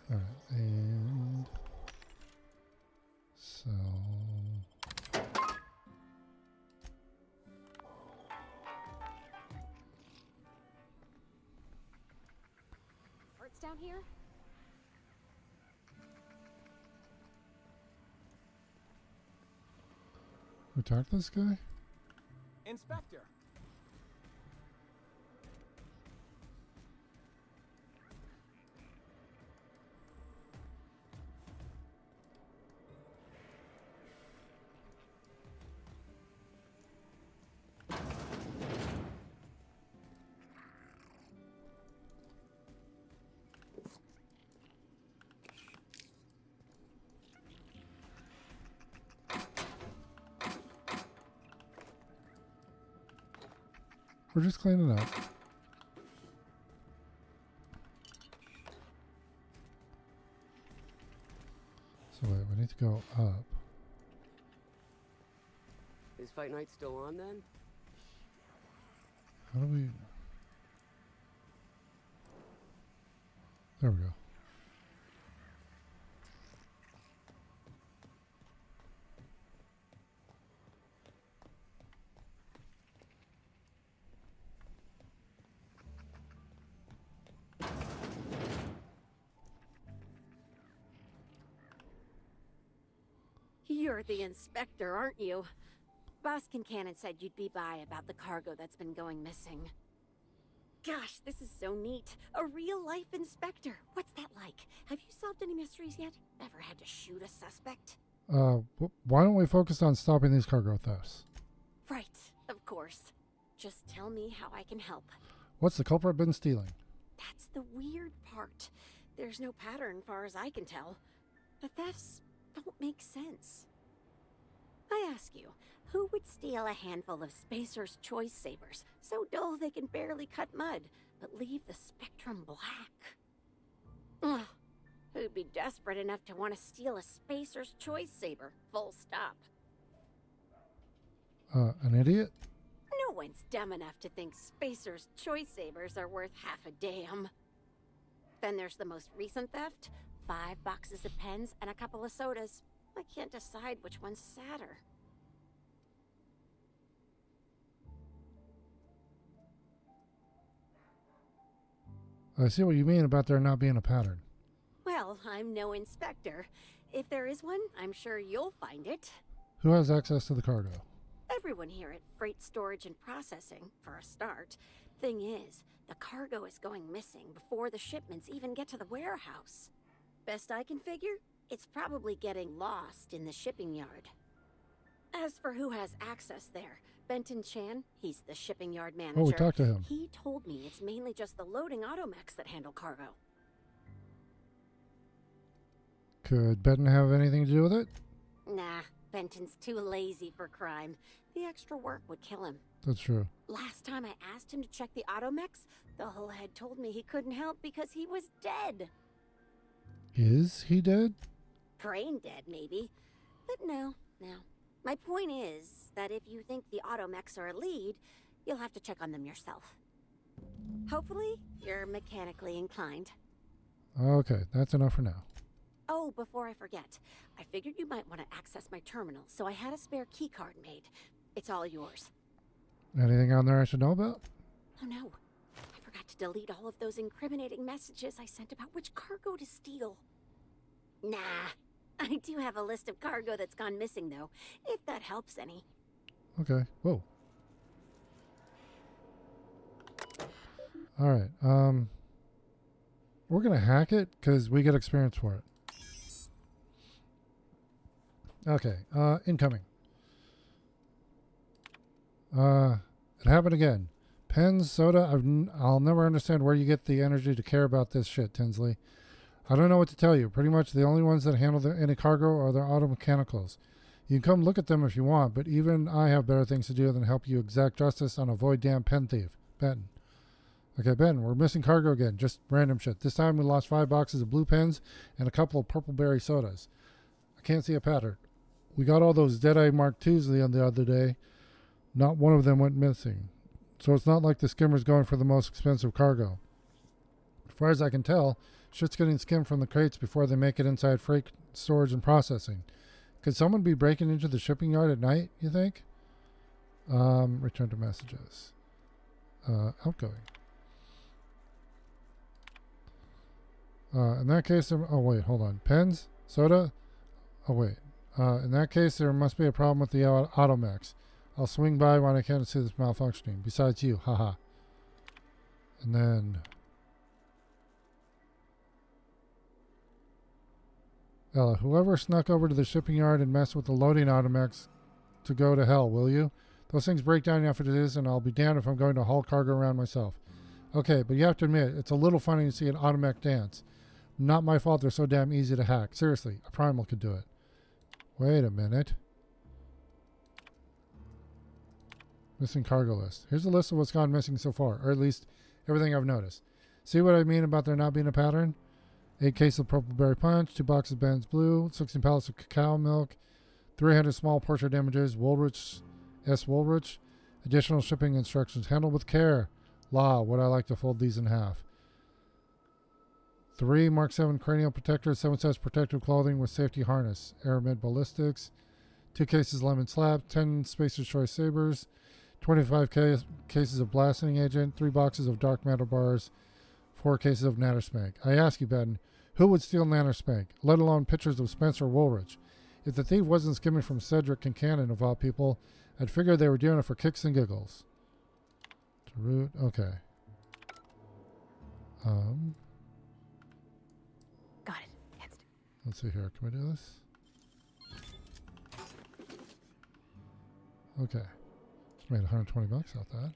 Speaker 1: Alright, and so
Speaker 11: It's down here?
Speaker 1: who talked to this guy?
Speaker 6: Inspector.
Speaker 1: We're just cleaning up. So wait, we need to go up.
Speaker 7: Is fight night still on then?
Speaker 1: How do we... There we go.
Speaker 21: You're the inspector, aren't you? Boss Kincannon said you'd be by about the cargo that's been going missing. Gosh, this is so neat. A real-life inspector. What's that like? Have you solved any mysteries yet? Ever had to shoot a suspect?
Speaker 1: Why don't we focus on stopping these cargo thefts?
Speaker 21: Right, of course. Just tell me how I can help.
Speaker 1: What's the culprit been stealing?
Speaker 21: That's the weird part. There's no pattern, far as I can tell. The thefts don't make sense. I ask you, who would steal a handful of Spacer's Choice Sabers, so dull they can barely cut mud, but leave the spectrum black? Ugh. Who'd be desperate enough to want to steal a Spacer's Choice Saber, full stop?
Speaker 1: An idiot?
Speaker 21: No one's dumb enough to think Spacer's Choice Sabers are worth half a damn. Then there's the most recent theft, 5 boxes of pens and a couple of sodas. I can't decide which one's sadder.
Speaker 1: I see what you mean about there not being a pattern.
Speaker 21: Well, I'm no inspector. If there is one, I'm sure you'll find it.
Speaker 1: Who has access to the cargo?
Speaker 21: Everyone here at Freight Storage and Processing, for a start. Thing is, the cargo is going missing before the shipments even get to the warehouse. Best I can figure, it's probably getting lost in the shipping yard. As for who has access there, Benton Chan, he's the shipping yard manager.
Speaker 1: Oh, we talked to him.
Speaker 21: He told me it's mainly just the loading automechs that handle cargo.
Speaker 1: Could Benton have anything to do with it?
Speaker 21: Nah, Benton's too lazy for crime. The extra work would kill him.
Speaker 1: That's true.
Speaker 21: Last time I asked him to check the automechs, the whole head told me he couldn't help because he was dead.
Speaker 1: Is he dead?
Speaker 21: Brain dead, maybe. But no. My point is that if you think the automechs are a lead, you'll have to check on them yourself. Hopefully, you're mechanically inclined.
Speaker 1: Okay, that's enough for now.
Speaker 21: Oh, before I forget, I figured you might want to access my terminal, so I had a spare keycard made. It's all yours.
Speaker 1: Anything on there I should know about?
Speaker 21: Oh no, I forgot to delete all of those incriminating messages I sent about which cargo to steal. Nah, I do have a list of cargo that's gone missing though, if that helps any.
Speaker 1: Okay. Whoa. All right. We're gonna hack it because we get experience for it. Okay. Incoming. It happened again. Pens, soda. I'll never understand where you get the energy to care about this shit, Tinsley. I don't know what to tell you. Pretty much the only ones that handle any cargo are the auto mechanicals. You can come look at them if you want, but even I have better things to do than help you exact justice on a void damn pen thief. Benton. Okay, Ben, we're missing cargo again. Just random shit. This time we lost 5 boxes of blue pens and a couple of purple berry sodas. I can't see a pattern. We got all those Deadeye Mark IIs the other day. Not one of them went missing. So it's not like the skimmer's going for the most expensive cargo. As far as I can tell, shit's getting skimmed from the crates before they make it inside freight storage and processing. Could someone be breaking into the shipping yard at night, you think? Return to messages. Outgoing. In that case, oh wait, hold on. Pens? Soda? Oh wait. In that case, there must be a problem with the automechs. I'll swing by when I can to see this malfunctioning. Besides you, haha. And then... Ella, whoever snuck over to the shipping yard and messed with the loading automechs to go to hell, will you? Those things break down enough as it is, and I'll be damned if I'm going to haul cargo around myself. Okay, but you have to admit, it's a little funny to see an automech dance. Not my fault they're so damn easy to hack. Seriously, a primal could do it. Wait a minute. Missing cargo list. Here's a list of what's gone missing so far, or at least everything I've noticed. See what I mean about there not being a pattern? 8 cases of purple berry punch, 2 boxes of Ben's Blue, 16 pallets of cacao milk, 300 small portrait images, Woolrich, Woolrich. Additional shipping instructions. Handle with care. La, would I like to fold these in half. 3 Mark 7 cranial protectors, 7 sets protective clothing with safety harness. Aramid ballistics. 2 cases lemon slab, 10 Spacer's Choice sabers, 25 cases of blasting agent, 3 boxes of dark matter bars, 4 cases of Natterspank. I ask you, Ben, who would steal Natterspank, let alone pictures of Spencer Woolrich? If the thief wasn't skimming from Cedric Kincannon, of all people, I'd figure they were doing it for kicks and giggles. To root, okay.
Speaker 21: Got it. Instant.
Speaker 1: Let's see here. Can we do this? Okay. Just made 120 bucks off that.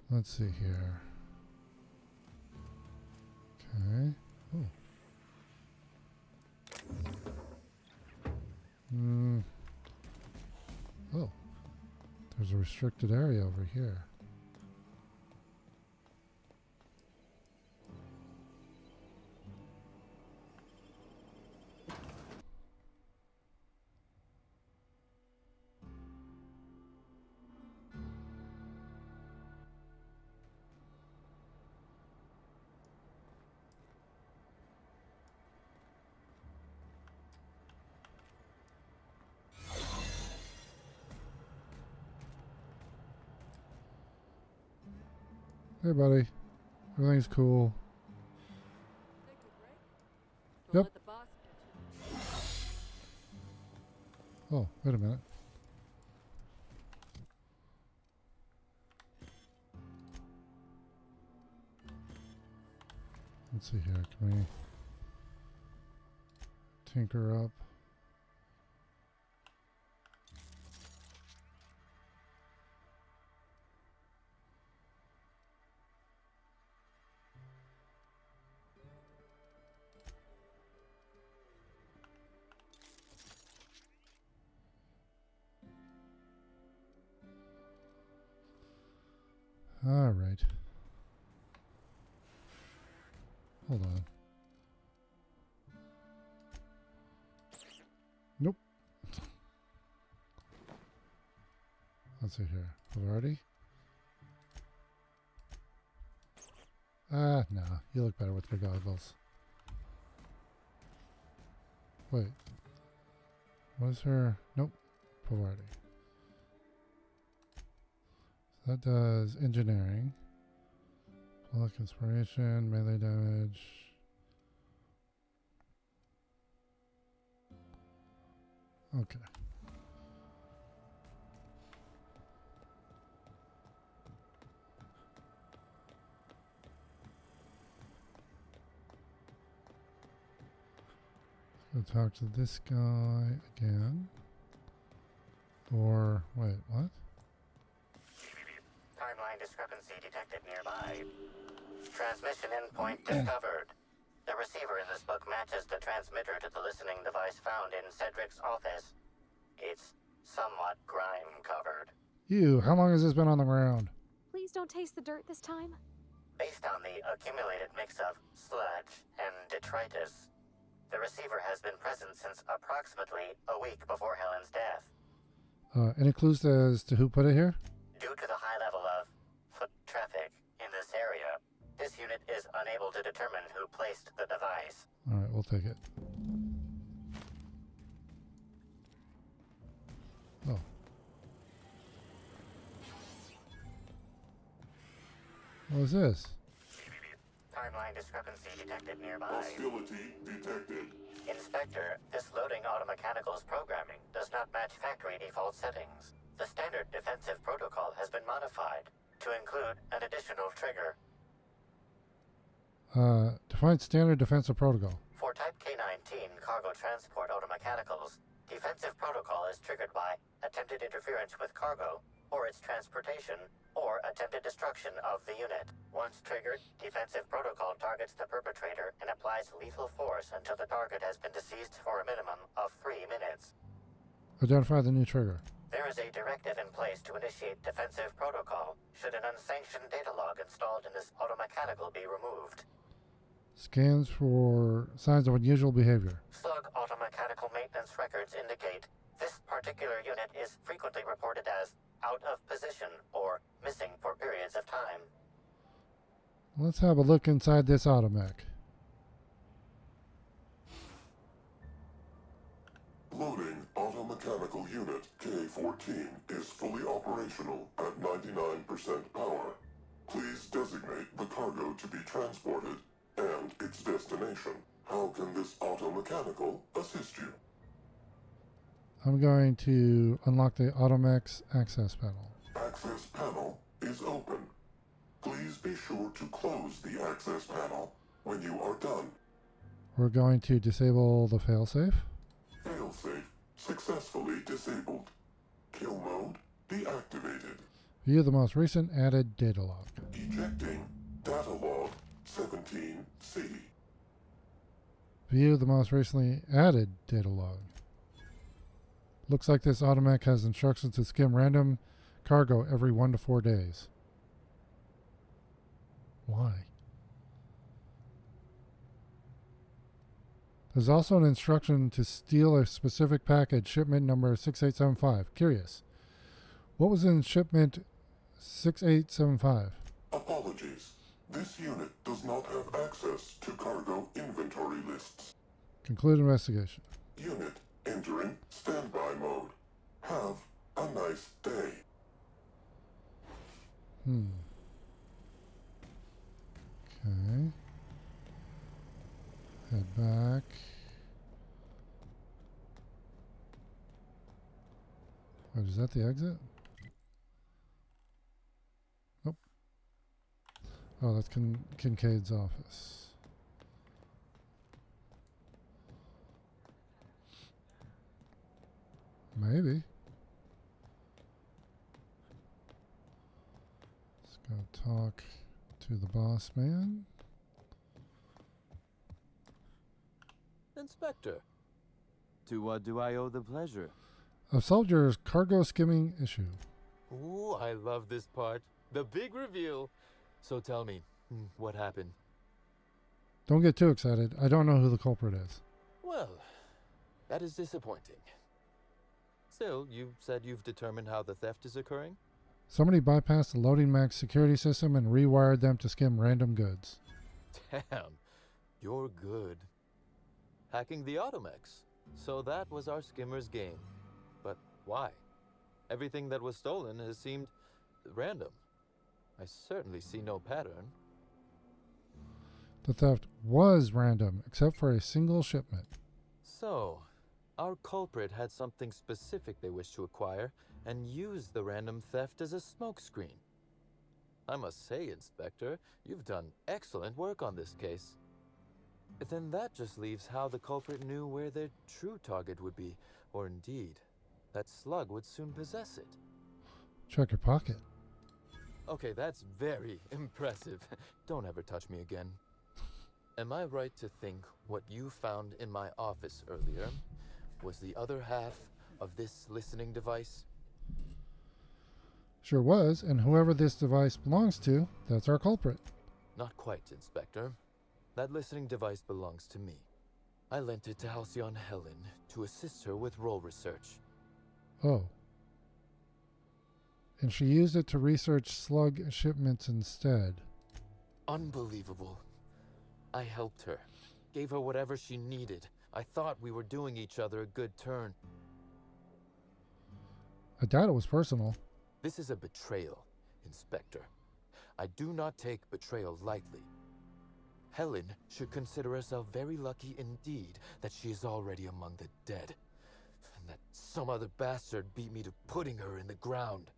Speaker 1: Let's see here. Okay. Oh. Oh. There's a restricted area over here. Hey, buddy. Everything's cool. Yep. Oh, wait a minute. Let's see here. Can we tinker up? All right. Hold on. Nope. Let's see here. Already? No. You look better with your goggles. Wait. What is her? Nope. Polarity. So that does engineering. Block inspiration, melee damage. Okay. Let's go talk to this guy again. Or, wait, what?
Speaker 10: Timeline discrepancy detected nearby. Transmission endpoint discovered. The receiver in this book matches the transmitter to the listening device found in Cedric's office. It's somewhat grime-covered.
Speaker 1: Ew, how long has this been on the ground?
Speaker 11: Please don't taste the dirt this time.
Speaker 10: Based on the accumulated mix of sludge and detritus, the receiver has been present since approximately a week before Helen's death.
Speaker 1: Any clues as to who put it here?
Speaker 10: Due to the high level of foot traffic in this area, this unit is unable to determine who placed the device.
Speaker 1: Alright, we'll take it. Oh. What was this?
Speaker 10: Timeline discrepancy detected nearby.
Speaker 3: Hostility detected.
Speaker 10: Inspector, this loading automechanical's programming does not match factory default settings. The standard defensive protocol has been modified to include an additional trigger.
Speaker 1: Define standard defensive protocol.
Speaker 10: For Type K-19 cargo transport automechanicals, defensive protocol is triggered by attempted interference with cargo, or its transportation, or attempted destruction of the unit. Once triggered, defensive protocol targets the perpetrator and applies lethal force until the target has been deceased for a minimum of 3 minutes.
Speaker 1: Identify the new trigger.
Speaker 10: There is a directive in place to initiate defensive protocol should an unsanctioned data log installed in this automechanical be removed.
Speaker 1: Scans for signs of unusual behavior.
Speaker 10: Slug automechanical maintenance records indicate this particular unit is frequently reported as out of position or missing for periods of time.
Speaker 1: Let's have a look inside this automech.
Speaker 3: Loading automechanical unit K-14 is fully operational at 99% power. Please designate the cargo to be transported and its destination. How can this automechanical assist you?
Speaker 1: I'm going to unlock the automech's access panel.
Speaker 3: Access panel is open. Please be sure to close the access panel when you are done.
Speaker 1: We're going to disable the failsafe.
Speaker 3: Failsafe successfully disabled. Kill mode deactivated.
Speaker 1: View the most recent added data log.
Speaker 3: Ejecting data log 17C.
Speaker 1: View the most recently added data log. Looks like this automech has instructions to skim random cargo every 1 to 4 days. Why? There's also an instruction to steal a specific package, shipment number 6875. Curious. What was in shipment 6875?
Speaker 3: Apologies. This unit does not have access to cargo inventory lists.
Speaker 1: Conclude investigation.
Speaker 3: Unit entering standby mode. Have a nice day.
Speaker 1: Okay. Head back. Wait, is that the exit? Nope. Oh, that's Kincaid's office. Maybe. Let's go talk to the boss man.
Speaker 22: Inspector, to what do I owe the pleasure?
Speaker 1: I've solved your cargo skimming issue.
Speaker 12: Ooh, I love this part.
Speaker 22: The big reveal. So tell me, what happened?
Speaker 1: Don't get too excited. I don't know who the culprit is.
Speaker 22: Well, that is disappointing. Still, you said you've determined how the theft is occurring?
Speaker 1: Somebody bypassed the loading max security system and rewired them to skim random goods.
Speaker 22: Damn, you're good. Hacking the Automex. So that was our skimmer's game. But why? Everything that was stolen has seemed random. I certainly see no pattern.
Speaker 1: The theft was random, except for a single shipment.
Speaker 22: So, our culprit had something specific they wished to acquire and used the random theft as a smokescreen. I must say, Inspector, you've done excellent work on this case. Then that just leaves how the culprit knew where their true target would be, or indeed, that Slug would soon possess it.
Speaker 1: Check your pocket.
Speaker 22: Okay, that's very impressive. Don't ever touch me again. Am I right to think what you found in my office earlier was the other half of this listening device?
Speaker 1: Sure was, and whoever this device belongs to, that's our culprit.
Speaker 22: Not quite, Inspector. That listening device belongs to me. I lent it to Halcyon Helen to assist her with role research.
Speaker 1: Oh. And she used it to research Slug shipments instead.
Speaker 22: Unbelievable. I helped her. Gave her whatever she needed. I thought we were doing each other a good turn.
Speaker 1: I doubt it was personal.
Speaker 22: This is a betrayal, Inspector. I do not take betrayal lightly. Helen should consider herself very lucky indeed that she is already among the dead, and that some other bastard beat me to putting her in the ground.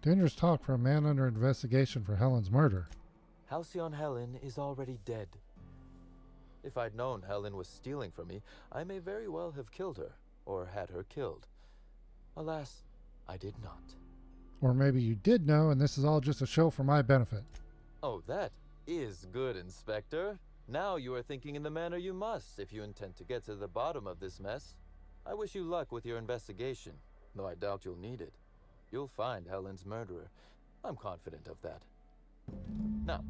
Speaker 1: Dangerous talk for a man under investigation for Helen's murder.
Speaker 22: Halcyon Helen is already dead. If I'd known Helen was stealing from me, I may very well have killed her, or had her killed. Alas, I did not.
Speaker 1: Or maybe you did know, and this is all just a show for my benefit.
Speaker 22: Oh, that is good, Inspector. Now you are thinking in the manner you must if you intend to get to the bottom of this mess. I wish you luck with your investigation, though I doubt you'll need it. You'll find Helen's murderer. I'm confident of that. Now,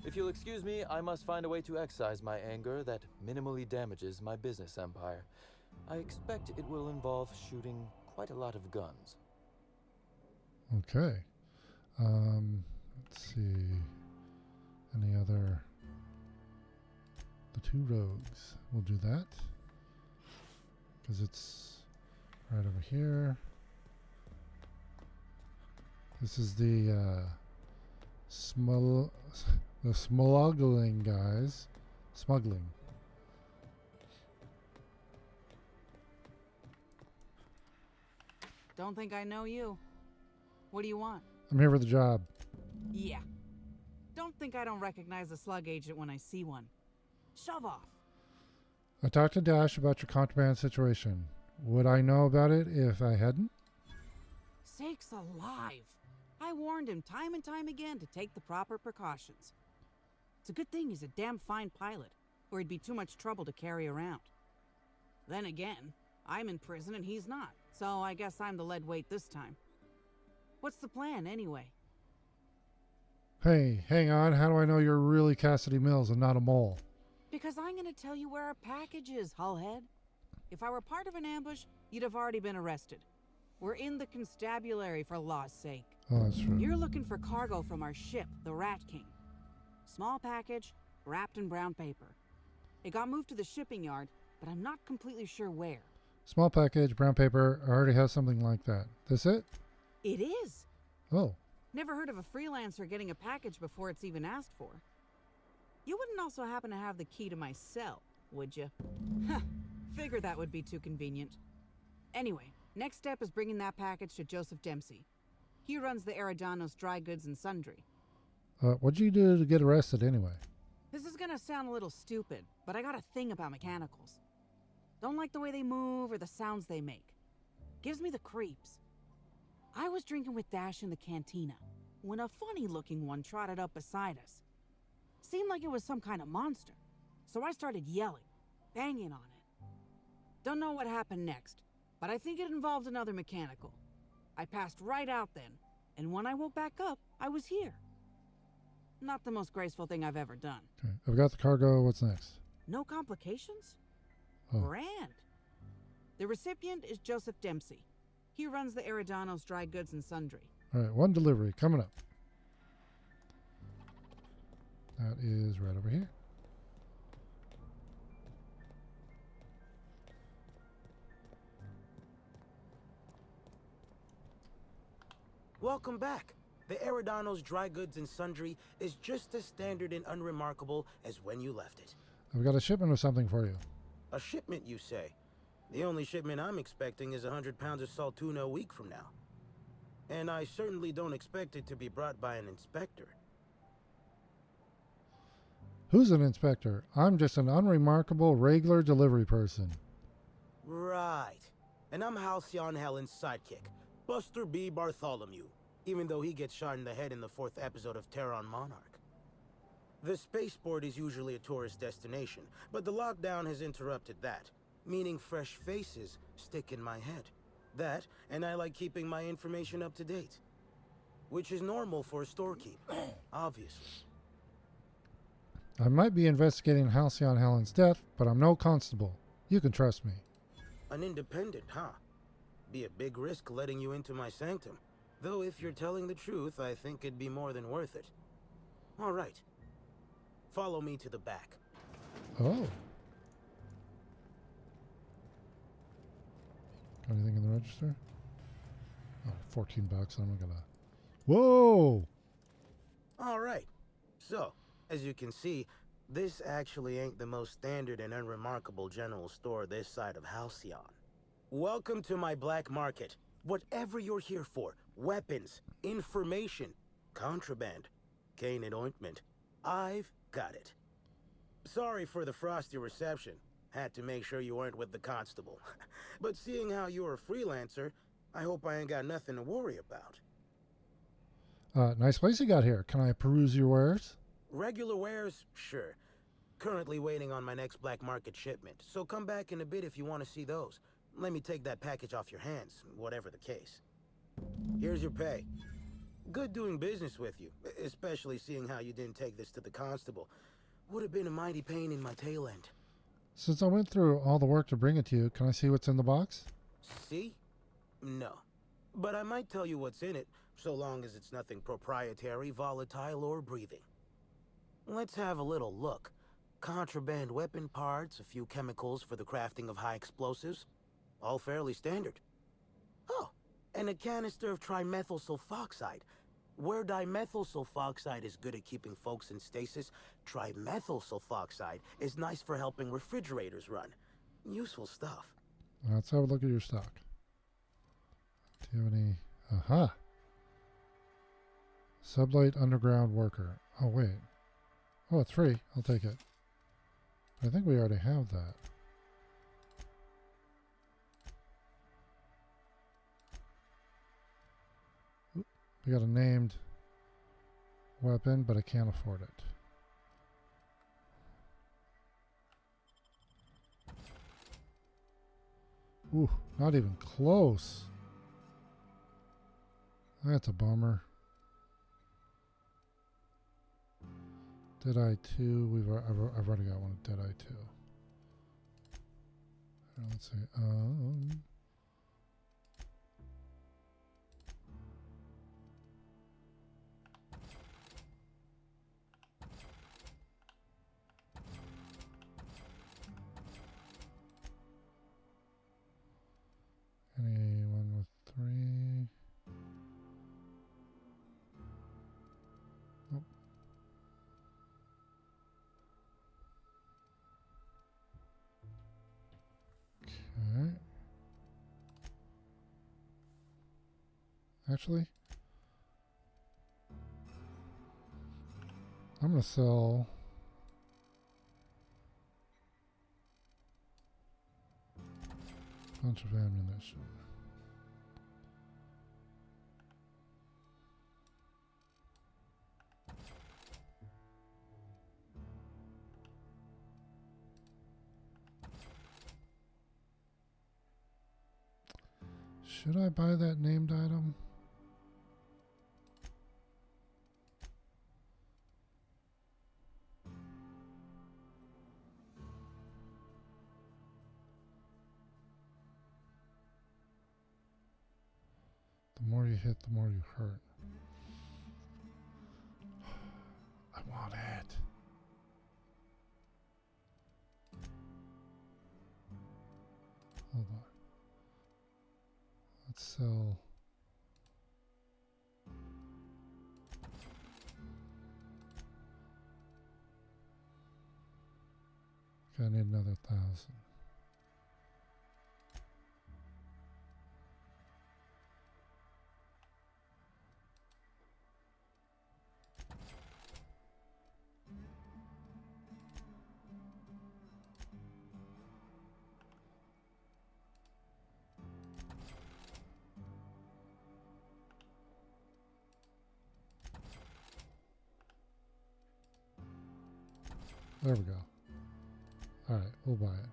Speaker 22: if you'll excuse me, I must find a way to excise my anger that minimally damages my business empire. I expect it will involve shooting quite a lot of guns.
Speaker 1: Okay. Let's see. Any other... The two rogues. We'll do that. Because it's right over here. This is the smuggling guys. Smuggling.
Speaker 4: Don't think I know you. What do you want?
Speaker 1: I'm here for the job.
Speaker 4: Yeah. Don't think I don't recognize a slug agent when I see one. Shove off.
Speaker 1: I talked to Dash about your contraband situation. Would I know about it if I hadn't?
Speaker 4: Sakes alive. I warned him time and time again to take the proper precautions. It's a good thing he's a damn fine pilot, or he'd be too much trouble to carry around. Then again, I'm in prison and he's not, so I guess I'm the lead weight this time. What's the plan, anyway?
Speaker 1: Hey, hang on. How do I know you're really Cassidy Mills and not a mole?
Speaker 4: Because I'm gonna tell you where our package is, Hullhead. If I were part of an ambush, you'd have already been arrested. We're in the constabulary, for law's sake.
Speaker 1: Oh, that's true.
Speaker 4: You're looking for cargo from our ship, the Rat King. Small package, wrapped in brown paper. It got moved to the shipping yard, but I'm not completely sure where.
Speaker 1: Small package, brown paper. I already have something like that. This it?
Speaker 4: It is.
Speaker 1: Oh.
Speaker 4: Never heard of a freelancer getting a package before it's even asked for. You wouldn't also happen to have the key to my cell, would you? Huh. Figured that would be too convenient. Anyway, next step is bringing that package to Joseph Dempsey. He runs the Eridanos Dry Goods and Sundry.
Speaker 1: What'd you do to get arrested anyway?
Speaker 4: This is gonna sound a little stupid, but I got a thing about mechanicals. Don't like the way they move or the sounds they make. Gives me the creeps. I was drinking with Dash in the cantina when a funny-looking one trotted up beside us. Seemed like it was some kind of monster, so I started yelling, banging on it. Don't know what happened next, but I think it involved another mechanical. I passed right out then, And when I woke back up, I was here. Not the most graceful thing I've ever done.
Speaker 1: Okay, I've got the cargo. What's next?
Speaker 4: No complications?
Speaker 1: Oh.
Speaker 4: Grand. The recipient is Joseph Dempsey. He runs the Eridanos Dry Goods and Sundry.
Speaker 1: All right, one delivery coming up. That is right over here.
Speaker 15: Welcome back. The Eridanos Dry Goods and Sundry is just as standard and unremarkable as when you left it.
Speaker 1: I've got a shipment of something for you.
Speaker 15: A shipment, you say? The only shipment I'm expecting is 100 pounds of salt tuna a week from now. And I certainly don't expect it to be brought by an inspector.
Speaker 1: Who's an inspector? I'm just an unremarkable regular delivery person.
Speaker 15: Right. And I'm Halcyon Helen's sidekick, Buster B. Bartholomew, even though he gets shot in the head in the 4th episode of Terror on Monarch. The spaceport is usually a tourist destination, but the lockdown has interrupted that, meaning fresh faces stick in my head. That, and I like keeping my information up to date. Which is normal for a storekeep, obviously.
Speaker 1: I might be investigating Halcyon Helen's death, but I'm no constable. You can trust me.
Speaker 15: An independent, huh? Be a big risk letting you into my sanctum. Though if you're telling the truth, I think it'd be more than worth it. All right. Follow me to the back.
Speaker 1: Oh. Got anything in the register? Oh, $14. I'm gonna... Whoa!
Speaker 15: All right. So, as you can see, this actually ain't the most standard and unremarkable general store this side of Halcyon. Welcome to my black market. Whatever you're here for, weapons, information, contraband, cane and ointment, I've got it. Sorry for the frosty reception. Had to make sure you weren't with the constable. But seeing how you're a freelancer, I hope I ain't got nothing to worry about.
Speaker 1: Nice place you got here. Can I peruse your wares?
Speaker 15: Regular wares? Sure. Currently waiting on my next black market shipment, so come back in a bit if you want to see those. Let me take that package off your hands, whatever the case. Here's your pay. Good doing business with you, especially seeing how you didn't take this to the constable. Would have been a mighty pain in my tail end.
Speaker 1: Since I went through all the work to bring it to you, can I see what's in the box?
Speaker 15: See? No. But I might tell you what's in it, so long as it's nothing proprietary, volatile, or breathing. Let's have a little look. Contraband weapon parts, a few chemicals for the crafting of high explosives. All fairly standard. Oh, and a canister of trimethyl sulfoxide. Where dimethyl sulfoxide is good at keeping folks in stasis, trimethyl sulfoxide is nice for helping refrigerators run. Useful stuff.
Speaker 1: Let's have a look at your stock. Do you have any... Aha! Sublight Underground Worker. Oh, wait. Oh, it's free. I'll take it. I think we already have that. Oop, we got a named weapon, but I can't afford it. Ooh, not even close. That's a bummer. Deadeye 2, I've already got one of Deadeye 2. Let's see. Anyone with 3? Nope. Okay. Actually, I'm going to sell a bunch of ammunition. Should I buy that named item? The more you hit, the more you hurt. I want it. Hold on. Let's sell. I need another 1,000. There we go. Alright, we'll buy it.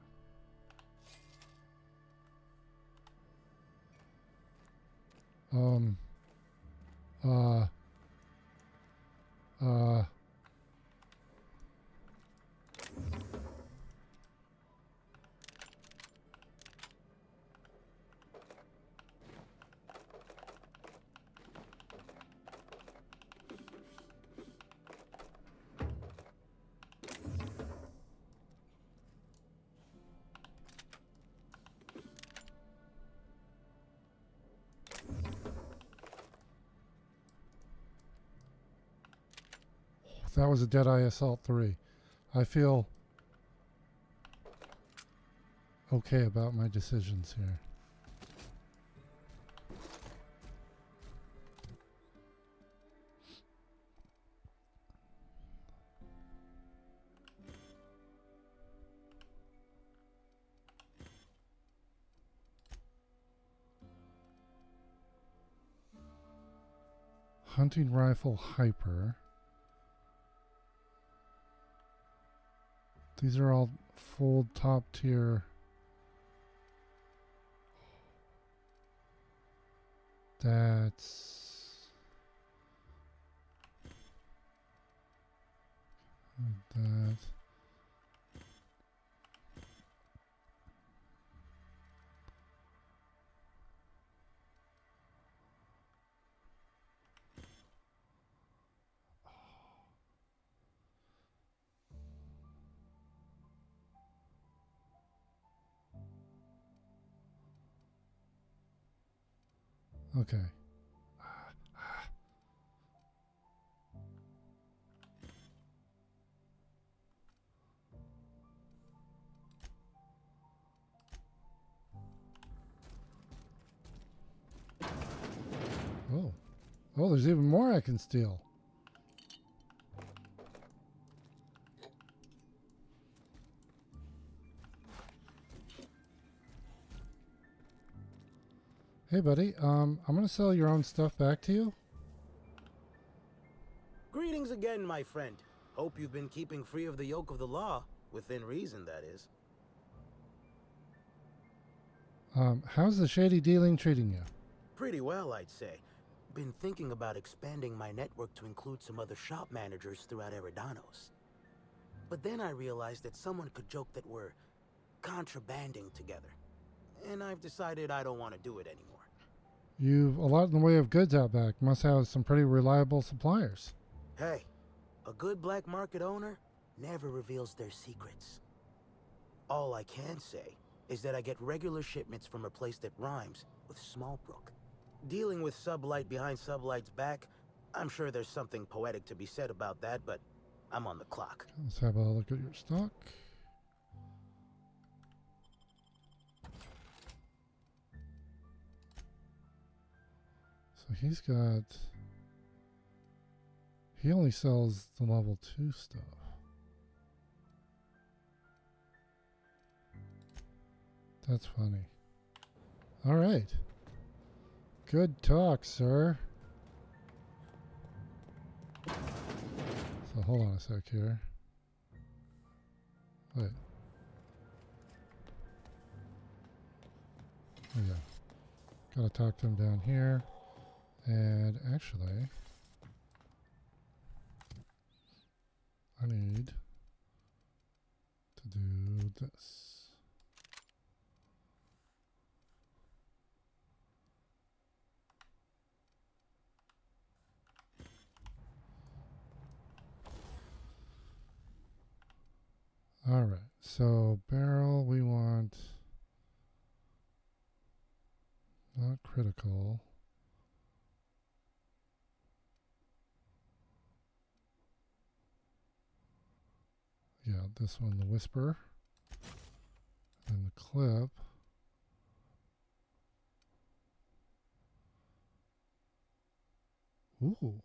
Speaker 1: That was a Deadeye Assault 3. I feel okay about my decisions here. Hunting rifle hyper. These are all full top tier. That's that. Okay. Oh. Oh, there's even more I can steal. Hey, buddy. I'm gonna sell your own stuff back to you.
Speaker 15: Greetings again, my friend. Hope you've been keeping free of the yoke of the law. Within reason, that is.
Speaker 1: How's the shady dealing treating you?
Speaker 15: Pretty well, I'd say. Been thinking about expanding my network to include some other shop managers throughout Eridanos. But then I realized that someone could joke that we're contrabanding together. And I've decided I don't want to do it anymore.
Speaker 1: You've a lot in the way of goods out back. Must have some pretty reliable suppliers.
Speaker 15: Hey, a good black market owner never reveals their secrets. All I can say is that I get regular shipments from a place that rhymes with Smallbrook. Dealing with Sublight behind Sublight's back, I'm sure there's something poetic to be said about that, but I'm on the clock.
Speaker 1: Let's have a look at your stock. So he's got... He only sells the level 2 stuff. That's funny. All right. Good talk, sir. So hold on a sec here. Wait. Oh yeah. Gotta talk to him down here. And actually, I need to do this. So barrel we want not critical. Yeah, this one, the whisper. And the clip. Ooh.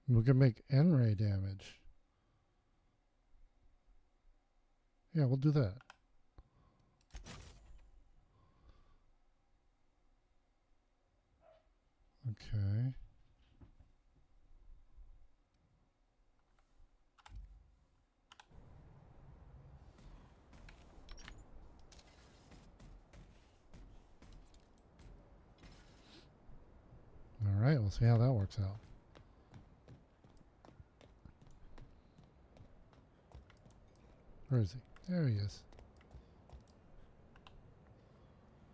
Speaker 1: We can make N-ray damage. Yeah, we'll do that. Okay. All right, we'll see how that works out. Where is he? There he is.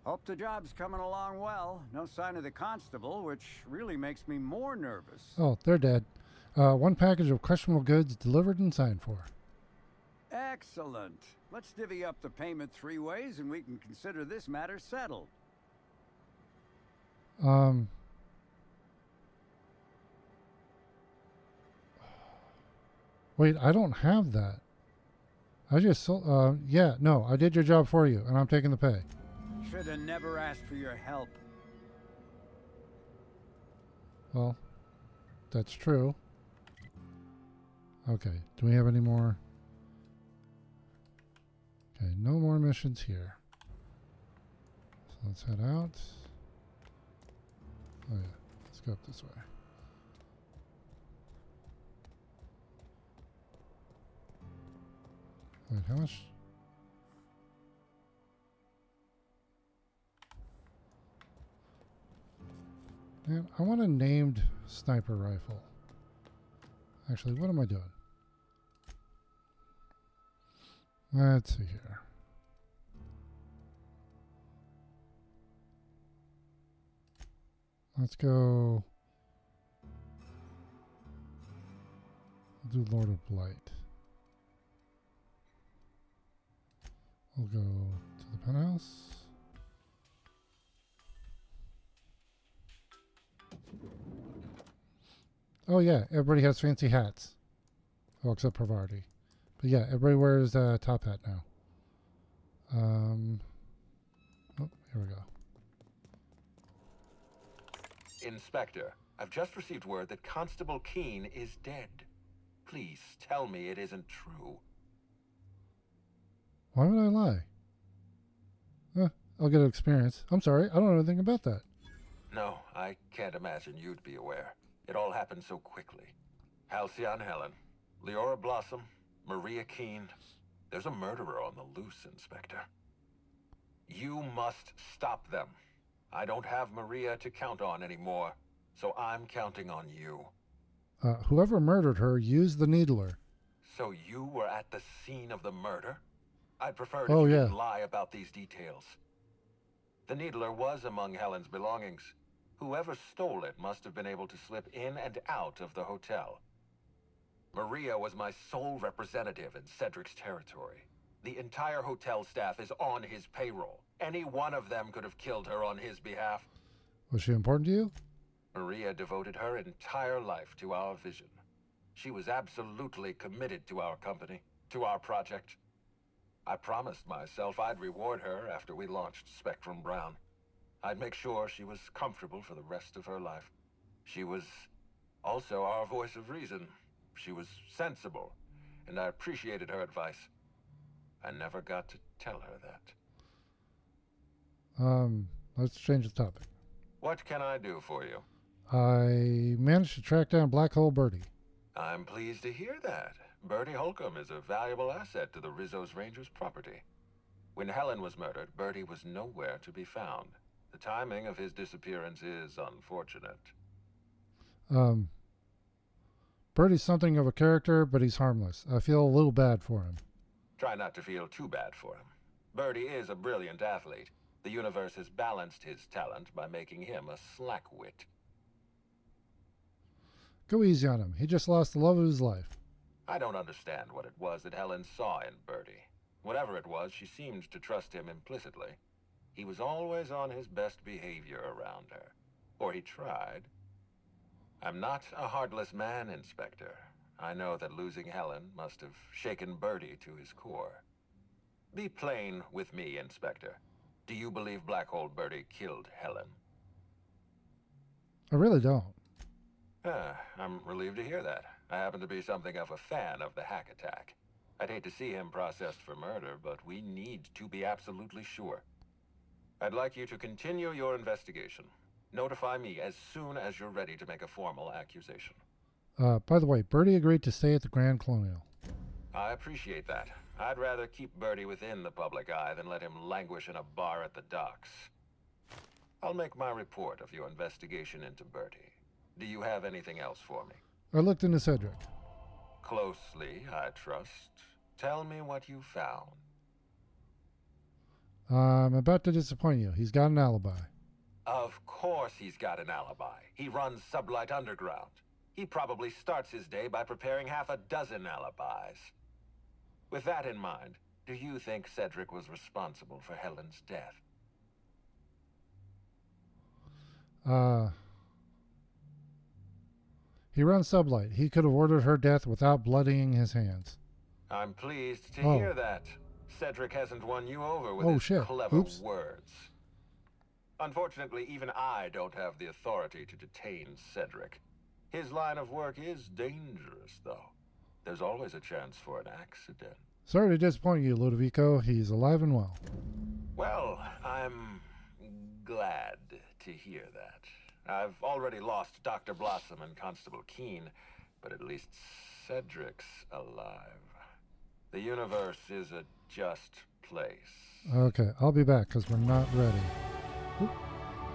Speaker 16: Hope the job's coming along well. No sign of the constable, which really makes me more nervous.
Speaker 1: Oh, they're dead. One package of questionable goods delivered and signed for.
Speaker 16: Excellent. Let's divvy up the payment 3 ways and we can consider this matter settled.
Speaker 1: Wait, I don't have that. I just sold, yeah, no, I did your job for you, and I'm taking the pay.
Speaker 16: Should have never asked for your help.
Speaker 1: Well, that's true. Okay, do we have any more? Okay, no more missions here. So let's head out. Oh yeah, let's go up this way. Wait, how much? Man, I want a named sniper rifle. Actually, what am I doing? Let's see here. Let's go. We'll do Lord of Blight. We'll go to the penthouse. Oh yeah, everybody has fancy hats. Oh, except Pravarti. But yeah, everybody wears a top hat now. Oh, here we go.
Speaker 8: Inspector, I've just received word that Constable Keene is dead. Please tell me it isn't true.
Speaker 1: Why would I lie? I'll get an experience. I'm sorry, I don't know anything about that.
Speaker 8: No, I can't imagine you'd be aware. It all happened so quickly. Halcyon Helen, Leora Blossom, Maria Keene. There's a murderer on the loose, Inspector. You must stop them. I don't have Maria to count on anymore, so I'm counting on you.
Speaker 1: Whoever murdered her used the needler.
Speaker 8: So you were at the scene of the murder? I'd prefer if
Speaker 1: Oh,
Speaker 8: you
Speaker 1: yeah.
Speaker 8: didn't lie about these details. The needler was among Helen's belongings. Whoever stole it must have been able to slip in and out of the hotel. Maria was my sole representative in Cedric's territory. The entire hotel staff is on his payroll. Any one of them could have killed her on his behalf.
Speaker 1: Was she important to you?
Speaker 8: Maria devoted her entire life to our vision. She was absolutely committed to our company, to our project. I promised myself I'd reward her after we launched Spectrum Brown. I'd make sure she was comfortable for the rest of her life. She was also our voice of reason. She was sensible, and I appreciated her advice. I never got to tell her that.
Speaker 1: Let's change the topic.
Speaker 8: What can I do for you?
Speaker 1: I managed to track down Black Hole Birdie.
Speaker 8: I'm pleased to hear that. Bertie Holcomb is a valuable asset to the Rizzo's Rangers property. When Helen was murdered, Bertie was nowhere to be found. The timing of his disappearance is unfortunate.
Speaker 1: Birdie's something of a character, but he's harmless. I feel a little bad for him.
Speaker 8: Try not to feel too bad for him. Bertie is a brilliant athlete. The universe has balanced his talent by making him a slackwit.
Speaker 1: Go easy on him. He just lost the love of his life.
Speaker 8: I don't understand what it was that Helen saw in Bertie. Whatever it was, she seemed to trust him implicitly. He was always on his best behavior around her. Or he tried. I'm not a heartless man, Inspector. I know that losing Helen must have shaken Bertie to his core. Be plain with me, Inspector. Do you believe Black Hole Bertie killed Helen?
Speaker 1: I really don't.
Speaker 8: I'm relieved to hear that. I happen to be something of a fan of the hack attack. I'd hate to see him processed for murder, but we need to be absolutely sure. I'd like you to continue your investigation. Notify me as soon as you're ready to make a formal accusation.
Speaker 1: By the way, Bertie agreed to stay at the Grand Colonial.
Speaker 8: I appreciate that. I'd rather keep Bertie within the public eye than let him languish in a bar at the docks. I'll make my report of your investigation into Bertie. Do you have anything else for me?
Speaker 1: I looked into Cedric.
Speaker 8: Closely, I trust. Tell me what you found.
Speaker 1: I'm about to disappoint you. He's got an alibi.
Speaker 8: Of course he's got an alibi. He runs Sublight Underground. He probably starts his day by preparing half a dozen alibis. With that in mind, do you think Cedric was responsible for Helen's death?
Speaker 1: He runs Sublight. He could have ordered her death without bloodying his hands.
Speaker 8: I'm pleased to hear that. Cedric hasn't won you over with his clever words. Unfortunately, even I don't have the authority to detain Cedric. His line of work is dangerous, though. There's always a chance for an accident.
Speaker 1: Sorry to disappoint you, Ludovico. He's alive and well.
Speaker 8: Well, I'm glad to hear that. I've already lost Dr. Blossom and Constable Keene, but at least Cedric's alive. The universe is a just place.
Speaker 1: Okay, I'll be back because we're not ready. Oop,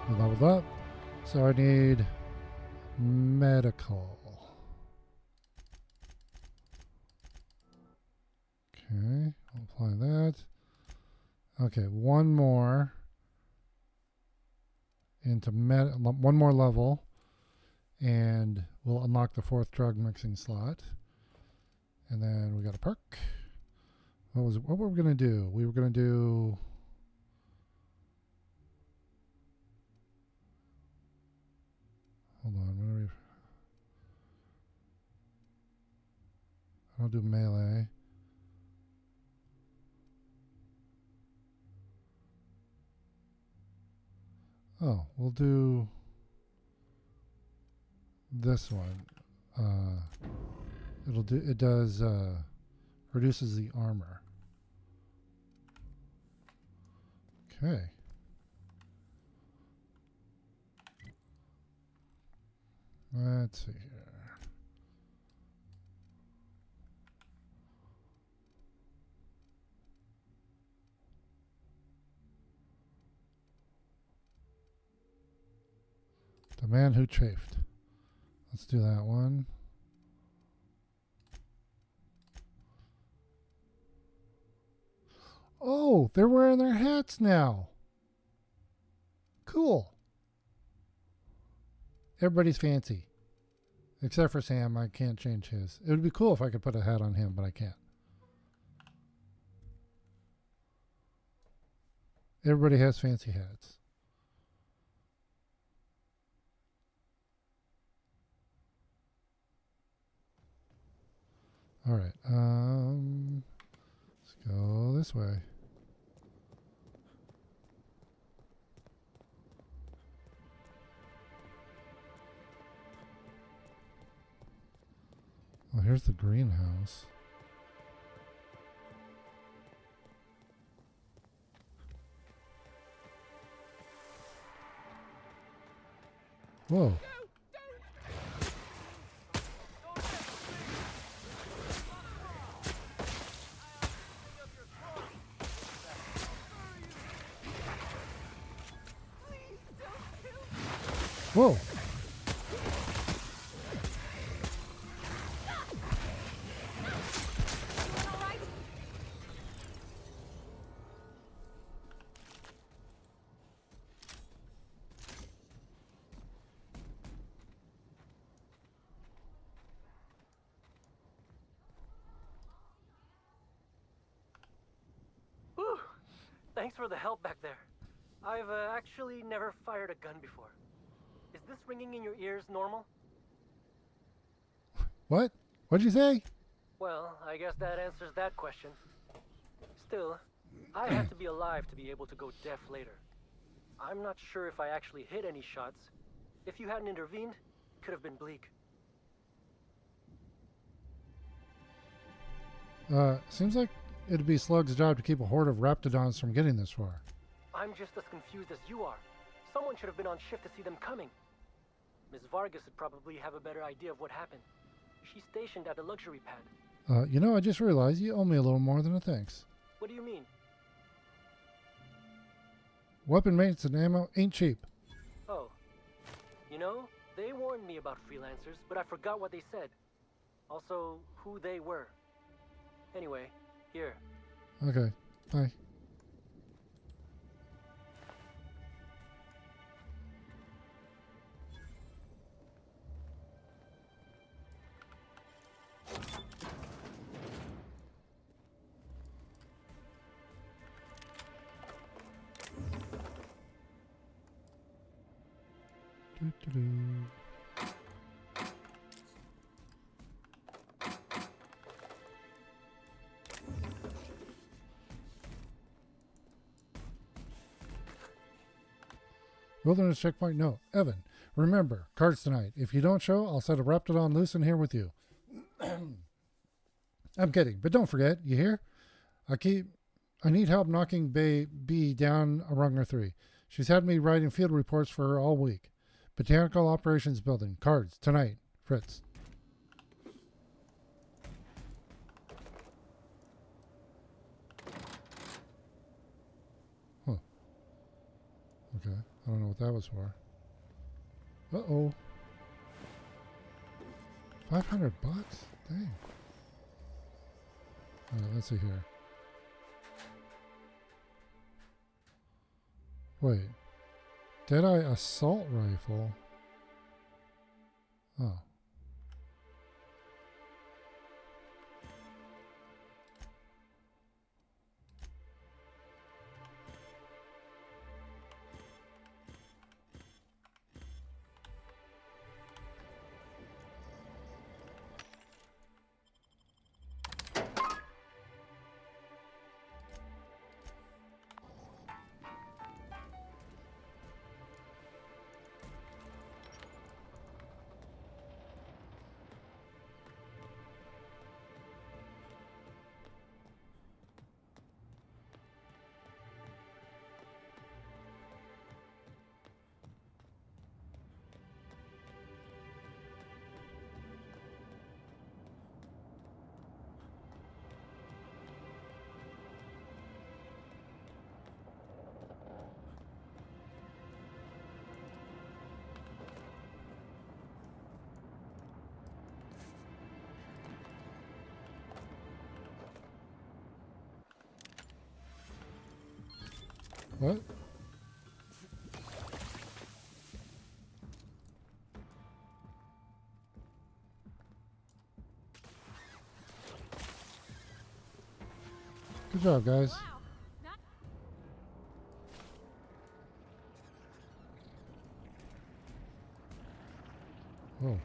Speaker 1: we leveled up. So I need medical. Okay, I'll apply that. Okay, one more into one more level, and we'll unlock the 4th drug mixing slot. And then we got a perk. What were we gonna do? We were gonna do. Hold on, I'll do melee. Oh, we'll do this one. It does reduces the armor. Okay. Let's see here. The Man Who Chafed. Let's do that one. Oh, they're wearing their hats now. Cool. Everybody's fancy. Except for Sam, I can't change his. It would be cool if I could put a hat on him, but I can't. Everybody has fancy hats. All right. Let's go this way. Well, here's the greenhouse. Whoa. Whoa.
Speaker 5: Thanks for the help back there. I've actually never fired a gun before. Is this ringing in your ears normal?
Speaker 1: What? What'd you say?
Speaker 5: Well, I guess that answers that question. Still, I have to be alive to be able to go deaf later. I'm not sure if I actually hit any shots. If you hadn't intervened, it could have been bleak.
Speaker 1: Seems like it'd be Slug's job to keep a horde of raptidons from getting this far.
Speaker 5: I'm just as confused as you are. Someone should have been on shift to see them coming. Ms. Vargas would probably have a better idea of what happened. She's stationed at the luxury pad.
Speaker 1: You know, I just realized you owe me a little more than a thanks.
Speaker 5: What do you mean?
Speaker 1: Weapon maintenance and ammo ain't cheap.
Speaker 5: Oh. You know, they warned me about freelancers, but I forgot what they said. Also, who they were. Anyway, here.
Speaker 1: Okay, bye. Wilderness checkpoint, no. Evan, remember, cards tonight. If you don't show, I'll set a Raptidon loose in here with you. I'm kidding, but don't forget, you hear? I need help knocking Bay B down a rung or 3. She's had me writing field reports for her all week. Botanical Operations Building. Cards. Tonight. Fritz. Huh. Okay. I don't know what that was for. Uh-oh. $500? Dang. Alright, let's see here. Wait. Deadeye assault rifle? Oh. What? Good job, guys. Whoa.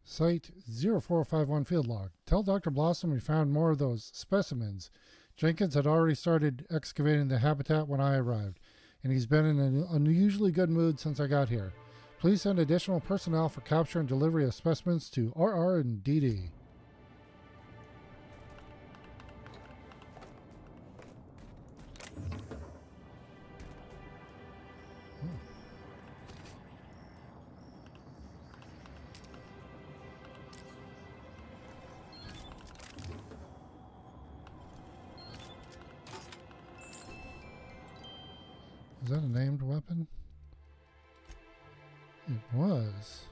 Speaker 1: Site 0451 field log. Tell Dr. Blossom we found more of those specimens. Jenkins had already started excavating the habitat when I arrived, and he's been in an unusually good mood since I got here. Please send additional personnel for capture and delivery of specimens to RR and DD. Is that a named weapon? It was.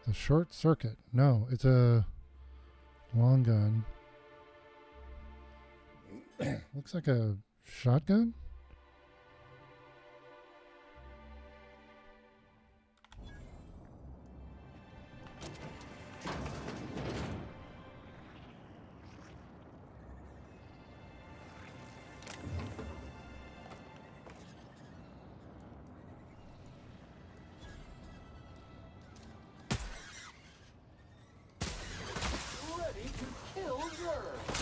Speaker 1: The short circuit. No, it's a long gun. Looks like a shotgun?
Speaker 2: Ready to kill germs.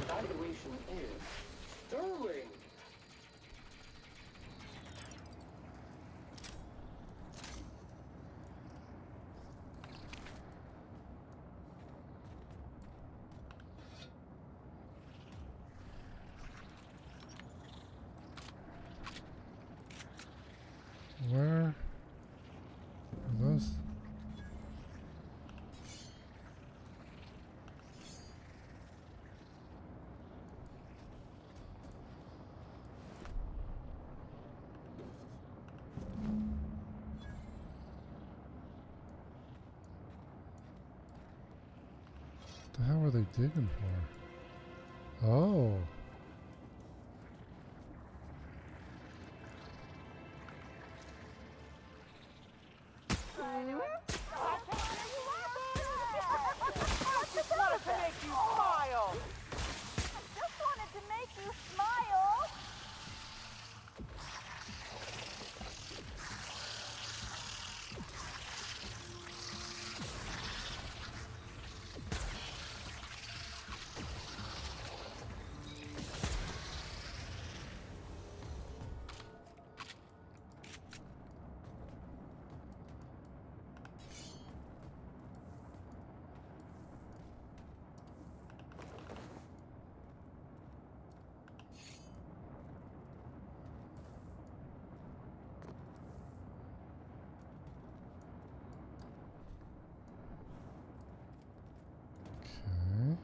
Speaker 2: Evaluation is sterling.
Speaker 1: Where are those? What the hell are they digging for? Oh.
Speaker 2: Just wanted to make you smile. Just wanted to make you smile.
Speaker 1: Okay.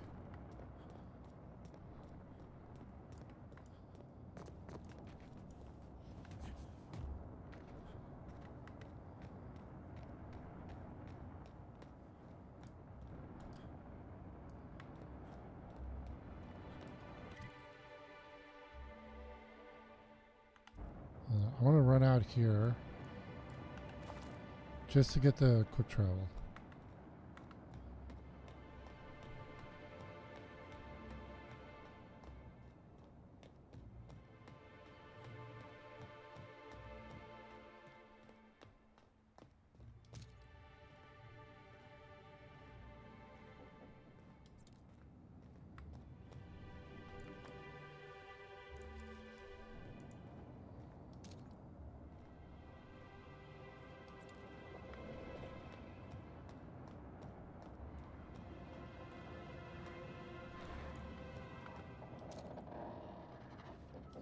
Speaker 1: I want to run out here just to get the quick travel.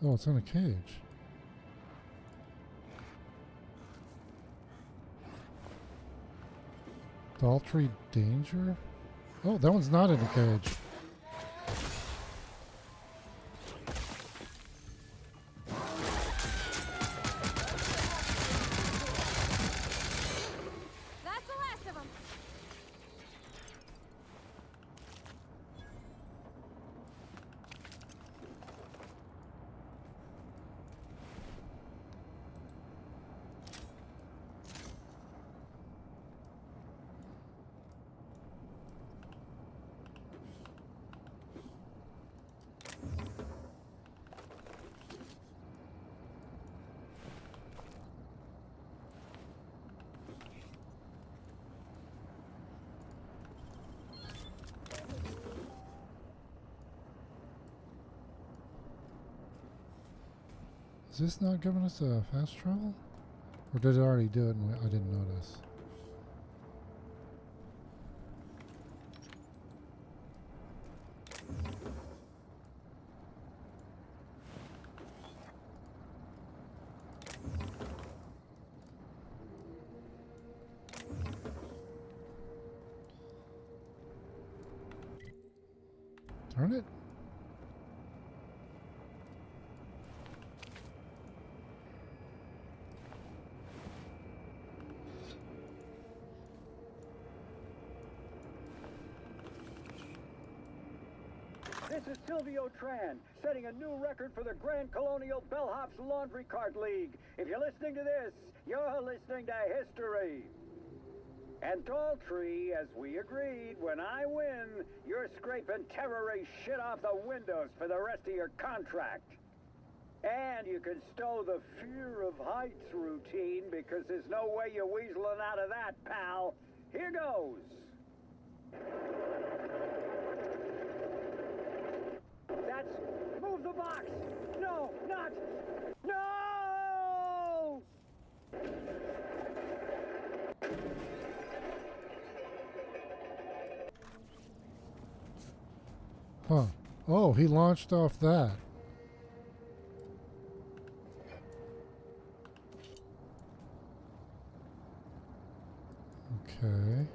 Speaker 1: Oh, it's in a cage. Daltry Danger? Oh, that one's not in a cage.
Speaker 11: That's the last of them.
Speaker 1: Is this not giving us a fast travel? Or did it already do it and I didn't notice? Darn it.
Speaker 14: This is Silvio Tran, setting a new record for the Grand Colonial Bellhop's Laundry Cart League. If you're listening to this, you're listening to history. And Daltrey, as we agreed, when I win, you're scraping terror ray shit off the windows for the rest of your contract. And you can stow the fear of heights routine because there's no way you're weaseling out of that, pal. Here goes. That's... Move the box! No, not... No!
Speaker 1: Huh. Oh, he launched off that. Okay.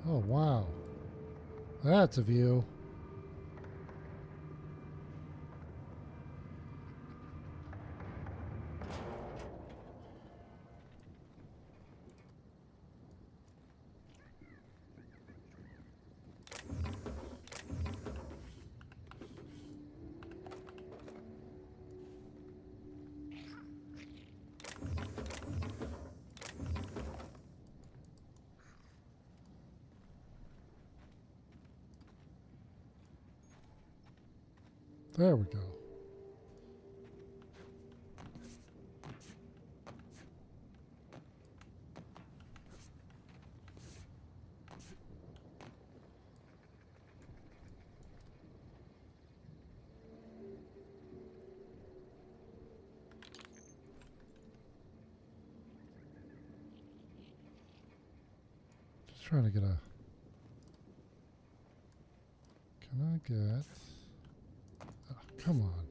Speaker 1: Oh, wow. That's a view. There we go. Just trying to get a... Can I get... Come on.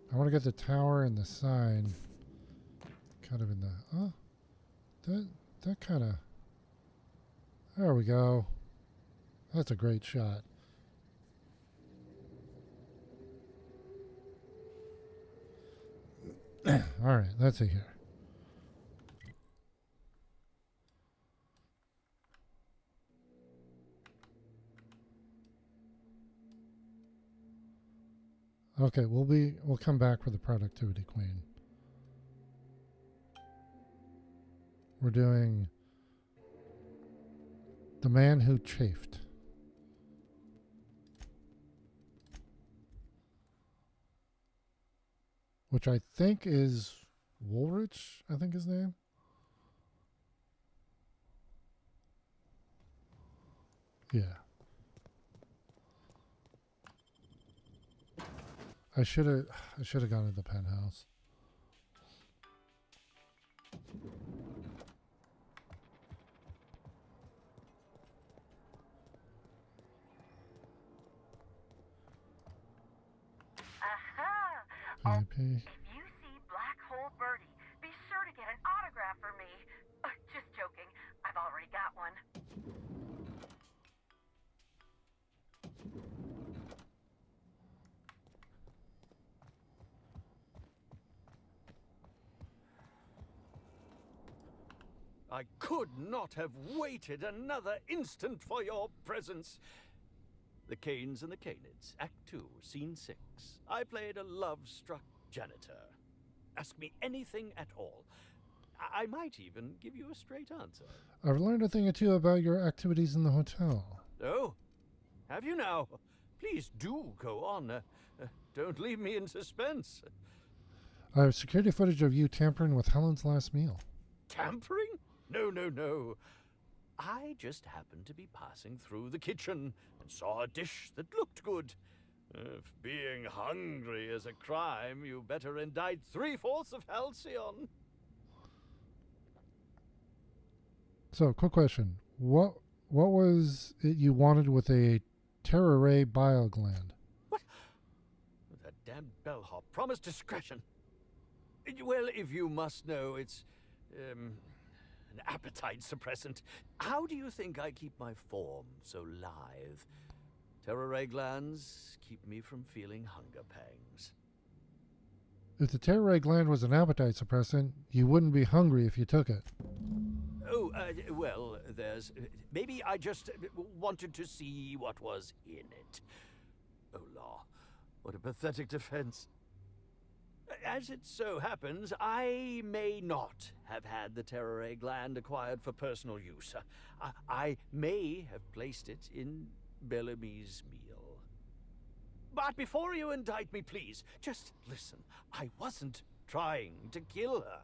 Speaker 1: I want to get the tower and the sign kind of in the... Oh, that kind of... There we go. That's a great shot. All right, let's see here. Okay, we'll come back for the productivity queen. We're doing the man who chafed. Which I think is Woolrich, I think his name. Yeah. I should have gone to the penthouse.
Speaker 18: Aha! If you see Black Hole Birdie, be sure to get an autograph for me. Just joking. I've already got one.
Speaker 16: I could not have waited another instant for your presence. The Canes and the Canids, Act 2, Scene 6. I played a love-struck janitor. Ask me anything at all. I might even give you a straight answer.
Speaker 1: I've learned a thing or two about your activities in the hotel.
Speaker 16: Oh, have you now? Please do go on. Don't leave me in suspense.
Speaker 1: I have security footage of you tampering with Helen's last meal.
Speaker 16: Tampering? No, no, no. I just happened to be passing through the kitchen and saw a dish that looked good. If being hungry is a crime, you better indict 3/4 of Halcyon.
Speaker 1: So, quick question. What was it you wanted with a terror ray bile gland?
Speaker 16: What? That damned bellhop promised discretion. Well, if you must know, it's an appetite suppressant. How do you think I keep my form so lithe?
Speaker 19: Terror ray glands keep me from feeling hunger pangs.
Speaker 1: If the terror ray gland was an appetite suppressant, you wouldn't be hungry if you took it.
Speaker 19: Oh, well, there's... Maybe I just wanted to see what was in it. Oh, law. What a pathetic defense. As it so happens, I may not have had the terror ray gland acquired for personal use. I may have placed it in Bellamy's meal. But before you indict me, please, just listen. I wasn't trying to kill her.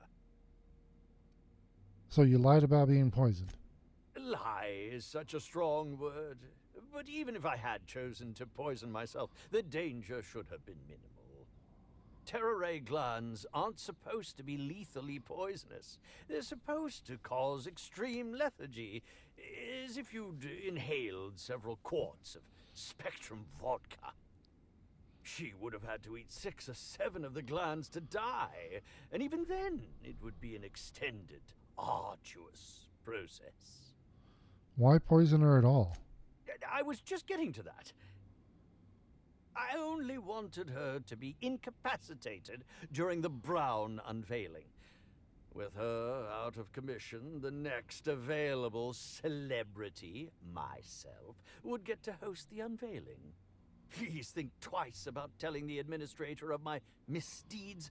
Speaker 1: So you lied about being poisoned.
Speaker 19: Lie is such a strong word. But even if I had chosen to poison myself, the danger should have been minimal. Terror ray glands aren't supposed to be lethally poisonous. They're supposed to cause extreme lethargy, as if you'd inhaled several quarts of Spectrum vodka. She would have had to eat 6 or 7 of the glands to die, and even then it would be an extended, arduous process.
Speaker 1: Why poison her at all?
Speaker 19: I was just getting to that. I only wanted her to be incapacitated during the Brown unveiling. With her out of commission, the next available celebrity, myself, would get to host the unveiling. Please think twice about telling the administrator of my misdeeds.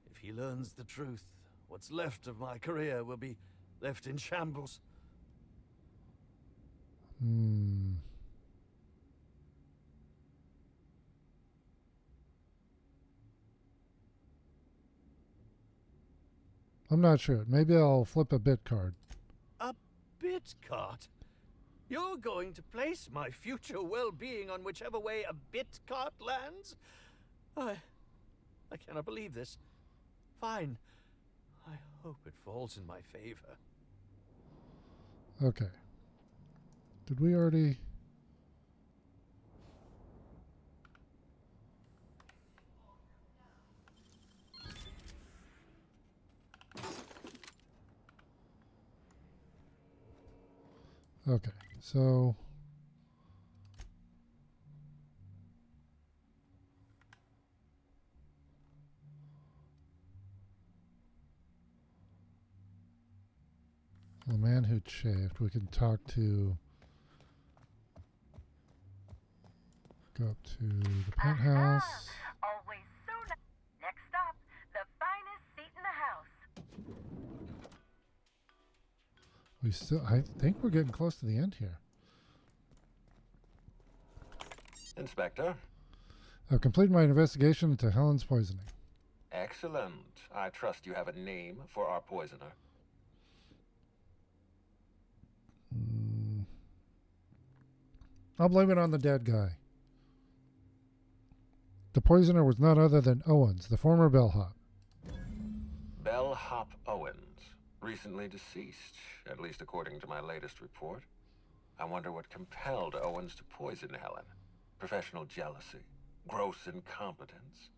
Speaker 19: If he learns the truth, what's left of my career will be left in shambles.
Speaker 1: I'm not sure. Maybe I'll flip a bit card.
Speaker 19: A bit cart? You're going to place my future well-being on whichever way a bit cart lands? I cannot believe this. Fine. I hope it falls in my favor.
Speaker 1: Okay. Did we already... Okay, so... The man who chafed, we can talk to... Go up to the penthouse.
Speaker 18: Always so nice. Next stop, the finest seat in the house.
Speaker 1: We still, I think we're getting close to the end here.
Speaker 8: Inspector?
Speaker 1: I've completed my investigation into Helen's poisoning.
Speaker 8: Excellent. I trust you have a name for our poisoner.
Speaker 1: I'll blame it on the dead guy. The poisoner was none other than Owens, the former bellhop.
Speaker 8: Bellhop Owens, recently deceased, at least according to my latest report. I wonder what compelled Owens to poison Helen. Professional jealousy, gross incompetence.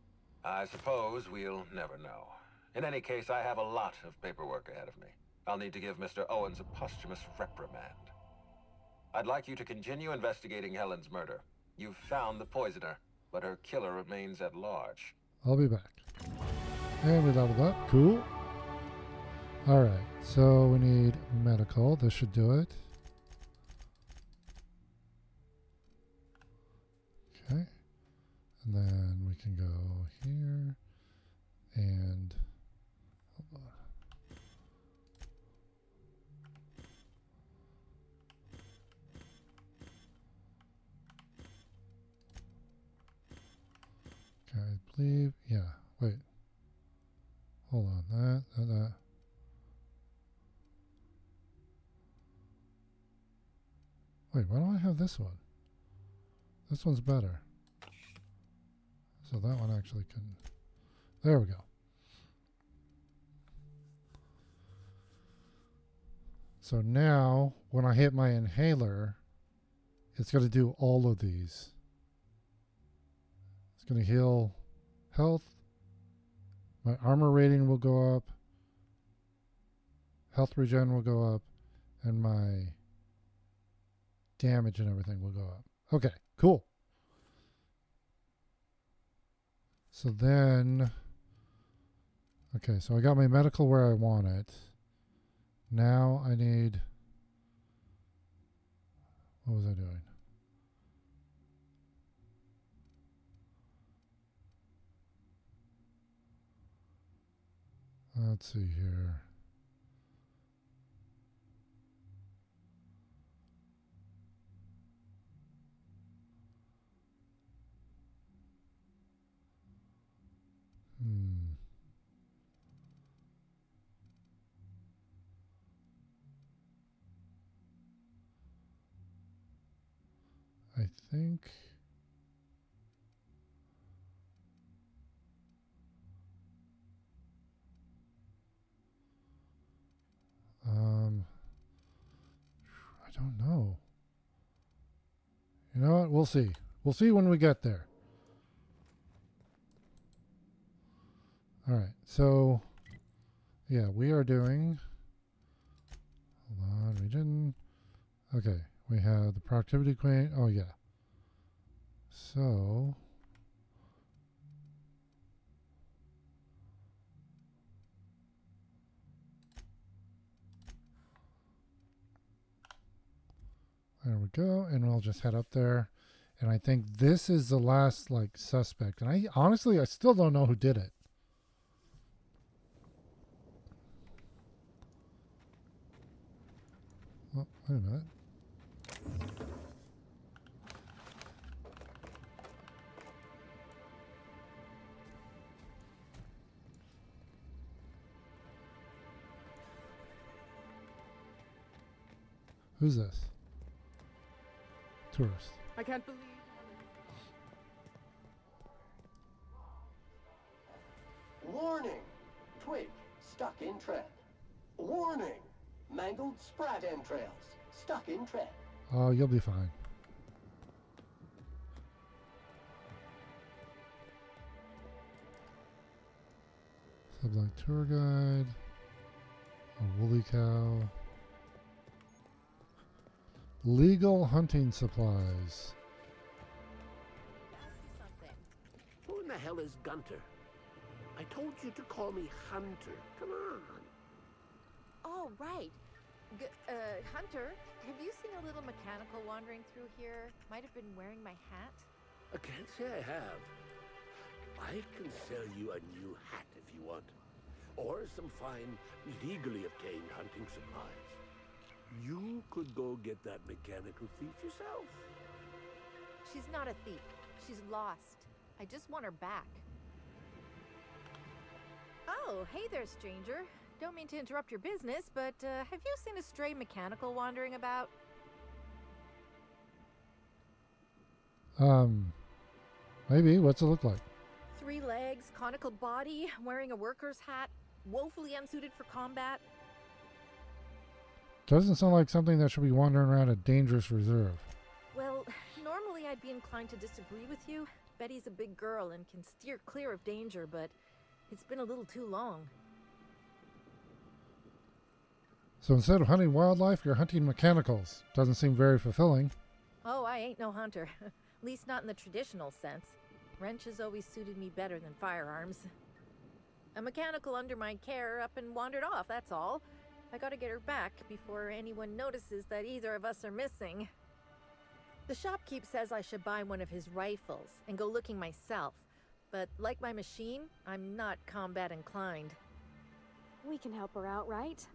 Speaker 8: I suppose we'll never know. In any case, I have a lot of paperwork ahead of me. I'll need to give Mr. Owens a posthumous reprimand. I'd like you to continue investigating Helen's murder. You've found the poisoner, but her killer remains at large.
Speaker 1: I'll be back. And we leveled up. Cool. Alright, so we need medical. This should do it. Okay. And then we can go here. And... hold on. Okay, I believe... yeah, wait. Hold on, that. Wait, why don't I have this one? This one's better. So that one actually can... there we go. So now, when I hit my inhaler, it's going to do all of these. It's going to heal health. My armor rating will go up. Health regen will go up. And my damage and everything will go up. Okay, Cool. So then, okay, so I got my medical where I want it. Now I need, what was I doing? Let's see here. I think I don't know. You know what? We'll see. We'll see when we get there. All right. So, yeah, we are doing. Hold on. We didn't. Okay. We have the productivity queen. Oh, yeah. So. There we go. And we'll just head up there. And I think this is the last, like, suspect. And I honestly, I still don't know who did it. Oh, wait a minute. Who's this? Tourist.
Speaker 4: I can't believe.
Speaker 2: Warning! Twig stuck in tread. Warning! Mangled sprat entrails stuck in tread.
Speaker 1: Oh, you'll be fine. Sublight tour guide. A woolly cow. Legal hunting supplies.
Speaker 13: Who in the hell is Gunter? I told you to call me Hunter. Come on.
Speaker 20: Oh, right. Hunter, have you seen a little mechanical wandering through here? Might have been wearing my hat.
Speaker 13: I can't say I have. I can sell you a new hat if you want. Or some fine, legally obtained hunting supplies. You could go get that mechanical thief yourself.
Speaker 20: She's not a thief. She's lost. I just want her back. Oh, hey there, stranger. Don't mean to interrupt your business, but have you seen a stray mechanical wandering about?
Speaker 1: Maybe. What's it look like?
Speaker 20: 3 legs, conical body, wearing a worker's hat, woefully unsuited for combat.
Speaker 1: Doesn't sound like something that should be wandering around a dangerous reserve.
Speaker 20: Well, normally I'd be inclined to disagree with you. Betty's a big girl and can steer clear of danger, but it's been a little too long.
Speaker 1: So instead of hunting wildlife, you're hunting mechanicals. Doesn't seem very fulfilling.
Speaker 20: Oh, I ain't no hunter. At least not in the traditional sense. Wrenches always suited me better than firearms. A mechanical under my care up and wandered off, that's all. I gotta get her back before anyone notices that either of us are missing. The shopkeep says I should buy one of his rifles and go looking myself. But like my machine, I'm not combat inclined.
Speaker 11: We can help her out, right?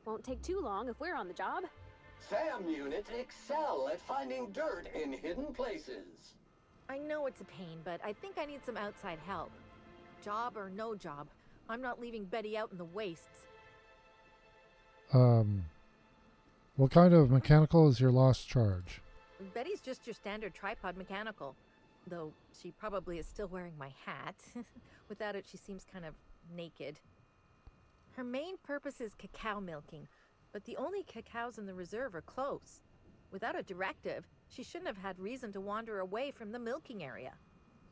Speaker 11: Won't take too long if we're on the job.
Speaker 2: SAM units excel at finding dirt in hidden places.
Speaker 20: I know it's a pain, but I think I need some outside help. Job or no job, I'm not leaving Betty out in the wastes.
Speaker 1: What kind of mechanical is your lost charge?
Speaker 20: Betty's just your standard tripod mechanical. Though she probably is still wearing my hat. Without it, she seems kind of naked. Her main purpose is cacao milking, but the only cacaos in the reserve are close. Without a directive, she shouldn't have had reason to wander away from the milking area.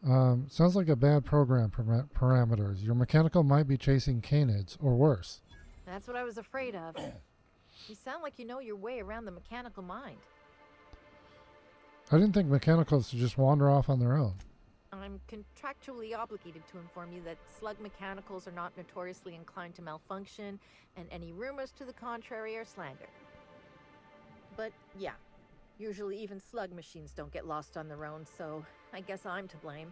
Speaker 1: Sounds like a bad program parameters. Your mechanical might be chasing canids, or worse.
Speaker 20: That's what I was afraid of. You sound like you know your way around the mechanical mind.
Speaker 1: I didn't think mechanicals should just wander off on their own.
Speaker 20: I'm contractually obligated to inform you that slug mechanicals are not notoriously inclined to malfunction, and any rumors to the contrary are slander. But yeah, usually even slug machines don't get lost on their own, so I guess I'm to blame.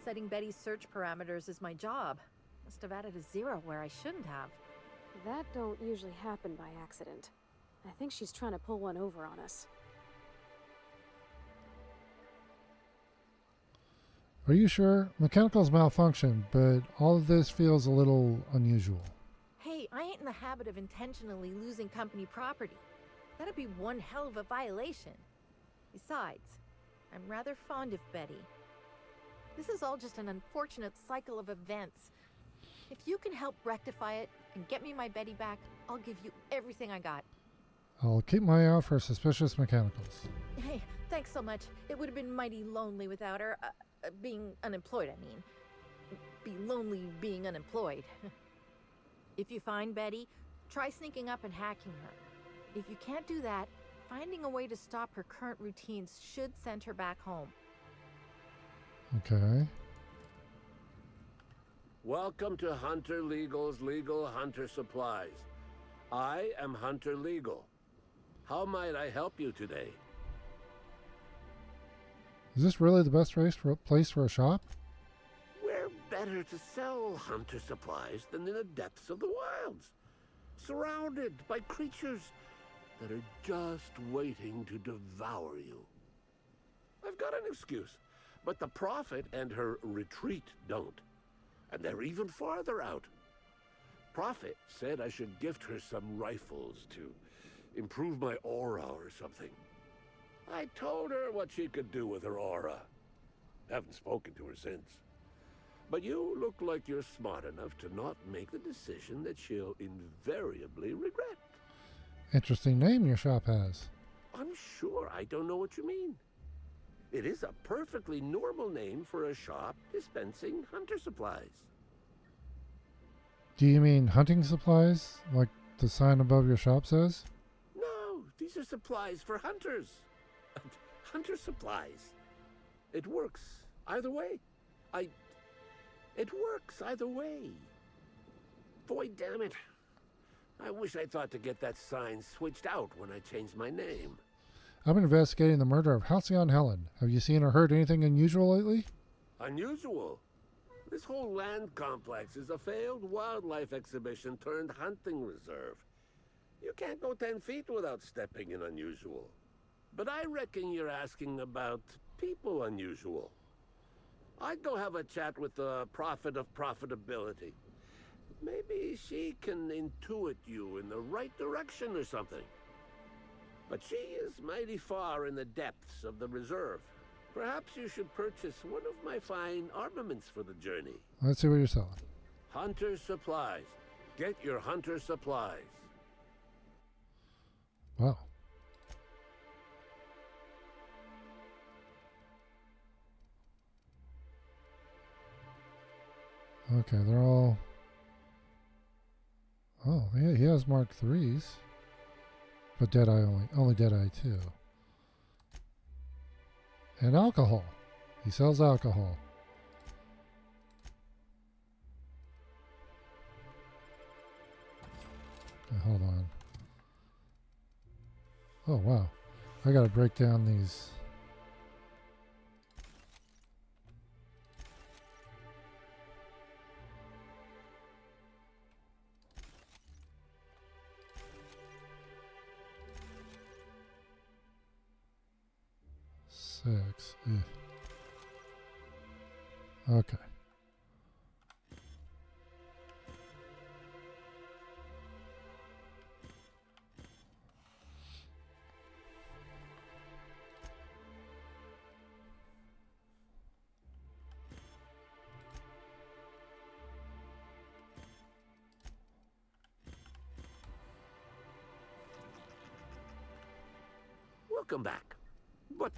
Speaker 20: Setting Betty's search parameters is my job. Must have added a 0 where I shouldn't have.
Speaker 9: That don't usually happen by accident. I think she's trying to pull one over on us.
Speaker 1: Are you sure? Mechanicals malfunction, but all of this feels a little unusual.
Speaker 20: Hey, I ain't in the habit of intentionally losing company property. That'd be one hell of a violation. Besides, I'm rather fond of Betty. This is all just an unfortunate cycle of events. If you can help rectify it and get me my Betty back, I'll give you everything I got.
Speaker 1: I'll keep my eye out for suspicious mechanicals.
Speaker 20: Hey, thanks so much. It would have been mighty lonely without her. Being unemployed, I mean. Be lonely being unemployed. If you find Betty, try sneaking up and hacking her. If you can't do that, finding a way to stop her current routines should send her back home.
Speaker 1: Okay.
Speaker 13: Welcome to Hunter Legal's Legal Hunter Supplies. I am Hunter Legal. How might I help you today?
Speaker 1: Is this really the best place for a shop?
Speaker 13: Where better to sell hunter supplies than in the depths of the wilds, surrounded by creatures that are just waiting to devour you. I've got an excuse, but the Prophet and her retreat don't. And they're even farther out. Prophet said I should gift her some rifles to improve my aura or something. I told her what she could do with her aura. Haven't spoken to her since. But you look like you're smart enough to not make the decision that she'll invariably regret.
Speaker 1: Interesting name your shop has.
Speaker 13: I'm sure I don't know what you mean. It is a perfectly normal name for a shop dispensing hunter supplies.
Speaker 1: Do you mean hunting supplies, like the sign above your shop says?
Speaker 13: No, these are supplies for hunters. Hunter supplies. It works either way. It works either way. Boy, damn it. I wish I thought to get that sign switched out when I changed my name.
Speaker 1: I'm investigating the murder of Halcyon Helen. Have you seen or heard anything unusual lately?
Speaker 13: Unusual? This whole land complex is a failed wildlife exhibition turned hunting reserve. You can't go 10 feet without stepping in unusual. But I reckon you're asking about people unusual. I'd go have a chat with the Prophet of Profitability. Maybe she can intuit you in the right direction or something. But she is mighty far in the depths of the reserve. Perhaps you should purchase one of my fine armaments for the journey.
Speaker 1: Let's see what you're selling.
Speaker 13: Hunter supplies. Get your hunter supplies.
Speaker 1: Wow. Okay, they're all... Oh, yeah, he has Mark 3s. But Deadeye only Deadeye 2. And alcohol. He sells alcohol. Okay, hold on. Oh, wow. I gotta break down these. Six. Okay.
Speaker 13: Welcome back. But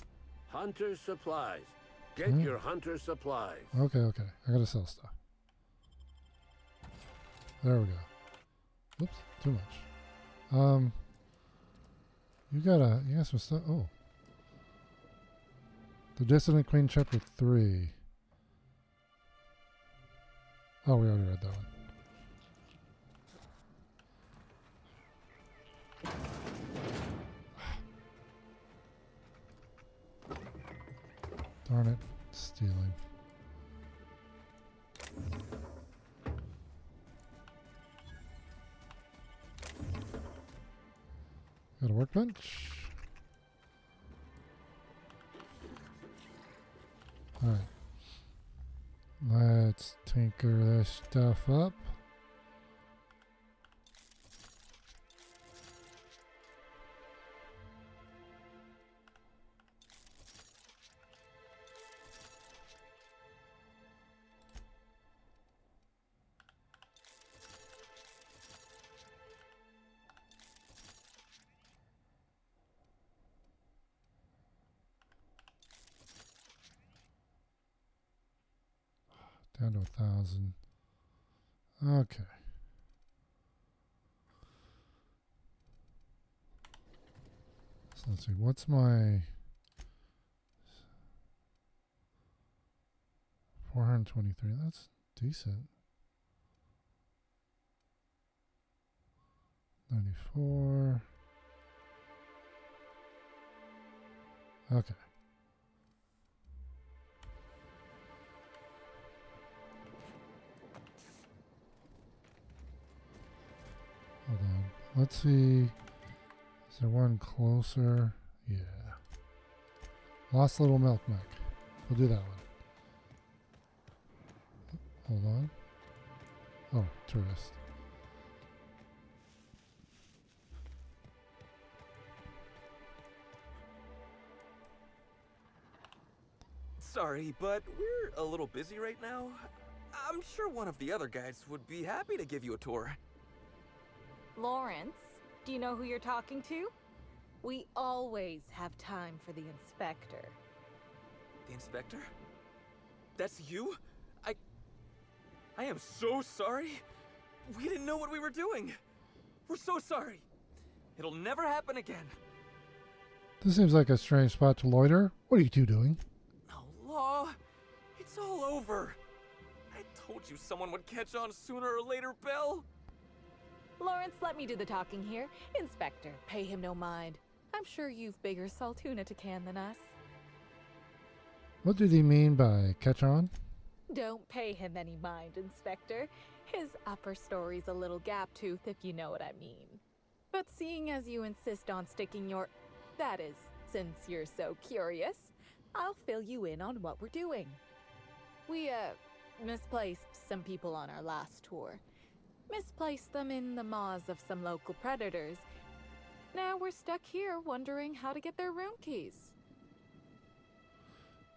Speaker 13: hunter supplies. Get your hunter supplies.
Speaker 1: Okay. I gotta sell stuff. There we go. Oops, too much. You got some stuff. Oh. The Dissident Queen, Chapter 3. Oh, we already read that one. Darn it, stealing. Got a workbench. Alright. Let's tinker this stuff up. Down to 1,000. Okay. So let's see, what's my 423? That's decent. 94. Okay. Hold on. Let's see. Is there one closer? Yeah. Lost Little Milkneck. We'll do that one. Hold on. Oh, tourist.
Speaker 6: Sorry, but we're a little busy right now. I'm sure one of the other guides would be happy to give you a tour.
Speaker 20: Lawrence, do you know who you're talking to? We always have time for the inspector.
Speaker 6: The inspector? That's you? I am so sorry. We didn't know what we were doing. We're so sorry. It'll never happen again.
Speaker 1: This seems like a strange spot to loiter. What are you two doing?
Speaker 6: Law, it's all over. I told you someone would catch on sooner or later, Belle.
Speaker 20: Lawrence, let me do the talking here. Inspector, pay him no mind. I'm sure you've bigger saltuna to can than us.
Speaker 1: What did he mean by catch on?
Speaker 20: Don't pay him any mind, Inspector. His upper story's a little gap-toothed, if you know what I mean. But seeing as you insist on sticking your... That is, since you're so curious, I'll fill you in on what we're doing. We, misplaced some people on our last tour. Misplaced them in the maws of some local predators. Now we're stuck here wondering how to get their room keys.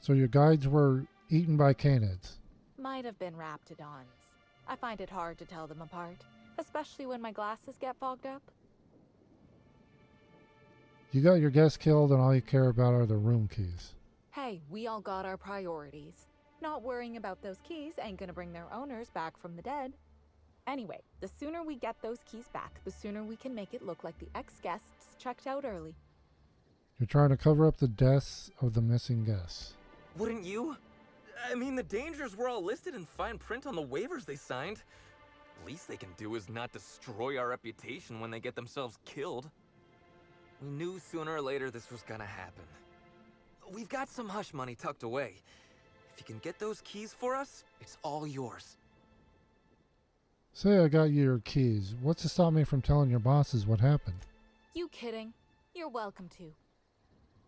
Speaker 1: So your guides were eaten by canids.
Speaker 20: Might have been raptidons. I find it hard to tell them apart, especially when my glasses get fogged up.
Speaker 1: You got your guests killed and all you care about are the room keys.
Speaker 20: Hey, we all got our priorities. Not worrying about those keys ain't gonna bring their owners back from the dead. Anyway, the sooner we get those keys back, the sooner we can make it look like the ex-guests checked out early.
Speaker 1: You're trying to cover up the deaths of the missing guests.
Speaker 6: Wouldn't you? I mean, the dangers were all listed in fine print on the waivers they signed. Least they can do is not destroy our reputation when they get themselves killed. We knew sooner or later this was gonna happen. We've got some hush money tucked away. If you can get those keys for us, it's all yours.
Speaker 1: Say I got you your keys. What's to stop me from telling your bosses what happened?
Speaker 20: You kidding? You're welcome to.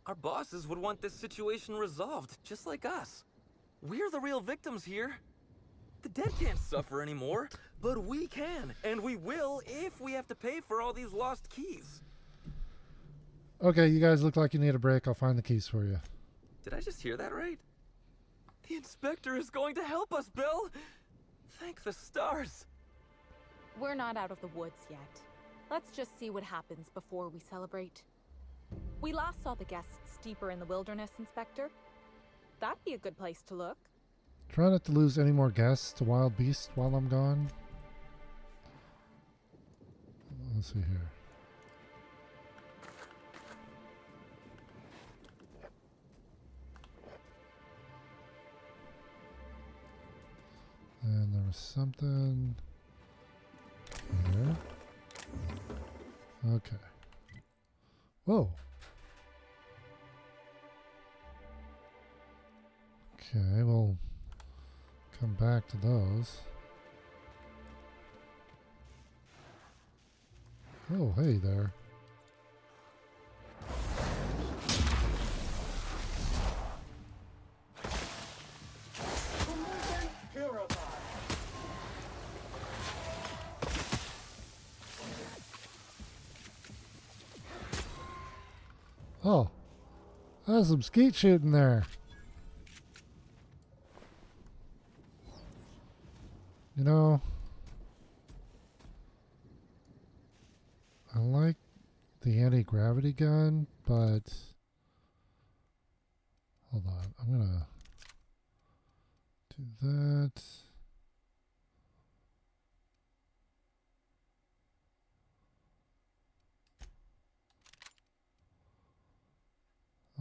Speaker 6: Our bosses would want this situation resolved, just like us. We're the real victims here. The dead can't suffer anymore, but we can, and we will if we have to pay for all these lost keys.
Speaker 1: Okay, you guys look like you need a break. I'll find the keys for you.
Speaker 6: Did I just hear that right? The inspector is going to help us, Bill! Thank the stars.
Speaker 20: We're not out of the woods yet. Let's just see what happens before we celebrate. We last saw the guests deeper in the wilderness, Inspector. That'd be a good place to look.
Speaker 1: Try not to lose any more guests to wild beasts while I'm gone. Let's see here. something here. Okay. Whoa. Okay, we'll come back to those. Oh, hey there. Oh, there's some skeet shooting there. You know, I like the anti-gravity gun, but hold on, I'm gonna do that.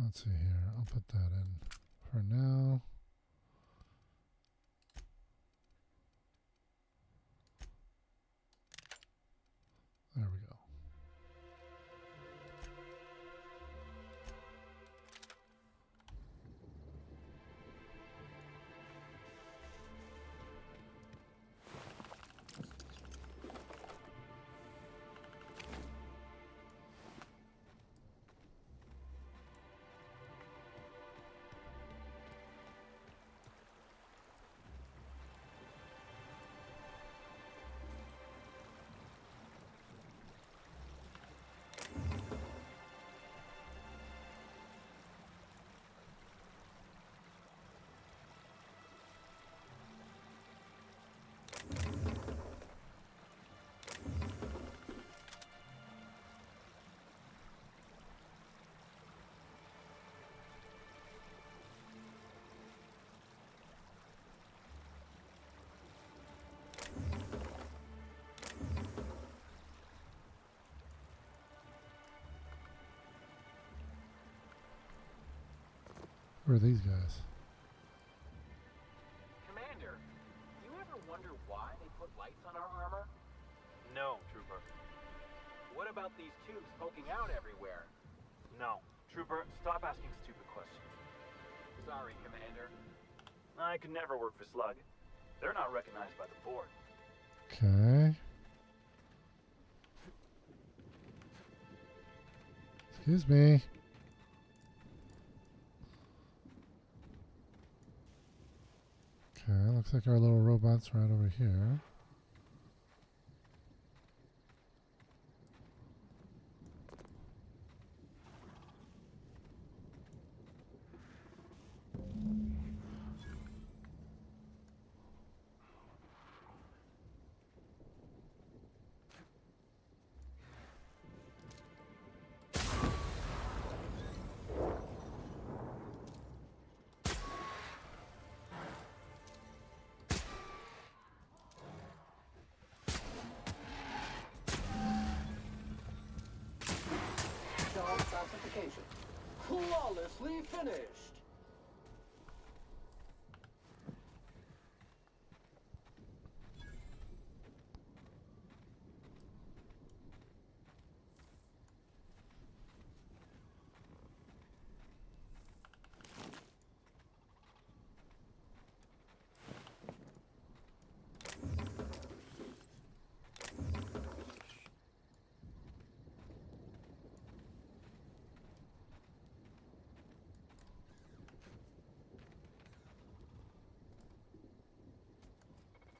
Speaker 1: Let's see here, I'll put that in for now. There we go. Who are these guys?
Speaker 7: Commander, do you ever wonder why they put lights on our armor? No, Trooper. What about these tubes poking out everywhere? No. Trooper, stop asking stupid questions. Sorry, Commander. I could never work for Slug. They're not recognized by the board.
Speaker 1: Okay. Excuse me. Okay, looks like our little robot's right over here.
Speaker 2: Classification. Flawlessly finished.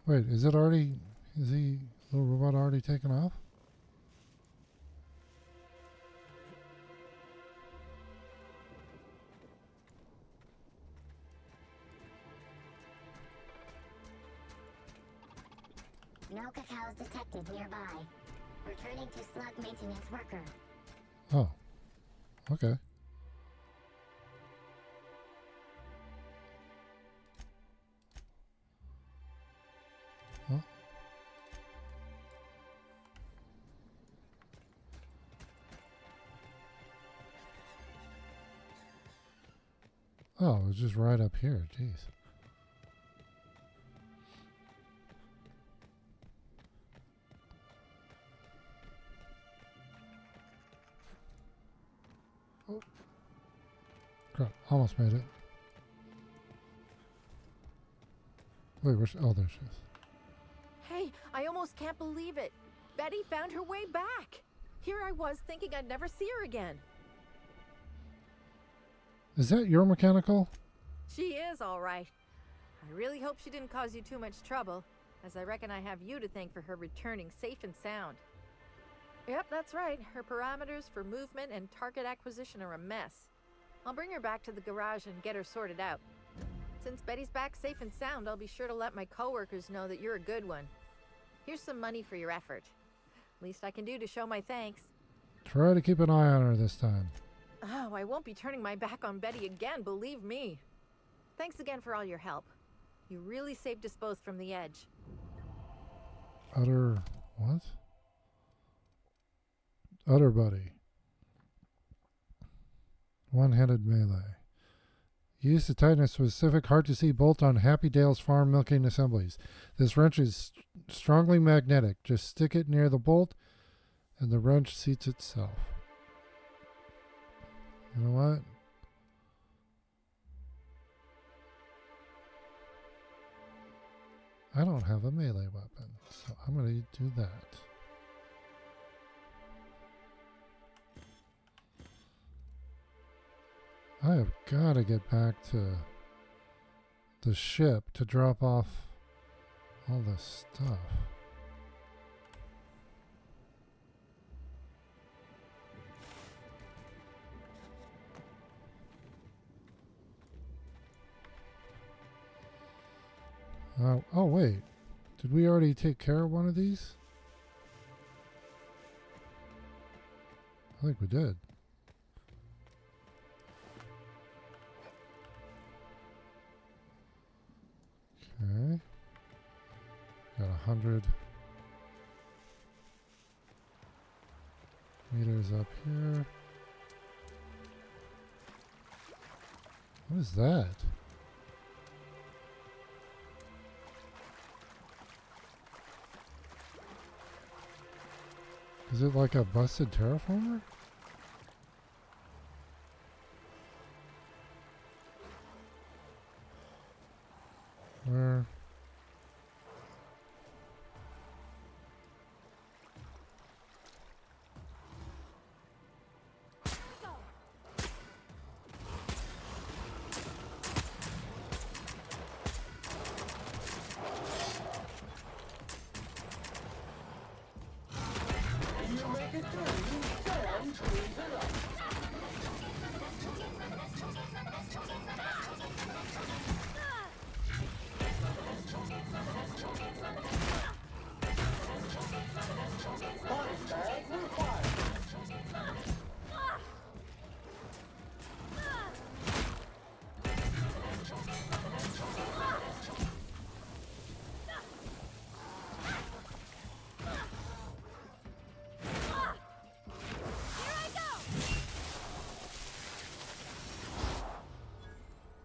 Speaker 1: Wait, is the little robot already taken off?
Speaker 17: No cacaos detected nearby. Returning to slug maintenance worker.
Speaker 1: Oh, okay. Huh? Oh, it was just right up here. Jeez. Oh. Crap, almost made it. Wait, where's... Oh, there she is.
Speaker 20: Hey, I almost can't believe it. Betty found her way back. Here I was thinking I'd never see her again.
Speaker 1: Is that your mechanical?
Speaker 20: She is all right. I really hope she didn't cause you too much trouble, as I reckon I have you to thank for her returning safe and sound. Yep, that's right. Her parameters for movement and target acquisition are a mess. I'll bring her back to the garage and get her sorted out. Since Betty's back safe and sound, I'll be sure to let my coworkers know that you're a good one. Here's some money for your effort. Least I can do to show my thanks.
Speaker 1: Try to keep an eye on her this time.
Speaker 20: Oh, I won't be turning my back on Betty again, believe me. Thanks again for all your help. You really saved us both from the edge.
Speaker 1: Utter... what? Utter buddy. One-handed melee. Use to tighten a specific hard-to-see bolt on Happy Dale's farm milking assemblies. This wrench is strongly magnetic. Just stick it near the bolt and the wrench seats itself. You know what? I don't have a melee weapon, so I'm going to do that. I have got to get back to the ship to drop off all this stuff. Oh wait, did we already take care of one of these? I think we did. Okay. Got 100 meters up here. What is that? Is it like a busted terraformer? Where?
Speaker 2: You make it through, Sam cleans it up. Body bag required.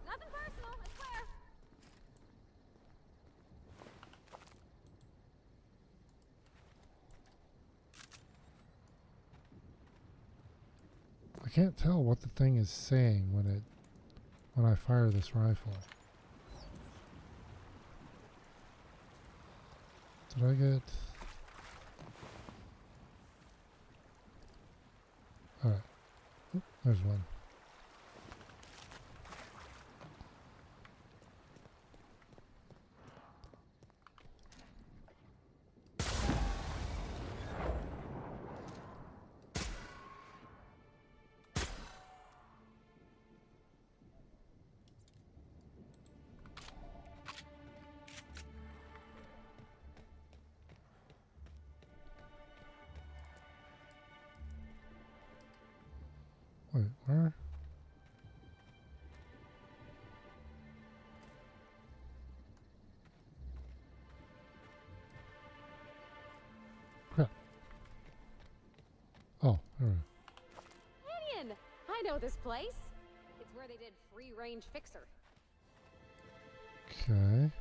Speaker 11: Nothing personal, I swear.
Speaker 1: I can't tell what the thing is saying when I fire this rifle. Did I get... Alright. Oop, there's one. Wait, where? Crap. Oh, there we go.
Speaker 11: Gideon! I know this place. It's where they did Free Range Fixer.
Speaker 1: Okay.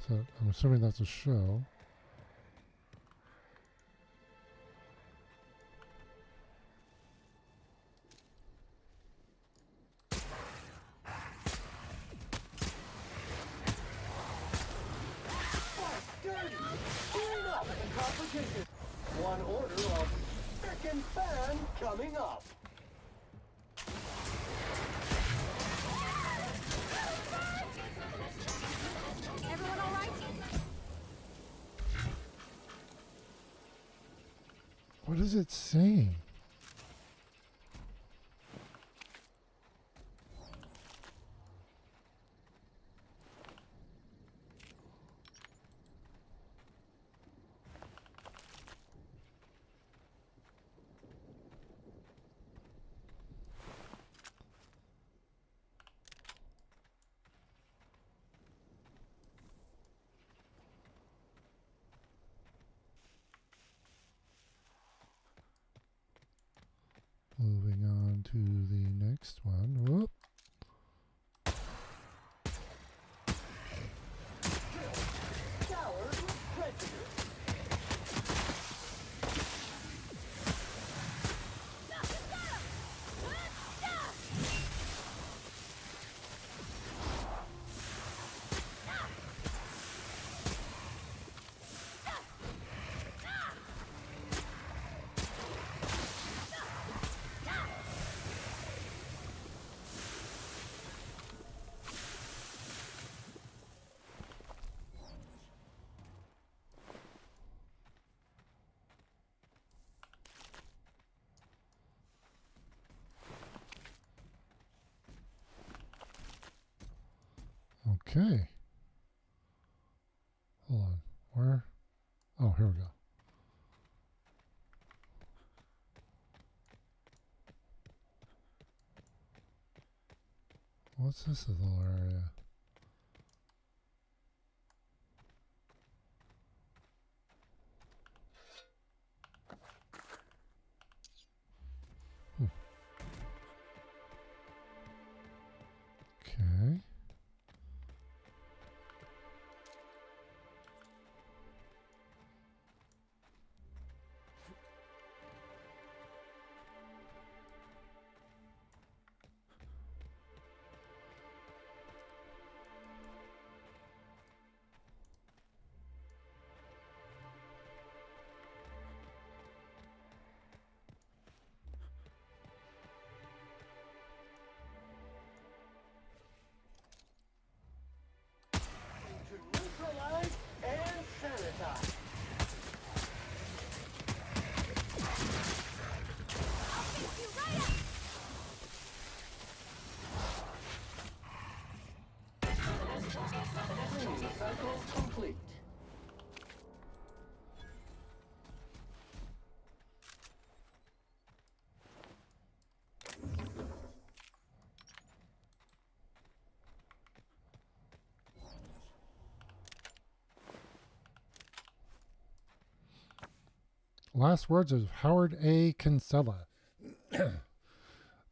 Speaker 1: So I'm assuming that's a show.
Speaker 2: coming up.
Speaker 11: Everyone all right?
Speaker 1: What is it saying? Moving on to the next one. Whoop. Okay. Hold on. Where? Oh, here we go. What's this little area? Okay.
Speaker 2: To neutralize and sanitize. Cycle complete.
Speaker 1: Last words of Howard A. Kinsella.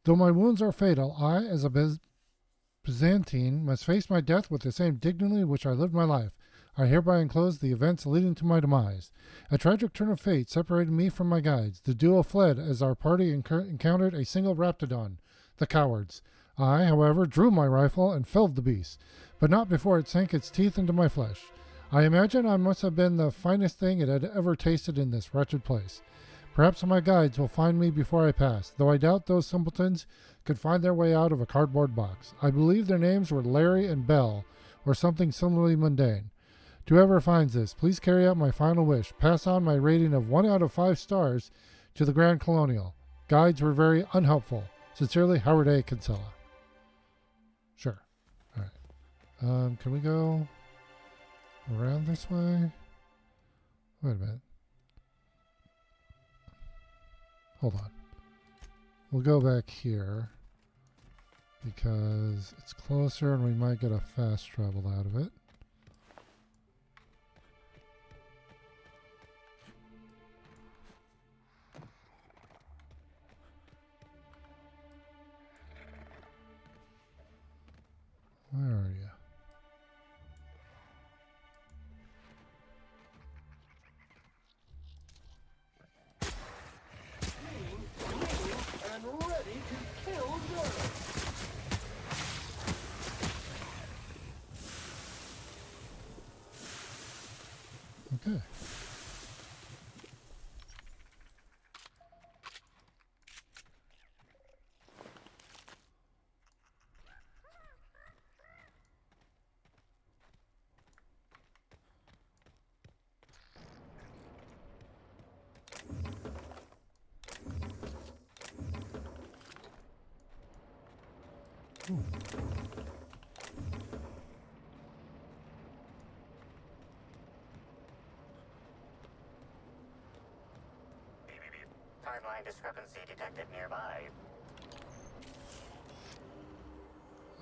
Speaker 1: Though my wounds are fatal, I, as a Byzantine, must face my death with the same dignity in which I lived my life. I hereby enclose the events leading to my demise. A tragic turn of fate separated me from my guides. The duo fled as our party encountered a single raptidon, the cowards. I, however, drew my rifle and felled the beast, but not before it sank its teeth into my flesh. I imagine I must have been the finest thing it had ever tasted in this wretched place. Perhaps my guides will find me before I pass, though I doubt those simpletons could find their way out of a cardboard box. I believe their names were Larry and Bell, or something similarly mundane. To whoever finds this, please carry out my final wish. Pass on my rating of 1 out of 5 stars to the Grand Colonial. Guides were very unhelpful. Sincerely, Howard A. Kinsella. Sure. All right. Can we go around this way? Wait a minute. Hold on. We'll go back here because it's closer and we might get a fast travel out of it. Where are you?
Speaker 2: And ready to kill Nerd.
Speaker 1: Ooh.
Speaker 10: Timeline discrepancy detected nearby.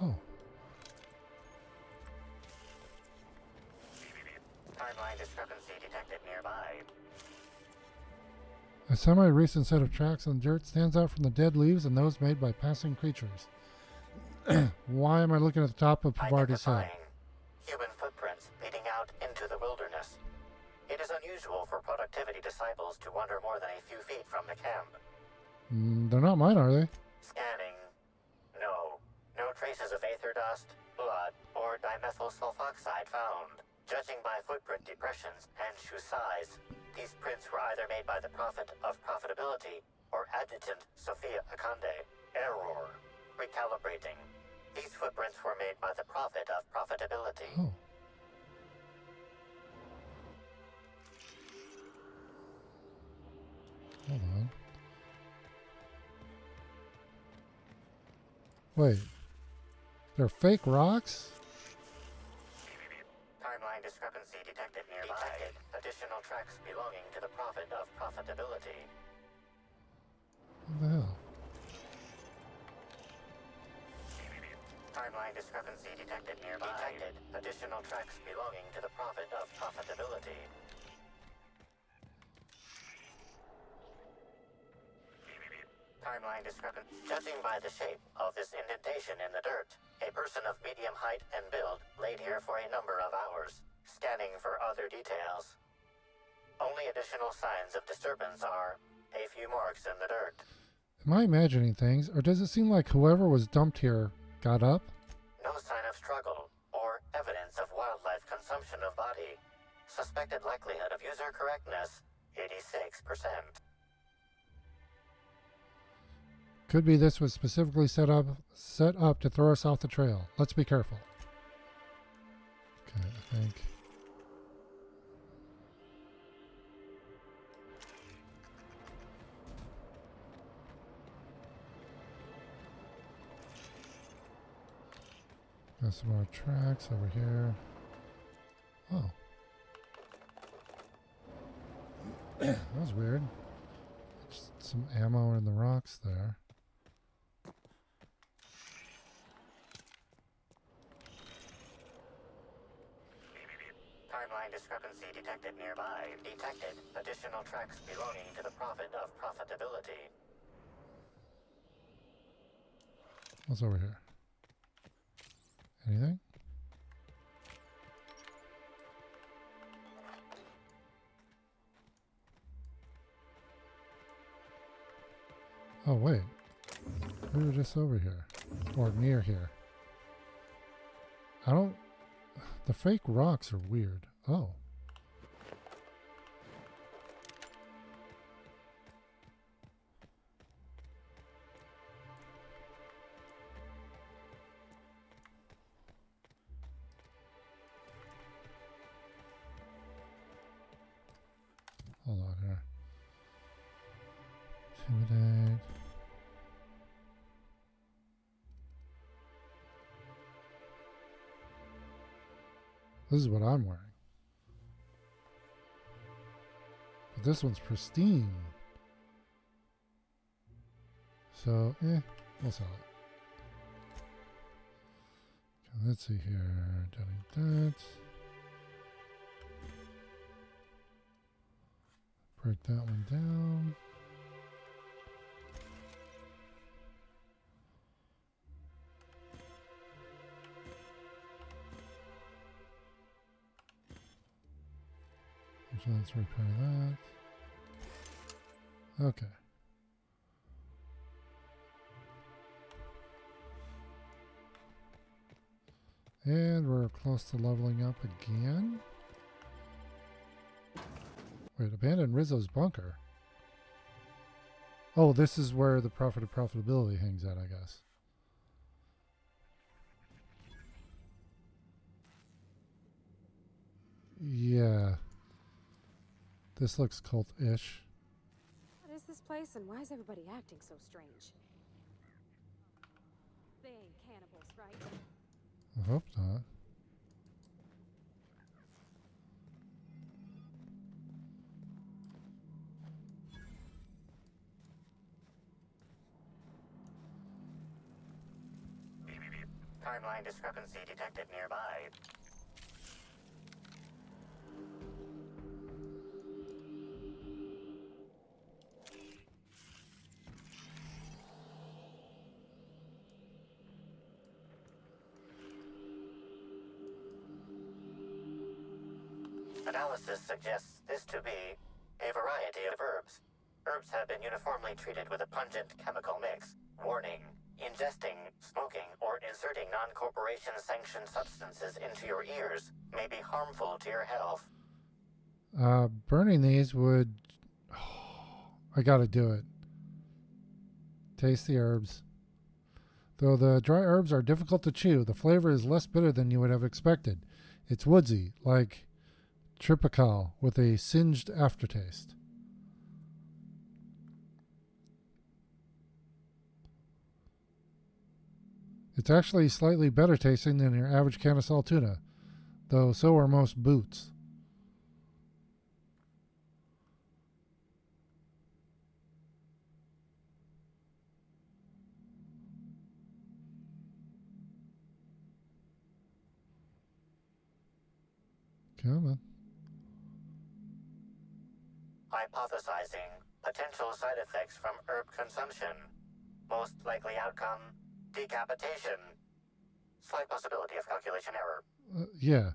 Speaker 1: Oh.
Speaker 10: Timeline discrepancy detected nearby.
Speaker 1: A semi-recent set of tracks on dirt stands out from the dead leaves and those made by passing creatures. Why am I looking at the top of Pavardi's head?
Speaker 10: Human footprints leading out into the wilderness. It is unusual for productivity disciples to wander more than a few feet from the camp.
Speaker 1: They're not mine, are they?
Speaker 10: Scanning. No. No traces of aether dust, blood, or dimethyl sulfoxide found. Judging by footprint depressions and shoe size, these prints were either made by the Prophet of Profitability or Adjutant Sophia Akande. Error. Recalibrating. These footprints were made by the Prophet of Profitability.
Speaker 1: Oh. Hold on. Wait. They're fake rocks?
Speaker 10: Timeline discrepancy detected nearby. Detected additional tracks belonging to the Prophet of Profitability.
Speaker 1: What the hell?
Speaker 10: Timeline discrepancy detected nearby. Detected additional tracks belonging to the Prophet of Profitability. Timeline discrepancy. Judging by the shape of this indentation in the dirt, a person of medium height and build laid here for a number of hours, scanning for other details. Only additional signs of disturbance are a few marks in the dirt.
Speaker 1: Am I imagining things, or does it seem like whoever was dumped here got up?
Speaker 10: No sign of struggle or evidence of wildlife consumption of body. Suspected likelihood of user correctness, 86%.
Speaker 1: Could be this was specifically set up to throw us off the trail. Let's be careful. Okay, I think. Got some more tracks over here. Oh. That was weird. Just some ammo in the rocks there.
Speaker 10: Timeline discrepancy detected nearby. Detected additional tracks belonging to the Prophet of Profitability.
Speaker 1: What's over here? Anything? Oh, wait. We were just over here. Or near here. I don't... The fake rocks are weird. Oh. Hold on here. Intimidate. This is what I'm wearing. But this one's pristine. So, we'll sell it. Okay, let's see here. That. Break that one down. So let's repair that. Okay. And we're close to leveling up again. Wait, abandon Rizzo's bunker. Oh, this is where the Prophet of Profitability hangs out, I guess. Yeah. This looks cult-ish.
Speaker 9: What is this place and why is everybody acting so strange? They ain't cannibals, right?
Speaker 1: I hope not.
Speaker 10: Timeline discrepancy detected nearby. Analysis suggests this to be a variety of herbs. Herbs have been uniformly treated with a pungent chemical mix. Warning: ingesting, smoking, or inserting non-corporation sanctioned substances into your ears may be harmful to your health.
Speaker 1: Burning these would... I gotta do it. Taste the herbs. Though the dry herbs are difficult to chew, the flavor is less bitter than you would have expected. It's woodsy, like Tripical, with a singed aftertaste. It's actually slightly better tasting than your average can of salt tuna, though so are most boots. Come on.
Speaker 10: Hypothesizing potential side effects from herb consumption. Most likely outcome: decapitation. Slight possibility of calculation error.
Speaker 1: Yeah.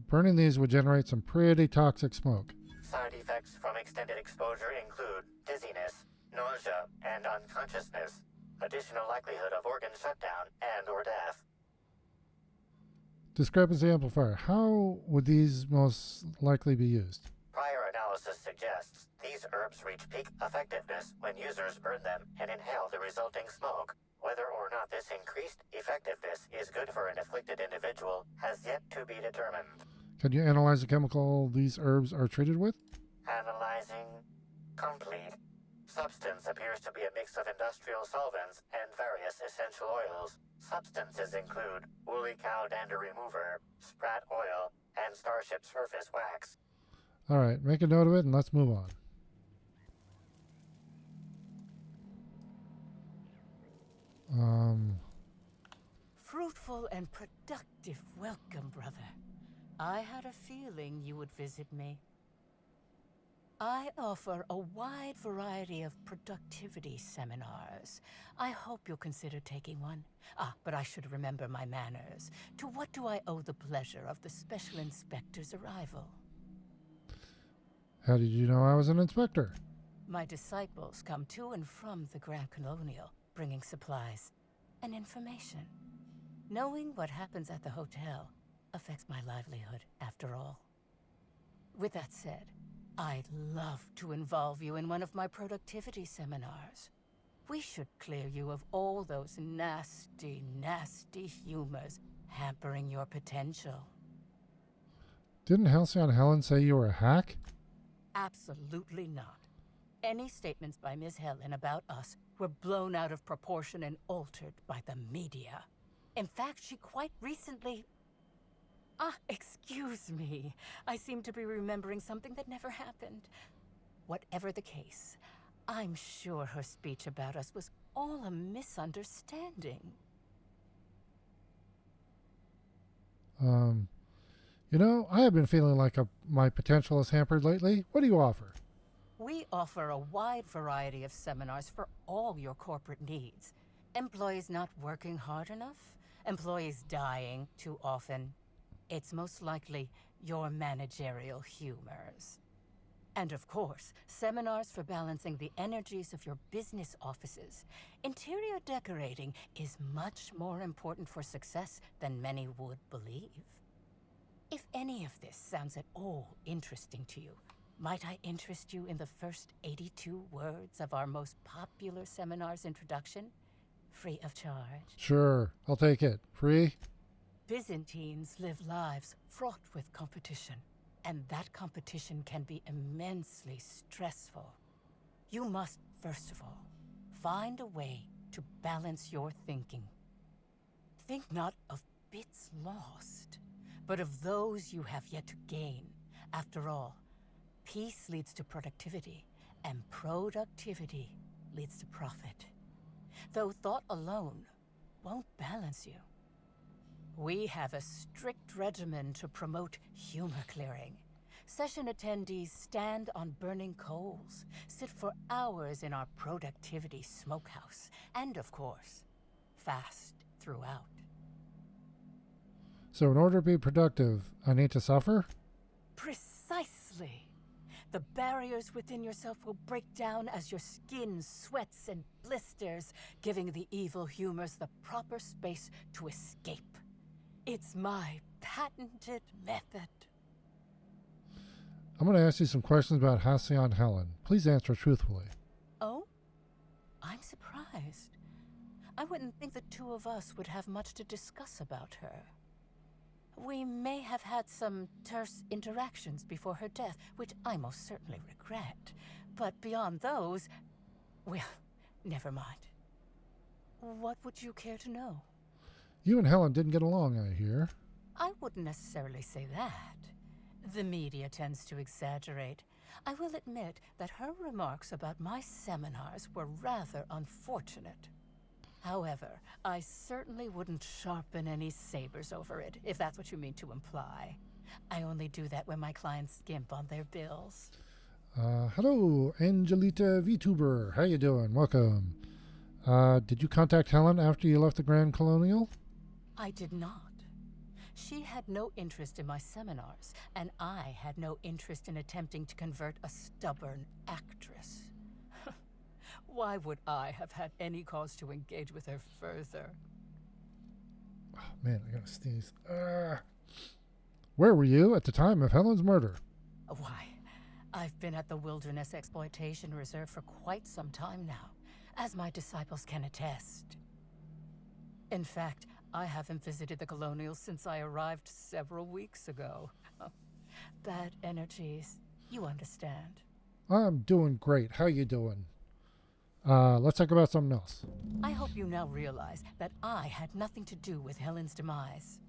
Speaker 1: Burning these would generate some pretty toxic smoke.
Speaker 10: Side effects from extended exposure include dizziness, nausea, and unconsciousness. Additional likelihood of organ shutdown and/or death.
Speaker 1: Discrepancy amplifier. How would these most likely be used?
Speaker 10: Prior analysis suggests these herbs reach peak effectiveness when users burn them and inhale the resulting smoke. Whether or not this increased effectiveness is good for an afflicted individual has yet to be determined.
Speaker 1: Can you analyze the chemical these herbs are treated with?
Speaker 10: Analyzing. Complete. Substance appears to be a mix of industrial solvents and various essential oils. Substances include woolly cow dander remover, sprat oil, and starship surface wax.
Speaker 1: All right, make a note of it and let's move on.
Speaker 3: Fruitful and productive welcome, brother. I had a feeling you would visit me. I offer a wide variety of productivity seminars. I hope you'll consider taking one. But I should remember my manners. To what do I owe the pleasure of the Special Inspector's arrival?
Speaker 1: How did you know I was an inspector?
Speaker 3: My disciples come to and from the Grand Colonial, bringing supplies and information. Knowing what happens at the hotel affects my livelihood, after all. With that said, I'd love to involve you in one of my productivity seminars. We should clear you of all those nasty, nasty humors hampering your potential.
Speaker 1: Didn't Halcyon Helen say you were a hack?
Speaker 3: Absolutely not. Any statements by Ms. Helen about us were blown out of proportion and altered by the media. In fact, she quite recently... excuse me. I seem to be remembering something that never happened. Whatever the case, I'm sure her speech about us was all a misunderstanding.
Speaker 1: You know, I have been feeling like my potential is hampered lately. What do you offer?
Speaker 3: We offer a wide variety of seminars for all your corporate needs. Employees not working hard enough? Employees dying too often? It's most likely your managerial humors. And of course, seminars for balancing the energies of your business offices. Interior decorating is much more important for success than many would believe. If any of this sounds at all interesting to you, might I interest you in the first 82 words of our most popular seminar's introduction? Free of charge.
Speaker 1: Sure, I'll take it. Free?
Speaker 3: Byzantines live lives fraught with competition, and that competition can be immensely stressful. You must, first of all, find a way to balance your thinking. think not of bits lost, but of those you have yet to gain. After all, peace leads to productivity, and productivity leads to profit. Though thought alone won't balance you. We have a strict regimen to promote humor clearing. Session attendees stand on burning coals, sit for hours in our productivity smokehouse, and of course, fast throughout.
Speaker 1: So in order to be productive, I need to suffer?
Speaker 3: Precisely. The barriers within yourself will break down as your skin sweats and blisters, giving the evil humors the proper space to escape. It's my patented method.
Speaker 1: I'm going to ask you some questions about Halcyon Helen. Please answer truthfully.
Speaker 3: Oh? I'm surprised. I wouldn't think the two of us would have much to discuss about her. We may have had some terse interactions before her death, which I most certainly regret. But beyond those, well, never mind. What would you care to know?
Speaker 1: You and Helen didn't get along, I hear.
Speaker 3: I wouldn't necessarily say that. The media tends to exaggerate. I will admit that her remarks about my seminars were rather unfortunate. However, I certainly wouldn't sharpen any sabers over it, if that's what you mean to imply. I only do that when my clients skimp on their bills.
Speaker 1: Hello, Angelita VTuber. How you doing? Welcome. Did you contact Helen after you left the Grand Colonial?
Speaker 3: I did not. She had no interest in my seminars, and I had no interest in attempting to convert a stubborn actress. Why would I have had any cause to engage with her further?
Speaker 1: Oh, man, I gotta sneeze. Where were you at the time of Helen's murder?
Speaker 3: Why, I've been at the Wilderness Exploitation Reserve for quite some time now, as my disciples can attest. In fact, I haven't visited the Colonials since I arrived several weeks ago. Bad energies, you understand.
Speaker 1: I'm doing great. How you doing? Let's talk about something else.
Speaker 3: I hope you now realize that I had nothing to do with Helen's demise.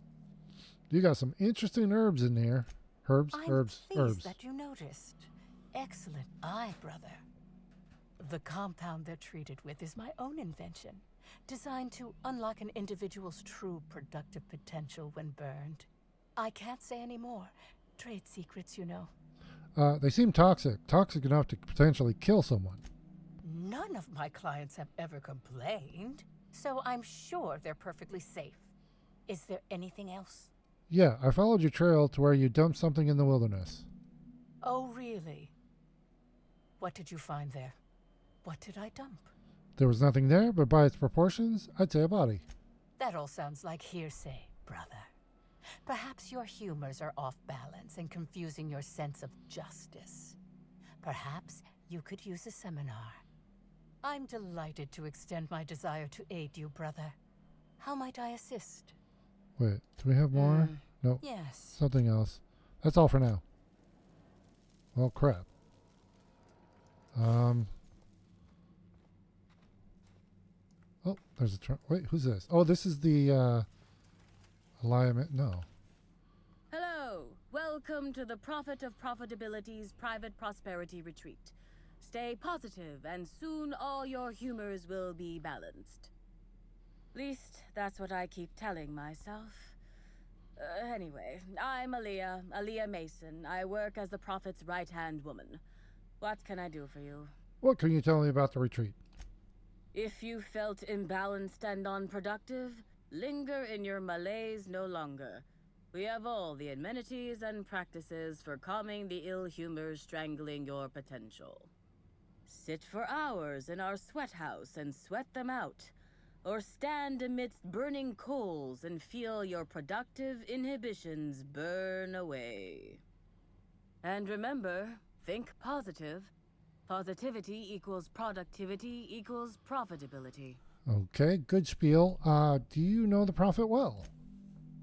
Speaker 1: You got some interesting herbs in there. Herbs?
Speaker 3: I'm pleased that you noticed. Excellent eye, brother. The compound they're treated with is my own invention, designed to unlock an individual's true productive potential when burned. I can't say any more. Trade secrets, you know.
Speaker 1: They seem toxic. Toxic enough to potentially kill someone.
Speaker 3: None of my clients have ever complained, so I'm sure they're perfectly safe. Is there anything else?
Speaker 1: Yeah, I followed your trail to where you dumped something in the wilderness.
Speaker 3: Oh, really? What did you find there? What did I dump?
Speaker 1: There was nothing there, but by its proportions, I'd say a body.
Speaker 3: That all sounds like hearsay, brother. Perhaps your humors are off balance and confusing your sense of justice. Perhaps you could use a seminar. I'm delighted to extend my desire to aid you, brother. How might I assist?
Speaker 1: Wait, do we have more? Nope.
Speaker 3: Yes.
Speaker 1: Something else. That's all for now. Well, crap. Oh, there's a wait, who's this? Oh, this is the alignment. No.
Speaker 12: Hello. Welcome to the Prophet of Profitability's Private Prosperity Retreat. Stay positive, and soon all your humors will be balanced. Least, that's what I keep telling myself. Anyway, I'm Aaliyah Mason. I work as the Prophet's right-hand woman. What can I do for you?
Speaker 1: What can you tell me about the retreat?
Speaker 12: If you felt imbalanced and unproductive, linger in your malaise no longer. We have all the amenities and practices for calming the ill humors strangling your potential. Sit for hours in our sweat house and sweat them out, or stand amidst burning coals and feel your productive inhibitions burn away. And remember, think positive. Positivity equals productivity equals profitability.
Speaker 1: Okay, good spiel. Do you know the Prophet well?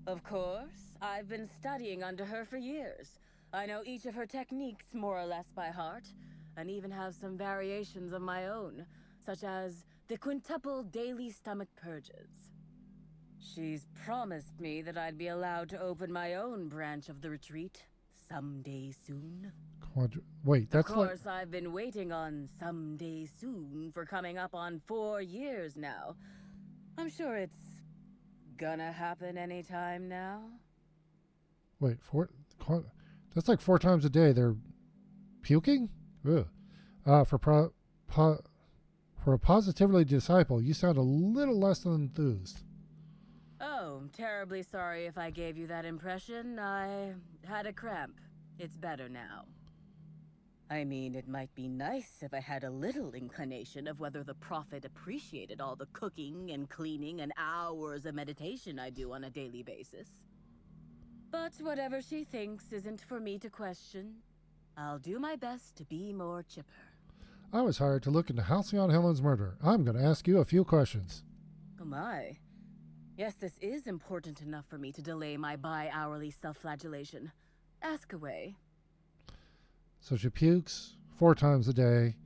Speaker 12: Of course. I've been studying under her for years. I know each of her techniques more or less by heart, and even have some variations of my own, such as the quintuple daily stomach purges. She's promised me that I'd be allowed to open my own branch of the retreat someday soon.
Speaker 1: Wait, that's
Speaker 12: Of course, I've been waiting on someday soon for coming up on 4 years now. I'm sure it's gonna happen anytime now.
Speaker 1: Wait, that's like 4 times a day. They're puking? Ugh. For a positively disciple, you sound a little less than enthused.
Speaker 12: Oh, terribly sorry if I gave you that impression. I had a cramp. It's better now. I mean, it might be nice if I had a little inclination of whether the Prophet appreciated all the cooking and cleaning and hours of meditation I do on a daily basis. But whatever she thinks isn't for me to question. I'll do my best to be more chipper.
Speaker 1: I was hired to look into Halcyon Helen's murder. I'm going to ask you a few questions.
Speaker 12: Oh my. Yes, this is important enough for me to delay my bi-hourly self-flagellation. Ask away.
Speaker 1: So she pukes 4 times a day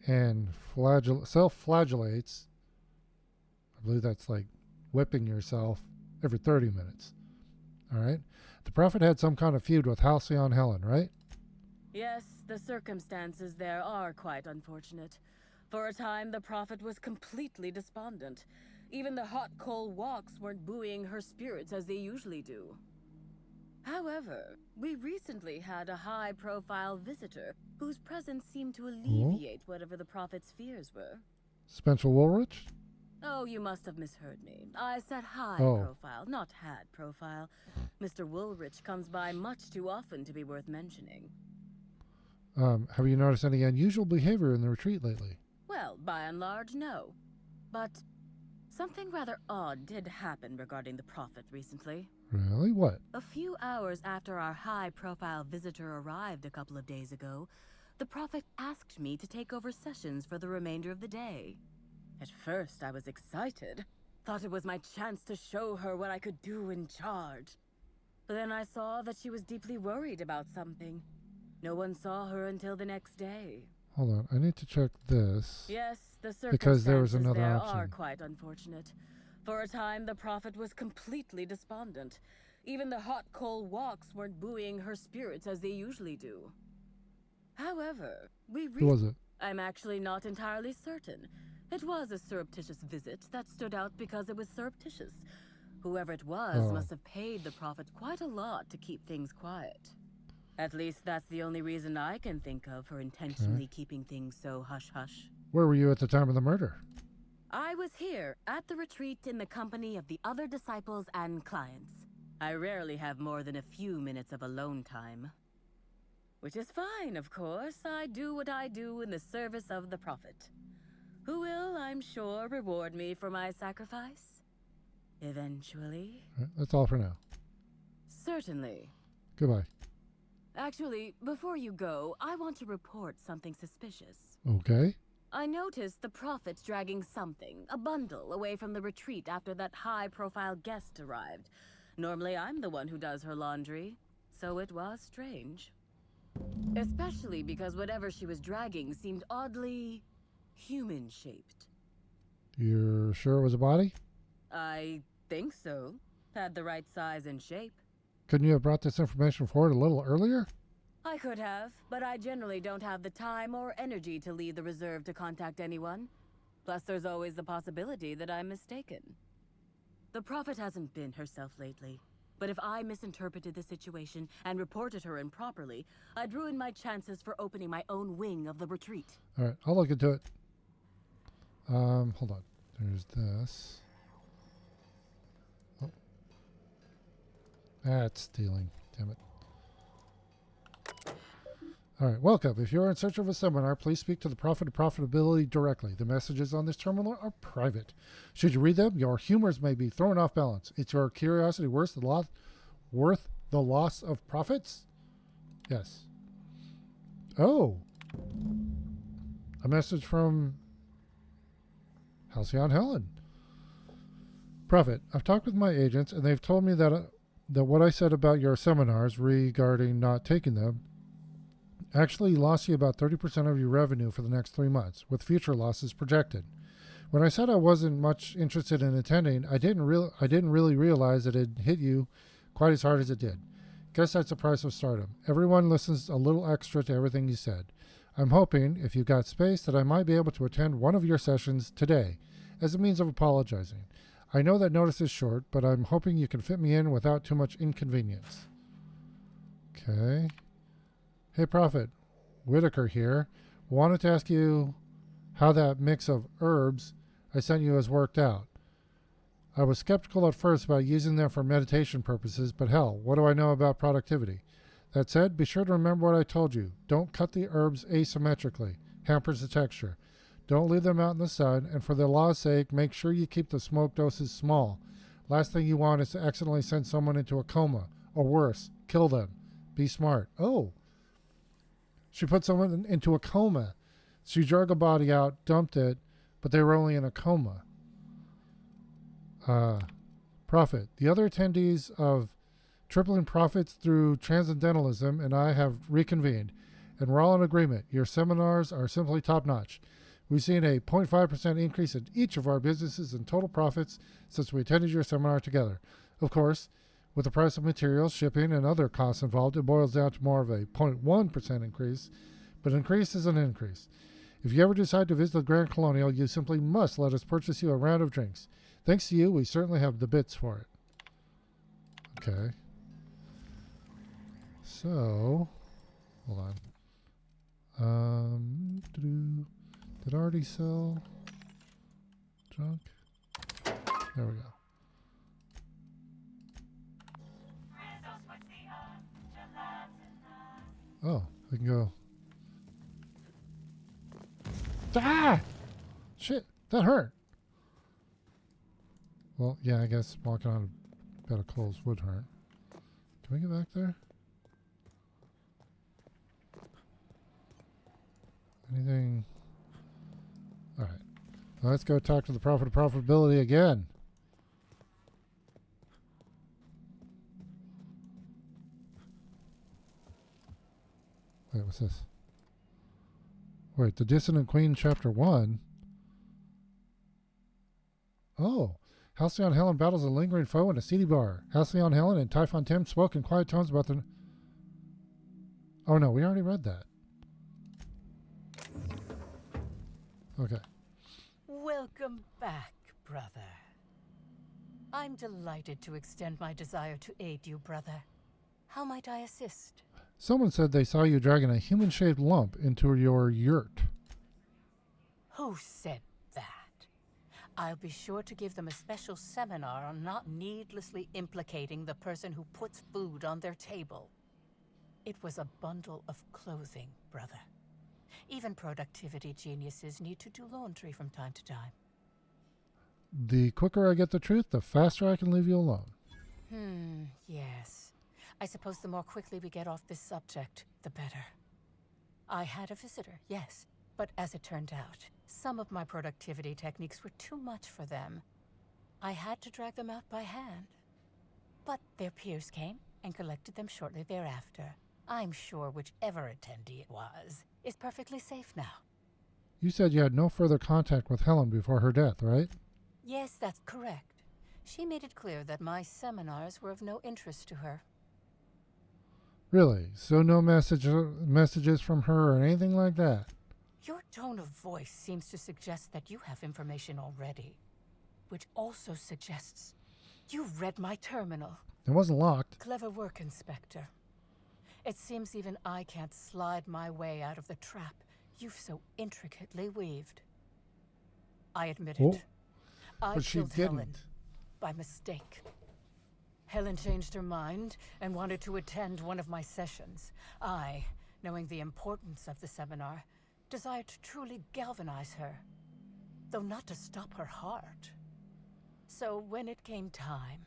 Speaker 1: and self-flagellates. I believe that's like whipping yourself every 30 minutes. All right. The Prophet had some kind of feud with Halcyon Helen, right?
Speaker 12: Yes, the circumstances there are quite unfortunate. For a time, the Prophet was completely despondent. Even the hot coal walks weren't buoying her spirits as they usually do. However, we recently had a high-profile visitor whose presence seemed to alleviate whatever the Prophet's fears were.
Speaker 1: Spencer Woolrich?
Speaker 12: Oh, you must have misheard me. I said high profile, not had profile. Mr. Woolrich comes by much too often to be worth mentioning.
Speaker 1: Have you noticed any unusual behavior in the retreat lately?
Speaker 12: Well, by and large, no. But something rather odd did happen regarding the Prophet recently.
Speaker 1: Really? What?
Speaker 12: A few hours after our high-profile visitor arrived a couple of days ago, the Prophet asked me to take over sessions for the remainder of the day. At first, I was excited. Thought it was my chance to show her what I could do in charge. But then I saw that she was deeply worried about something. No one saw her until the next day.
Speaker 1: Hold on, I need to check this.
Speaker 12: Yes, the circumstances
Speaker 1: because there was another
Speaker 12: there
Speaker 1: option.
Speaker 12: are quite unfortunate. For a time, the Prophet was completely despondent. Even the hot coal walks weren't buoying her spirits as they usually do. However,
Speaker 1: Who was it?
Speaker 12: I'm actually not entirely certain. It was a surreptitious visit that stood out because it was surreptitious. Whoever it was must have paid the Prophet quite a lot to keep things quiet. At least that's the only reason I can think of for intentionally keeping things so hush-hush.
Speaker 1: Where were you at the time of the murder?
Speaker 12: I was here, at the retreat in the company of the other disciples and clients. I rarely have more than a few minutes of alone time. Which is fine, of course. I do what I do in the service of the Prophet, who will, I'm sure, reward me for my sacrifice. Eventually.
Speaker 1: That's all for now.
Speaker 12: Certainly.
Speaker 1: Goodbye.
Speaker 12: Actually, before you go, I want to report something suspicious.
Speaker 1: Okay.
Speaker 12: I noticed the Prophet dragging something, a bundle, away from the retreat after that high-profile guest arrived. Normally, I'm the one who does her laundry, so it was strange. Especially because whatever she was dragging seemed oddly human-shaped.
Speaker 1: You're sure it was a body?
Speaker 12: I think so. Had the right size and shape.
Speaker 1: Couldn't you have brought this information forward a little earlier?
Speaker 12: I could have, but I generally don't have the time or energy to leave the reserve to contact anyone. Plus, there's always the possibility that I'm mistaken. The Prophet hasn't been herself lately, but if I misinterpreted the situation and reported her improperly, I'd ruin my chances for opening my own wing of the retreat.
Speaker 1: All right, I'll look into it. Hold on. There's this. Oh. That's stealing. Damn it. All right, welcome. If you're in search of a seminar, please speak to the Prophet of Profitability directly. The messages on this terminal are private. Should you read them, your humors may be thrown off balance. Is your curiosity worth the loss of profits? Yes. Oh. A message from Halcyon Helen. Prophet, I've talked with my agents, and they've told me that what I said about your seminars regarding not taking them actually lost you about 30% of your revenue for the next 3 months, with future losses projected. When I said I wasn't much interested in attending, I didn't really realize that it hit you quite as hard as it did. Guess that's the price of stardom. Everyone listens a little extra to everything you said. I'm hoping, if you've got space, that I might be able to attend one of your sessions today, as a means of apologizing. I know that notice is short, but I'm hoping you can fit me in without too much inconvenience. Okay. Hey, Prophet. Whitaker here. Wanted to ask you how that mix of herbs I sent you has worked out. I was skeptical at first about using them for meditation purposes, but hell, what do I know about productivity? That said, be sure to remember what I told you. Don't cut the herbs asymmetrically. Hampers the texture. Don't leave them out in the sun, and for the law's sake, make sure you keep the smoke doses small. Last thing you want is to accidentally send someone into a coma, or worse, kill them. Be smart. Oh. She put someone into a coma. She drug a body out, dumped it, but they were only in a coma. Prophet. The other attendees of Tripling Profits through Transcendentalism and I have reconvened, and we're all in agreement. Your seminars are simply top-notch. We've seen a 0.5% increase in each of our businesses and total profits since we attended your seminar together. Of course, with the price of materials, shipping, and other costs involved, it boils down to more of a 0.1% increase, but an increase is an increase. If you ever decide to visit the Grand Colonial, you simply must let us purchase you a round of drinks. Thanks to you, we certainly have the bits for it. Okay. So, hold on. Did I already sell junk? There we go. Oh, I can go. Ah! Shit, that hurt. Well, yeah, I guess walking on a bed of coals would hurt. Can we get back there? Anything? All right. Well, let's go talk to the Prophet of Profitability again. Wait, what's this? Wait, The Dissonant Queen, Chapter 1. Oh. Halcyon Helen battles a lingering foe in a seedy bar. Halcyon Helen and Typhon Tim spoke in quiet tones about the... Oh, no, we already read that. Okay.
Speaker 3: Welcome back, brother. I'm delighted to extend my desire to aid you, brother. How might I assist?
Speaker 1: Someone said they saw you dragging a human-shaped lump into your yurt.
Speaker 3: Who said that? I'll be sure to give them a special seminar on not needlessly implicating the person who puts food on their table. It was a bundle of clothing, brother. Even productivity geniuses need to do laundry from time to time.
Speaker 1: The quicker I get the truth, the faster I can leave you alone.
Speaker 3: Yes. I suppose the more quickly we get off this subject, the better. I had a visitor, yes. But as it turned out, some of my productivity techniques were too much for them. I had to drag them out by hand. But their peers came and collected them shortly thereafter. I'm sure whichever attendee it was is perfectly safe now.
Speaker 1: You said you had no further contact with Helen before her death, right?
Speaker 3: Yes, that's correct. She made it clear that my seminars were of no interest to her.
Speaker 1: Really? So no messages from her or anything like that?
Speaker 3: Your tone of voice seems to suggest that you have information already, which also suggests you read my terminal.
Speaker 1: It wasn't locked.
Speaker 3: Clever work, Inspector. It seems even I can't slide my way out of the trap you've so intricately weaved. I admit it. I killed Helen by mistake. Helen changed her mind and wanted to attend one of my sessions. I, knowing the importance of the seminar, desired to truly galvanize her, though not to stop her heart. So when it came time,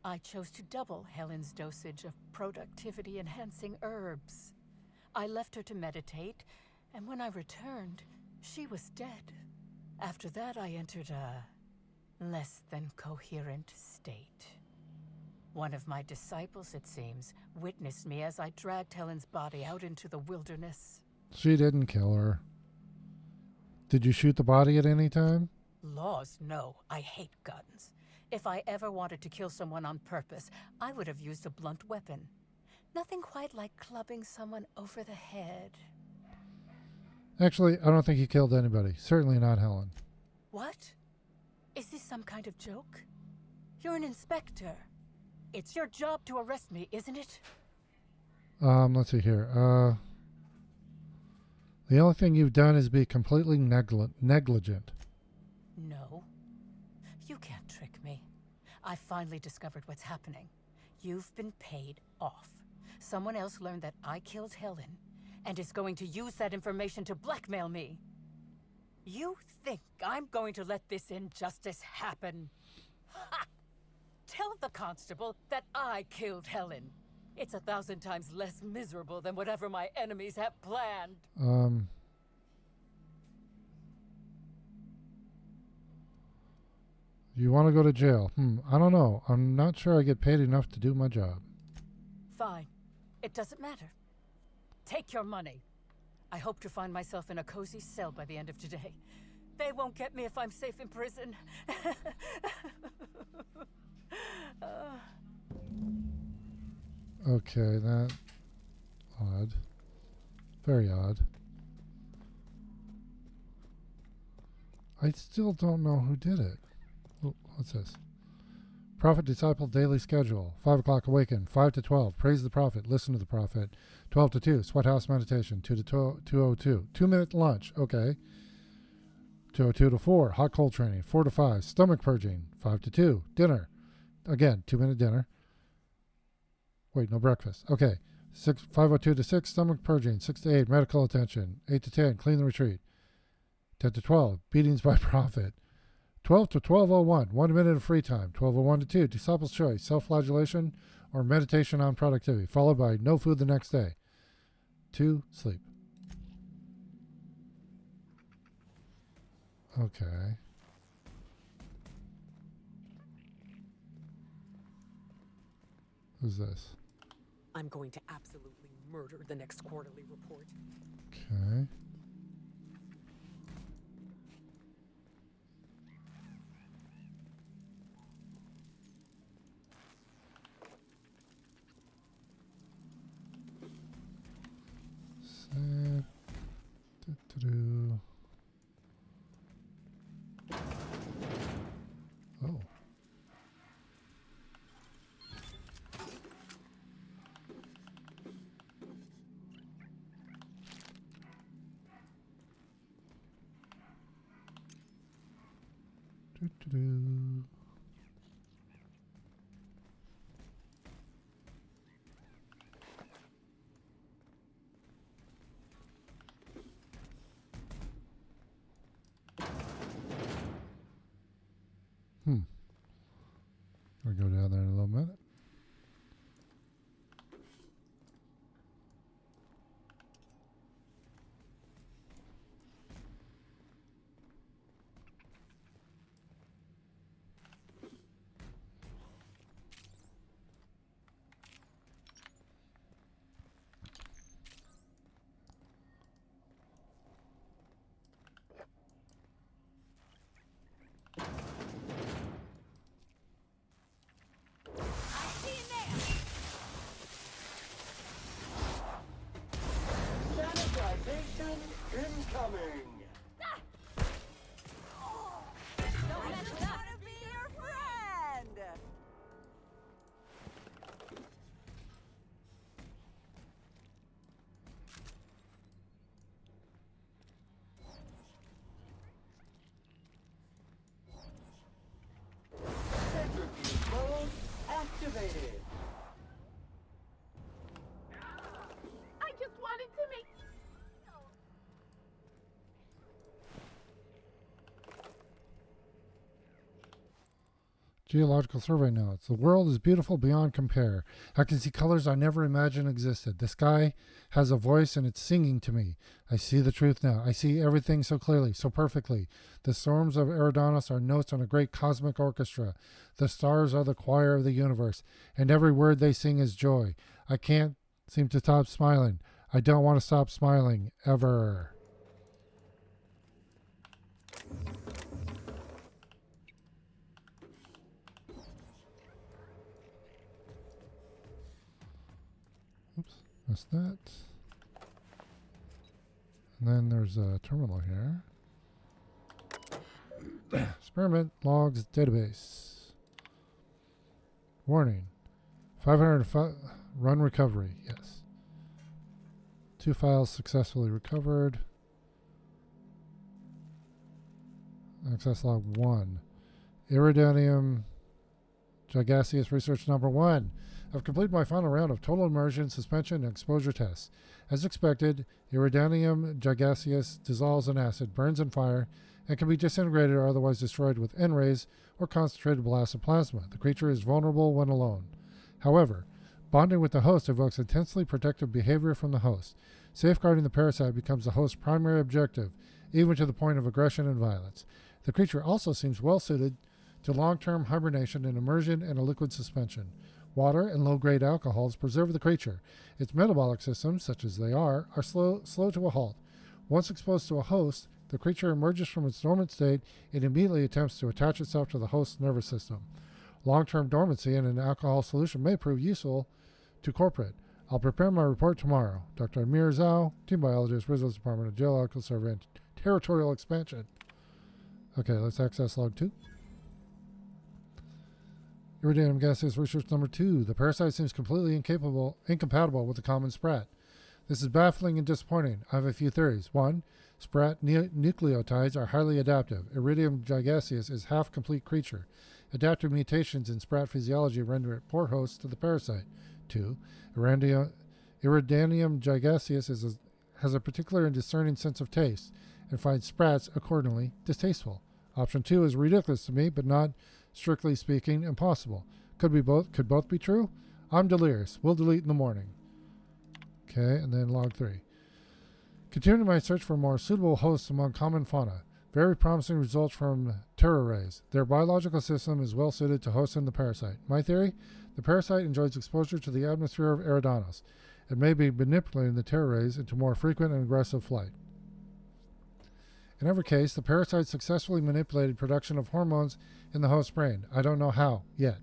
Speaker 3: I chose to double Helen's dosage of productivity-enhancing herbs. I left her to meditate, and when I returned, she was dead. After that, I entered a less than coherent state. One of my disciples, it seems, witnessed me as I dragged Helen's body out into the wilderness.
Speaker 1: She didn't kill her. Did you shoot the body at any time?
Speaker 3: Laws, no. I hate guns. If I ever wanted to kill someone on purpose, I would have used a blunt weapon. Nothing quite like clubbing someone over the head.
Speaker 1: Actually, I don't think he killed anybody. Certainly not Helen.
Speaker 3: What? Is this some kind of joke? You're an inspector. It's your job to arrest me, isn't it?
Speaker 1: Let's see here. The only thing you've done is be completely negligent.
Speaker 3: No. You can't trick me. I finally discovered what's happening. You've been paid off. Someone else learned that I killed Helen and is going to use that information to blackmail me. You think I'm going to let this injustice happen? Ha! Tell the constable that I killed Helen. It's 1,000 times less miserable than whatever my enemies have planned.
Speaker 1: You want to go to jail? I don't know. I'm not sure I get paid enough to do my job.
Speaker 3: Fine. It doesn't matter. Take your money. I hope to find myself in a cozy cell by the end of today. They won't get me if I'm safe in prison.
Speaker 1: Okay, that... odd. Very odd. I still don't know who did it. Oh, what's this? Prophet Disciple Daily Schedule. 5 o'clock awaken. 5 to 12. Praise the Prophet. Listen to the Prophet. 12 to 2. Sweat House Meditation. 2 to 2:02. 2-minute lunch. Okay. 2:02 to 4. Hot cold training. 4 to 5. Stomach purging. 5 to 2. Dinner. Again, 2-minute dinner. Wait, no breakfast. Okay. 5:02 to 6. Stomach purging. 6 to 8. Medical attention. 8 to 10. Clean the retreat. 10 to 12. Beatings by Prophet. 12 to 12:01, 1 minute of free time. 12:01 to 2, Disciple's Choice, self-flagellation or meditation on productivity, followed by no food the next day. 2, sleep. Okay. Who's this?
Speaker 21: I'm going to absolutely murder the next quarterly report.
Speaker 1: Okay. Oh. We'll go down there in a little minute.
Speaker 2: Sanitization incoming! Centrifuge mode activated!
Speaker 18: I just wanted to make...
Speaker 1: Geological survey notes. The world is beautiful beyond compare. I can see colors I never imagined existed. The sky has a voice and it's singing to me. I see the truth now. I see everything so clearly, so perfectly. The storms of Eridanos are notes on a great cosmic orchestra. The stars are the choir of the universe, and every word they sing is joy. I can't seem to stop smiling. I don't want to stop smiling, ever. Missed that. And then there's a terminal here. Experiment logs database. Warning. 500 run recovery. Yes. 2 files successfully recovered. Access log 1. Iridium Gigaseous research number 1. I've completed my final round of total immersion, suspension, and exposure tests. As expected, Iridium Gigaseous dissolves in acid, burns in fire, and can be disintegrated or otherwise destroyed with N-rays or concentrated blasts of plasma. The creature is vulnerable when alone. However, bonding with the host evokes intensely protective behavior from the host. Safeguarding the parasite becomes the host's primary objective, even to the point of aggression and violence. The creature also seems well suited to long-term hibernation and immersion in a liquid suspension. Water and low-grade alcohols preserve the creature. Its metabolic systems, such as they are slow to a halt. Once exposed to a host, the creature emerges from its dormant state and immediately attempts to attach itself to the host's nervous system. Long-term dormancy in an alcohol solution may prove useful to culprit. I'll prepare my report tomorrow. Dr. Amir Zhao, Team Biologist, Rizzo's Department of Geological Survey and Territorial Expansion. Okay, let's access log 2. Iridium gaseous research number 2. The parasite seems completely incompatible with the common sprat. This is baffling and disappointing. I have a few theories. 1. Sprat nucleotides are highly adaptive. Iridium gigaseous is half-complete creature. Adaptive mutations in sprat physiology render it poor host to the parasite. 2. Iridium gigaseous has a particular and discerning sense of taste and finds sprats accordingly distasteful. Option 2 is ridiculous to me, but not, strictly speaking, impossible. Could both be true? I'm delirious. We'll delete in the morning. Okay, and then log 3. Continuing my search for more suitable hosts among common fauna. Very promising results from terrorays. Their biological system is well suited to hosting the parasite. My theory? The parasite enjoys exposure to the atmosphere of Eridanos. It may be manipulating the terrorays into more frequent and aggressive flight. In every case, the parasite successfully manipulated production of hormones in the host brain. I don't know how, yet.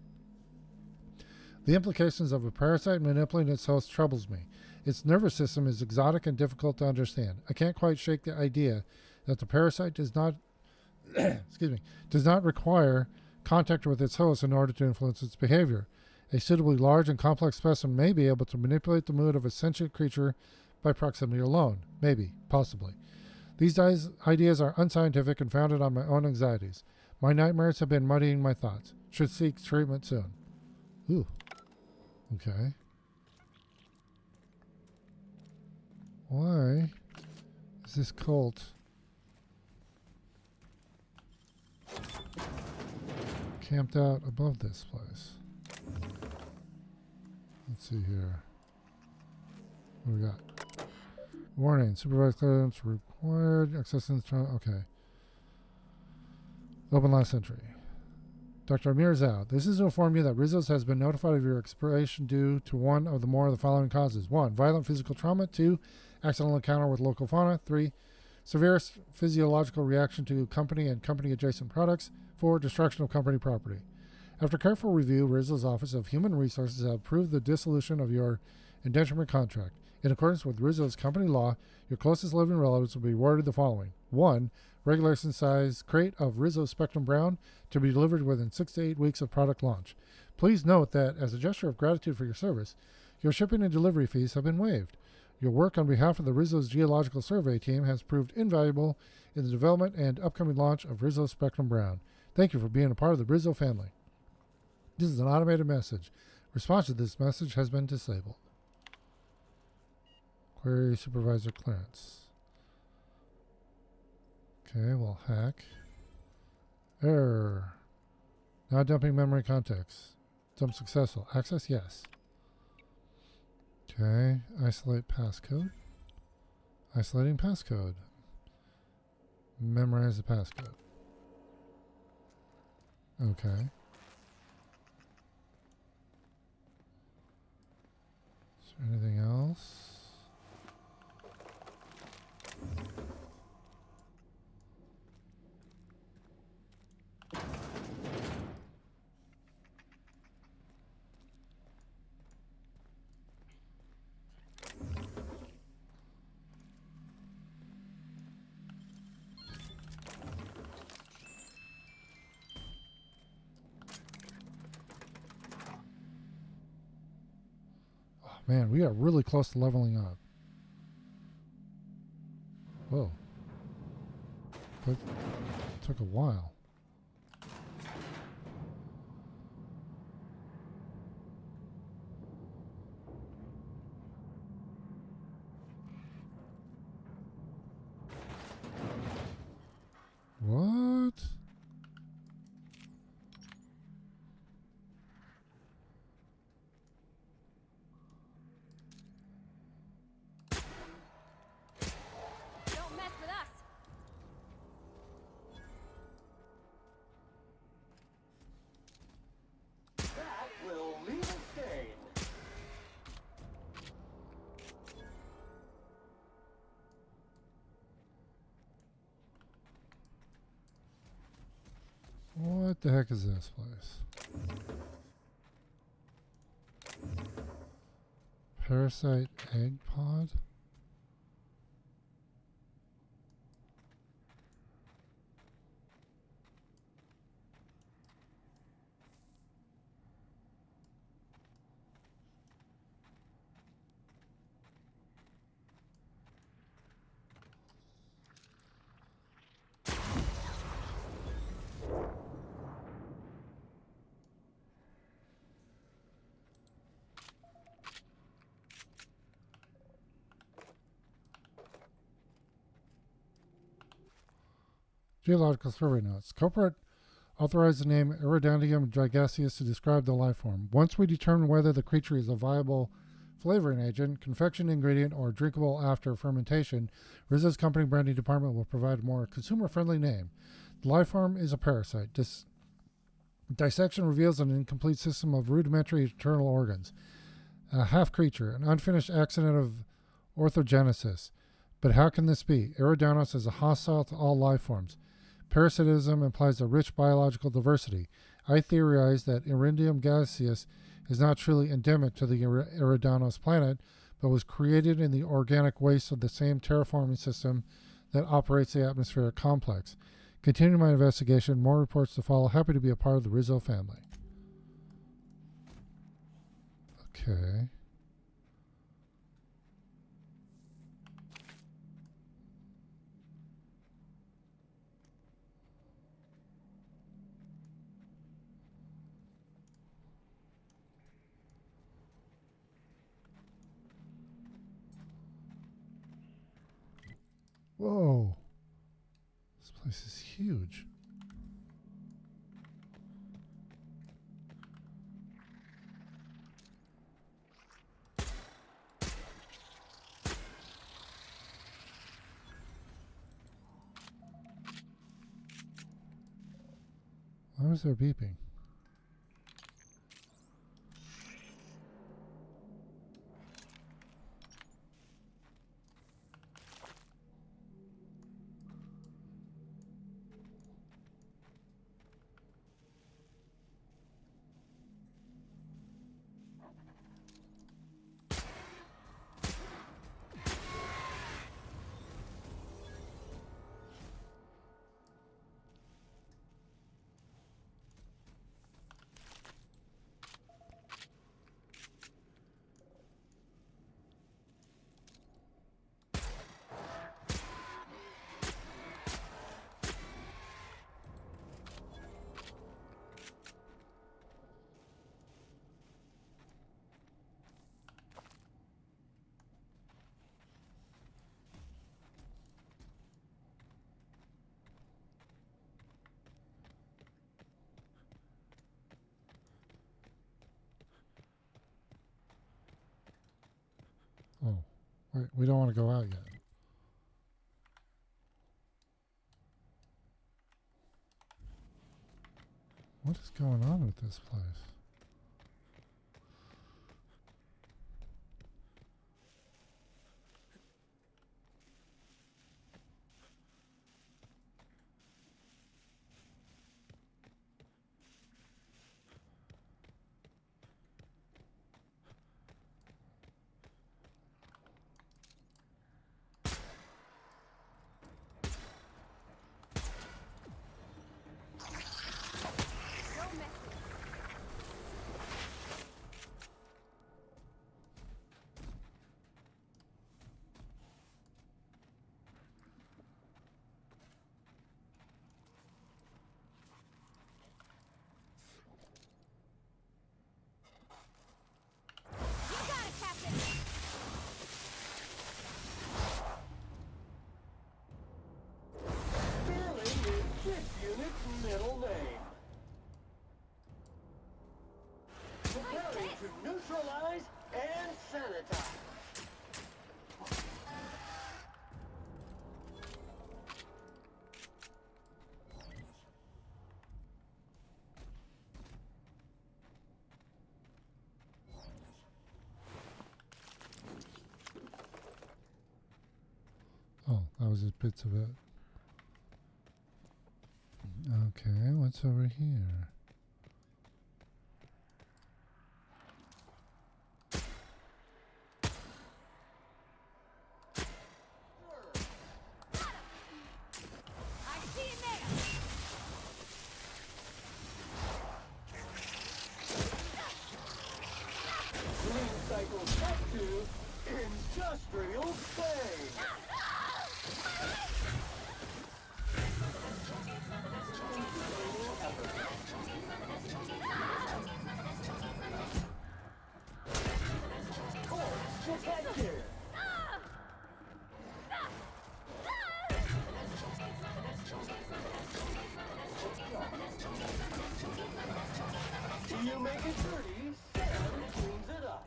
Speaker 1: The implications of a parasite manipulating its host troubles me. Its nervous system is exotic and difficult to understand. I can't quite shake the idea that the parasite does not require contact with its host in order to influence its behavior. A suitably large and complex specimen may be able to manipulate the mood of a sentient creature by proximity alone. Maybe, possibly. These ideas are unscientific and founded on my own anxieties. My nightmares have been muddying my thoughts. Should seek treatment soon. Ooh. Okay. Why is this cult camped out above this place? Let's see here. What do we got? Warning, supervised clearance required. Accessing the okay. Open last entry. Dr. Amir Zhao, this is to inform you that Rizzo's has been notified of your expiration due to one of the more of the following causes. 1. Violent physical trauma. 2. Accidental encounter with local fauna. 3. Severe physiological reaction to company and company-adjacent products. 4. Destruction of company property. After careful review, Rizzo's Office of Human Resources have approved the dissolution of your indenturement contract. In accordance with Rizzo's company law, your closest living relatives will be awarded the following. 1. Regulation size crate of Rizzo Spectrum Brown to be delivered within 6 to 8 weeks of product launch. Please note that, as a gesture of gratitude for your service, your shipping and delivery fees have been waived. Your work on behalf of the Rizzo's Geological Survey team has proved invaluable in the development and upcoming launch of Rizzo Spectrum Brown. Thank you for being a part of the Rizzo family. This is an automated message. Response to this message has been disabled. Query supervisor clearance. Okay, we'll hack. Error. Not dumping memory context. Dump successful. Access, yes. Okay, isolate passcode. Isolating passcode. Memorize the passcode. Okay. Is there anything else? Man, we are really close to leveling up. Whoa. That took a while. What?
Speaker 11: Don't mess with us.
Speaker 2: That will leave a stain.
Speaker 1: What the heck is this place? Parasite egg pod? Geological survey notes. Culprit authorized the name Iridantium gigaseus to describe the life form. Once we determine whether the creature is a viable flavoring agent, confection ingredient, or drinkable after fermentation, Rizzo's company branding department will provide a more consumer-friendly name. The life form is a parasite. Dissection reveals an incomplete system of rudimentary internal organs. A half-creature, an unfinished accident of orthogenesis. But how can this be? Eridanos is a hostile to all life forms. Parasitism implies a rich biological diversity. I theorize that Iridium gaseous is not truly endemic to the Eridanos planet, but was created in the organic waste of the same terraforming system that operates the atmospheric complex. Continuing my investigation, more reports to follow. Happy to be a part of the Rizzo family. Okay. Whoa. This place is huge. Why was there beeping? Oh, wait, we don't want to go out yet. What is going on with this place?
Speaker 2: sanitize.
Speaker 1: Oh, that was just bits of it. Okay, what's over here?
Speaker 2: Clean cycle set to industrial phase. Corpse detected. You make it dirty, Sam cleans it up.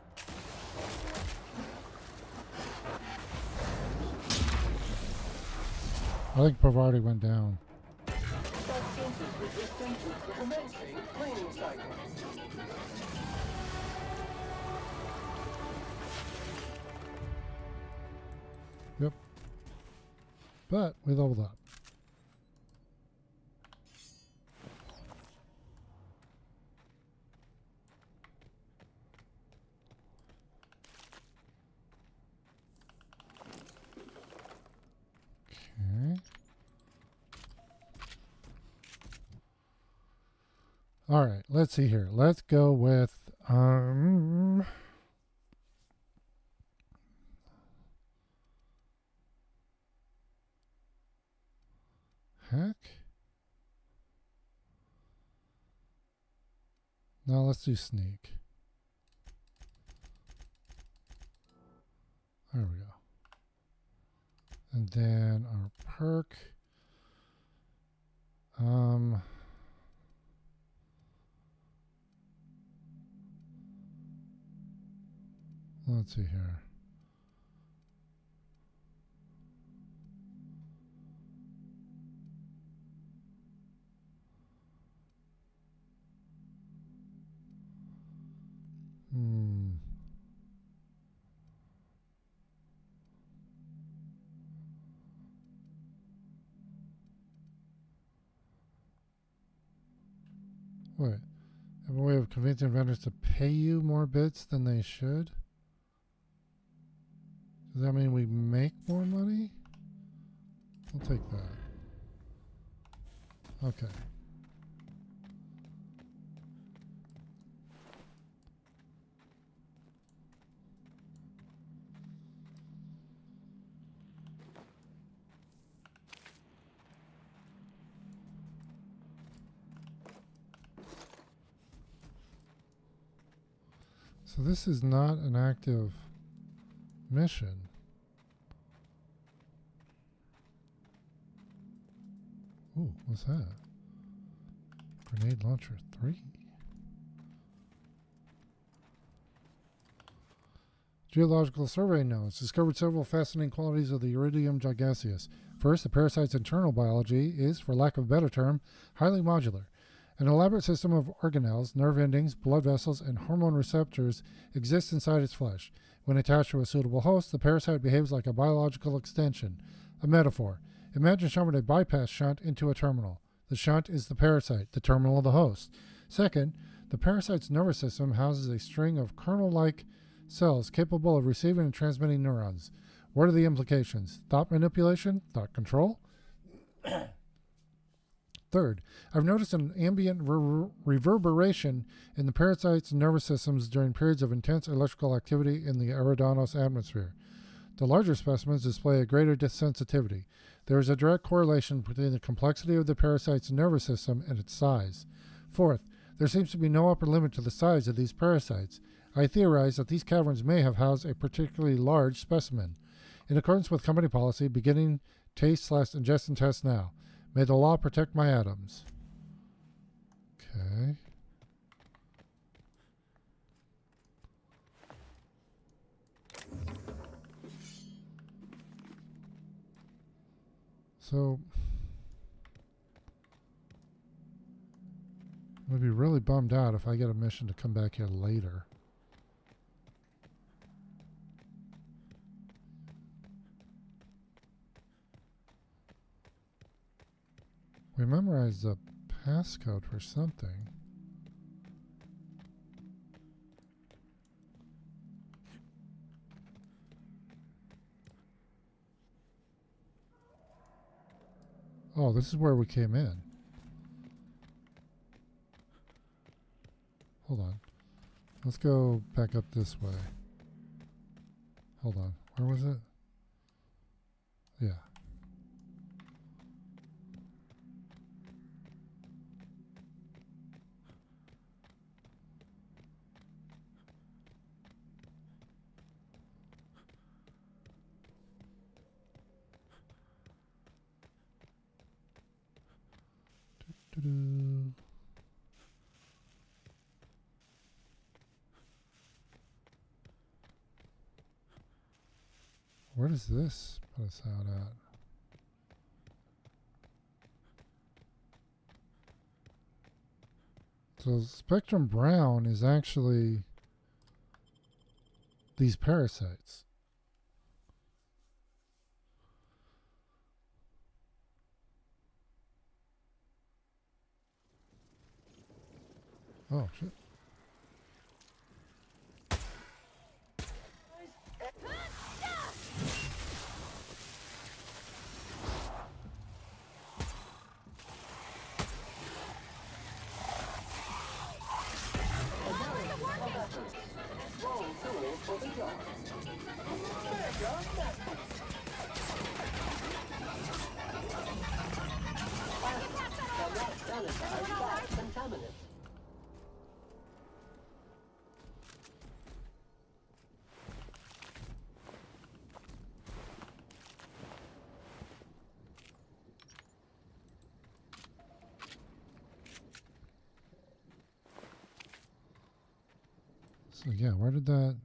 Speaker 1: I think Pavarti went down.
Speaker 2: Substance is resistant to commencing cleaning cycle.
Speaker 1: Yep. But we leveled up. Okay. All right, let's see here. Let's go with heck. Now let's do sneak. There we go. And then our perk. Let's see here. Wait. Have a way of convincing vendors to pay you more bits than they should? Does that mean we make more money? I'll take that. Okay. So this is not an active mission. Ooh, what's that? Grenade launcher 3. Geological survey notes discovered several fascinating qualities of the iridium gigaseus. First, the parasite's internal biology is, for lack of a better term, highly modular. An elaborate system of organelles, nerve endings, blood vessels, and hormone receptors exists inside its flesh. When attached to a suitable host, the parasite behaves like a biological extension. A metaphor. Imagine shoving a bypass shunt into a terminal. The shunt is the parasite, the terminal of the host. Second, the parasite's nervous system houses a string of kernel-like cells capable of receiving and transmitting neurons. What are the implications? Thought manipulation? Thought control? Third, I've noticed an ambient reverberation in the parasite's nervous systems during periods of intense electrical activity in the Eridanos atmosphere. The larger specimens display a greater sensitivity. There is a direct correlation between the complexity of the parasite's nervous system and its size. Fourth, there seems to be no upper limit to the size of these parasites. I theorize that these caverns may have housed a particularly large specimen. In accordance with company policy, beginning taste/ingestion test now. May the law protect my atoms. Okay. So I'm going to be really bummed out if I get a mission to come back here later. We memorized the passcode for something. Oh, this is where we came in. Hold on. Let's go back up this way. Hold on. Where was it? Yeah. Doo-doo. Where does this put us out at? So Spectrum Brown is actually these parasites. Oh, shit. So yeah, where did that...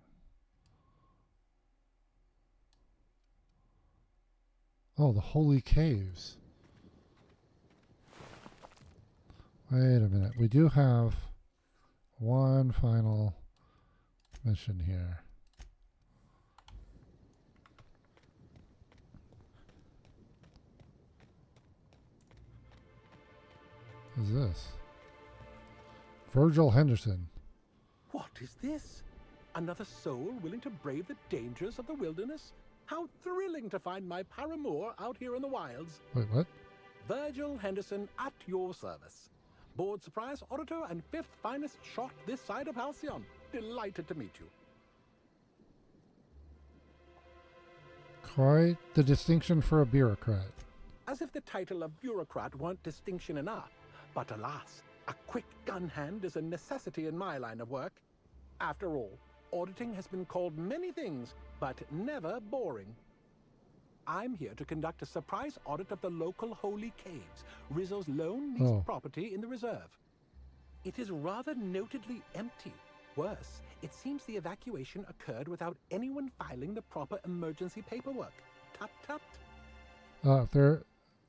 Speaker 1: Oh, the Holy Caves. Wait a minute. We do have one final mission here. What is this? Virgil Henderson.
Speaker 13: What is this? Another soul willing to brave the dangers of the wilderness? How thrilling to find my paramour out here in the wilds.
Speaker 1: Wait, what?
Speaker 13: Virgil Henderson at your service. Board surprise auditor and 5th finest shot this side of Halcyon. Delighted to meet you.
Speaker 1: Quite the distinction for a bureaucrat.
Speaker 13: As if the title of bureaucrat weren't distinction enough. But alas, a quick gun hand is a necessity in my line of work. After all, auditing has been called many things, but never boring. I'm here to conduct a surprise audit of the local Holy Caves, Rizzo's lone leased property in the reserve. It is rather notedly empty. Worse, it seems the evacuation occurred without anyone filing the proper emergency paperwork. Tut-tut.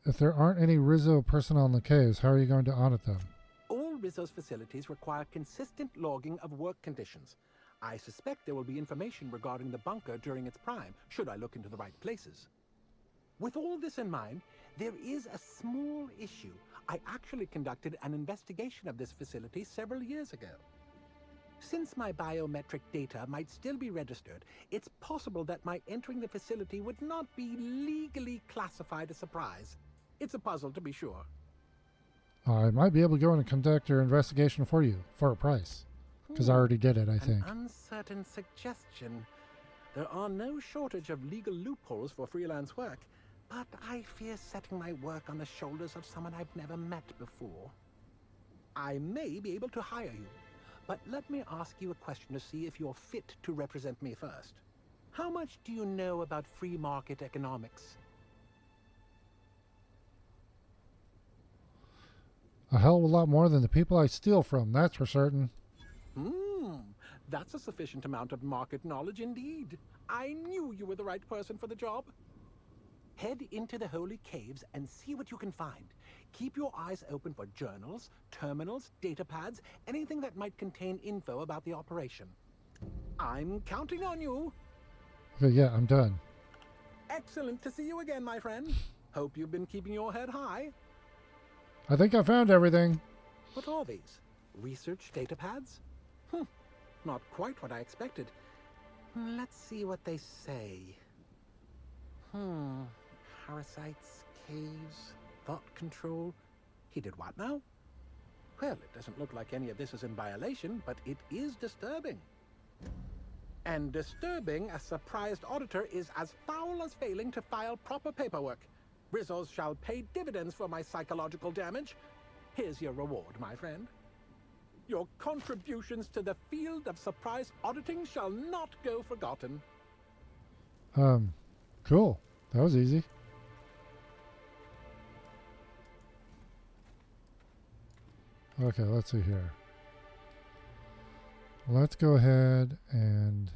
Speaker 1: If there aren't any Rizzo personnel in the caves, how are you going to audit them?
Speaker 13: All Rizzo's facilities require consistent logging of work conditions. I suspect there will be information regarding the bunker during its prime, should I look into the right places. With all this in mind, there is a small issue. I actually conducted an investigation of this facility several years ago. Since my biometric data might still be registered, it's possible that my entering the facility would not be legally classified a surprise. It's a puzzle, to be sure.
Speaker 1: I might be able to go in and conduct your investigation for you, for a price. Because I already did it, I think.
Speaker 13: An uncertain suggestion. There are no shortage of legal loopholes for freelance work, but I fear setting my work on the shoulders of someone I've never met before. I may be able to hire you, but let me ask you a question to see if you're fit to represent me first. How much do you know about free market economics?
Speaker 1: A hell of a lot more than the people I steal from, that's for certain.
Speaker 13: That's a sufficient amount of market knowledge indeed. I knew you were the right person for the job.
Speaker 15: Head into the holy caves and see what you can find. Keep your eyes open for journals, terminals, datapads, anything that might contain info about the operation. I'm counting on you.
Speaker 1: Okay, yeah, I'm done.
Speaker 15: Excellent to see you again, my friend. Hope you've been keeping your head high.
Speaker 1: I think I found everything.
Speaker 15: What are these? Research datapads? Not quite what I expected. Let's see what they say. Parasites, caves, thought control. He did what now? Well, it doesn't look like any of this is in violation, but it is disturbing. And disturbing a surprised auditor is as foul as failing to file proper paperwork. Results shall pay dividends for my psychological damage. Here's your reward, my friend. Your contributions to the field of surprise auditing shall not go forgotten.
Speaker 1: Cool. That was easy. Okay, let's see here. Let's go ahead and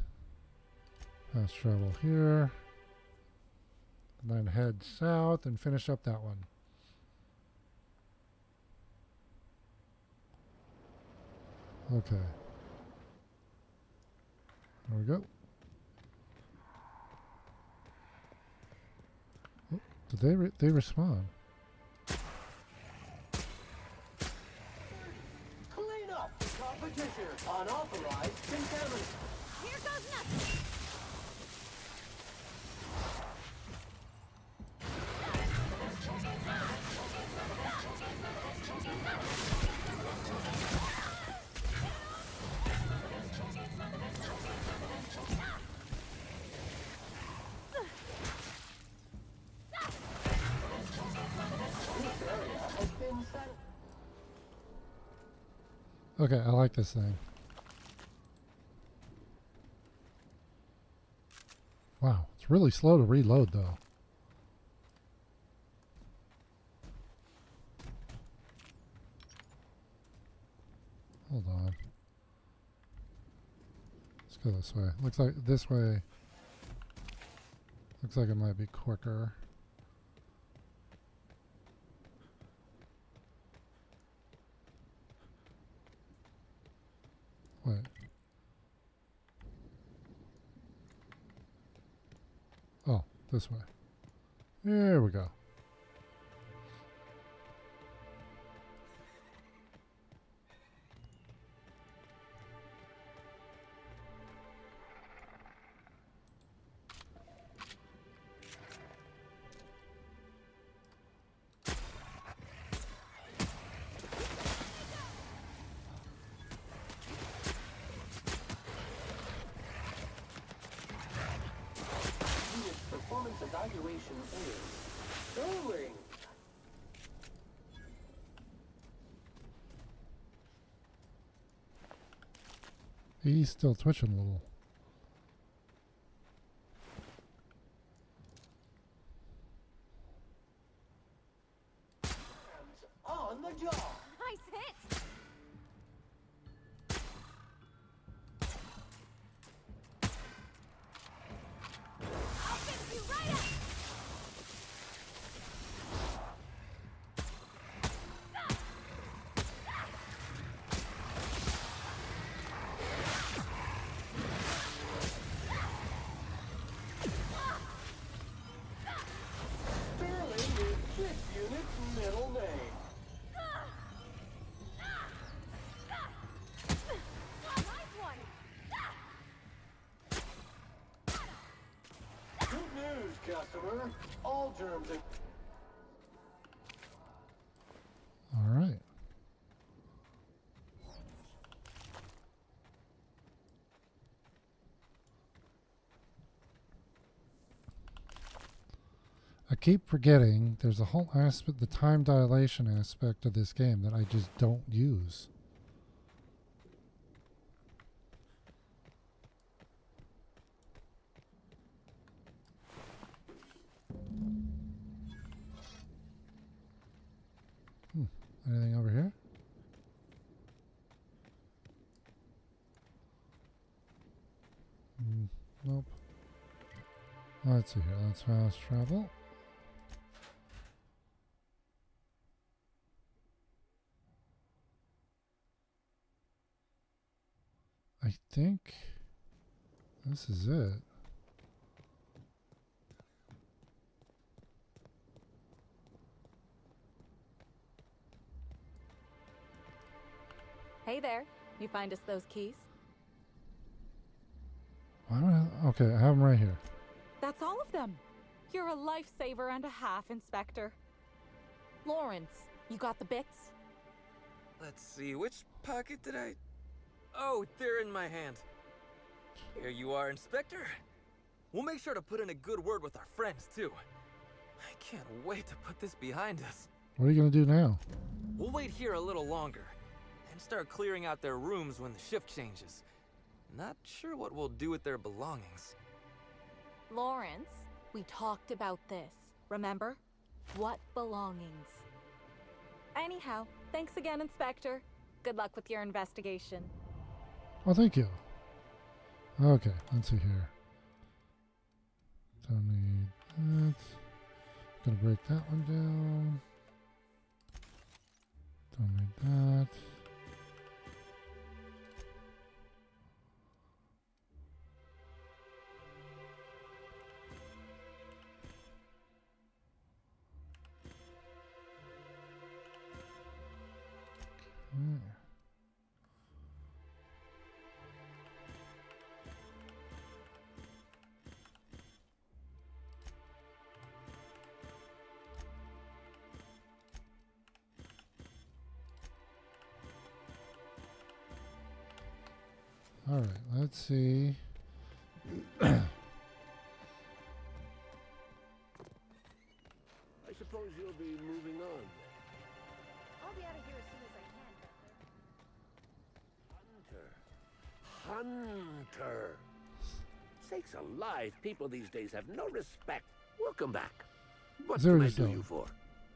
Speaker 1: fast travel here. And then head south and finish up that one. Okay. There we go. Oh, did they respond?
Speaker 2: Clean up the competition. Unauthorized contaminants.
Speaker 11: Here goes nothing.
Speaker 1: Okay, I like this thing. Wow, it's really slow to reload though. Hold on. Let's go this way. Looks like this way. Looks like it might be quicker. Wait. Oh, this way. There we go.
Speaker 2: Performance evaluation is going.
Speaker 1: He's still twitching a little.
Speaker 2: On the job.
Speaker 11: Nice hit. I'll fix you right up.
Speaker 2: Sterling is this unit's middle name. Good news, customer. All germs are...
Speaker 1: All right. I keep forgetting there's a whole aspect, the time dilation aspect of this game that I just don't use. Anything over here? Nope. Let's see here. Let's fast travel. I think this is it.
Speaker 5: Hey there. You find us those keys?
Speaker 1: Why do okay, I have them right here.
Speaker 5: That's all of them. You're a lifesaver and a half, Inspector. Lawrence, you got the bits?
Speaker 6: Let's see, which pocket did I... Oh, they're in my hand. Here you are, Inspector. We'll make sure to put in a good word with our friends, too. I can't wait to put this behind us.
Speaker 1: What are you going to do now?
Speaker 6: We'll wait here a little longer and start clearing out their rooms when the shift changes. Not sure what we'll do with their belongings.
Speaker 5: Lawrence, we talked about this, remember? What belongings? Anyhow, thanks again, Inspector. Good luck with your investigation.
Speaker 1: Oh, thank you. Okay, let's see here. Don't need that. Gonna break that one down. Don't need that. Okay. All right, let's see.
Speaker 13: I suppose you'll be moving on.
Speaker 20: I'll be out of here as soon as I can,
Speaker 13: Hunter! Sakes alive, people these days have no respect. Welcome back. What can I do you for?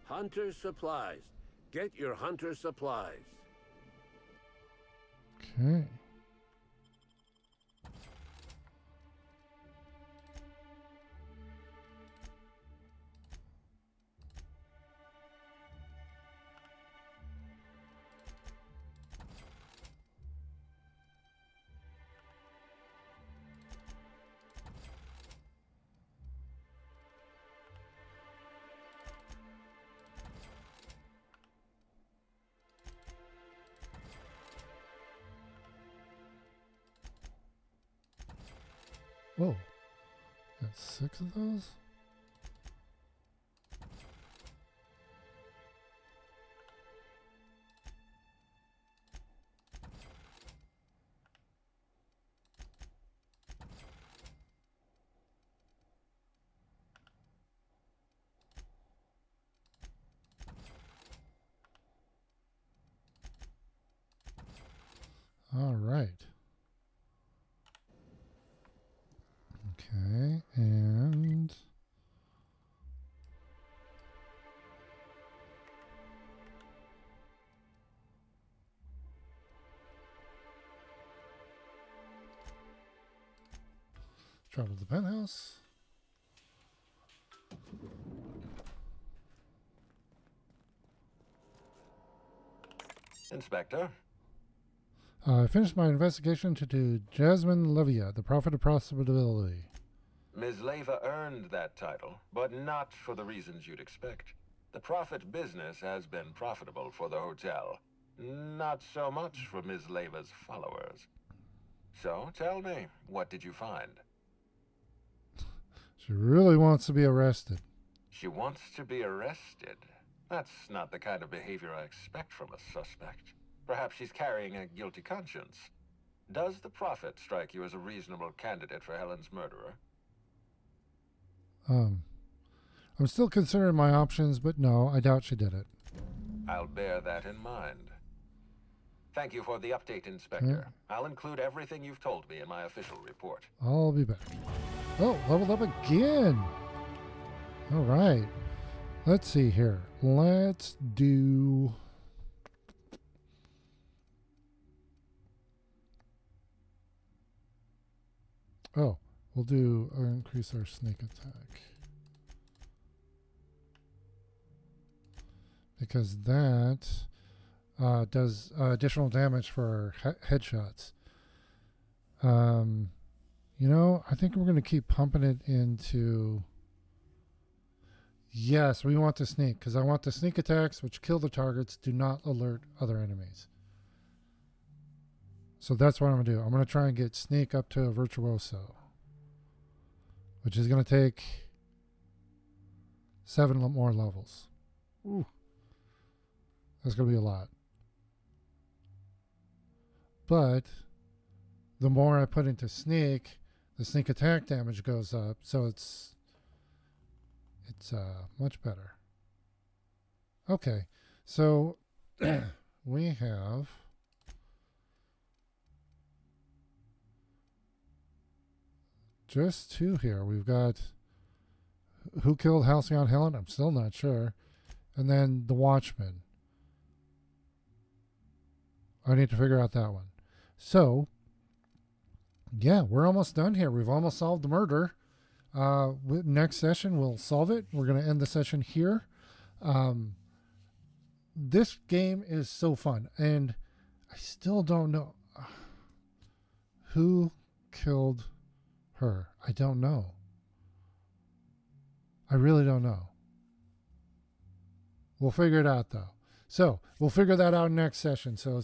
Speaker 13: Hunter supplies. Get your hunter supplies.
Speaker 1: Okay. Whoa. Got 6 of those? All right. Okay, and travel to the penthouse.
Speaker 8: Inspector?
Speaker 1: I finished my investigation to Jasmine Levia, the Prophet of Profitability.
Speaker 8: Ms. Leva earned that title, but not for the reasons you'd expect. The profit business has been profitable for the hotel. Not so much for Ms. Leva's followers. So, tell me, what did you find?
Speaker 1: She really wants to be arrested.
Speaker 8: She wants to be arrested? That's not the kind of behavior I expect from a suspect. Perhaps she's carrying a guilty conscience. Does the Prophet strike you as a reasonable candidate for Helen's murderer?
Speaker 1: I'm still considering my options, but no, I doubt she did it.
Speaker 8: I'll bear that in mind. Thank you for the update, Inspector. I'll include everything you've told me in my official report.
Speaker 1: I'll be back. Oh, leveled up again. All right. Let's see here. Let's do... Oh, we'll do increase our sneak attack. Because that does additional damage for our headshots. You know, I think we're going to keep pumping it into... Yes, we want to sneak, because I want the sneak attacks, which kill the targets, do not alert other enemies. So that's what I'm going to do. I'm going to try and get sneak up to a virtuoso, which is going to take 7 more levels. Ooh. That's going to be a lot. But the more I put into sneak, the sneak attack damage goes up, so it's much better. Okay, so we have just 2 here. We've got who killed Halcyon Helen? I'm still not sure. And then the Watchman. I need to figure out that one. So, yeah, we're almost done here. We've almost solved the murder. Next session, we'll solve it. We're going to end the session here. This game is so fun, and I still don't know who killed her. I don't know. I really don't know. We'll figure it out, though. So we'll figure that out next session. So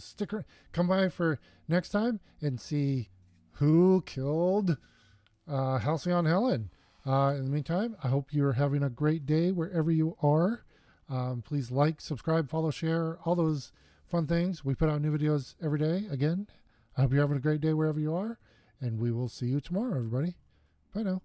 Speaker 1: come by for next time and see who killed Halcyon Helen. In the meantime, I hope you're having a great day wherever you are. Please like, subscribe, follow, share, all those fun things. We put out new videos every day. Again, I hope you're having a great day wherever you are. And we will see you tomorrow, everybody. Bye now.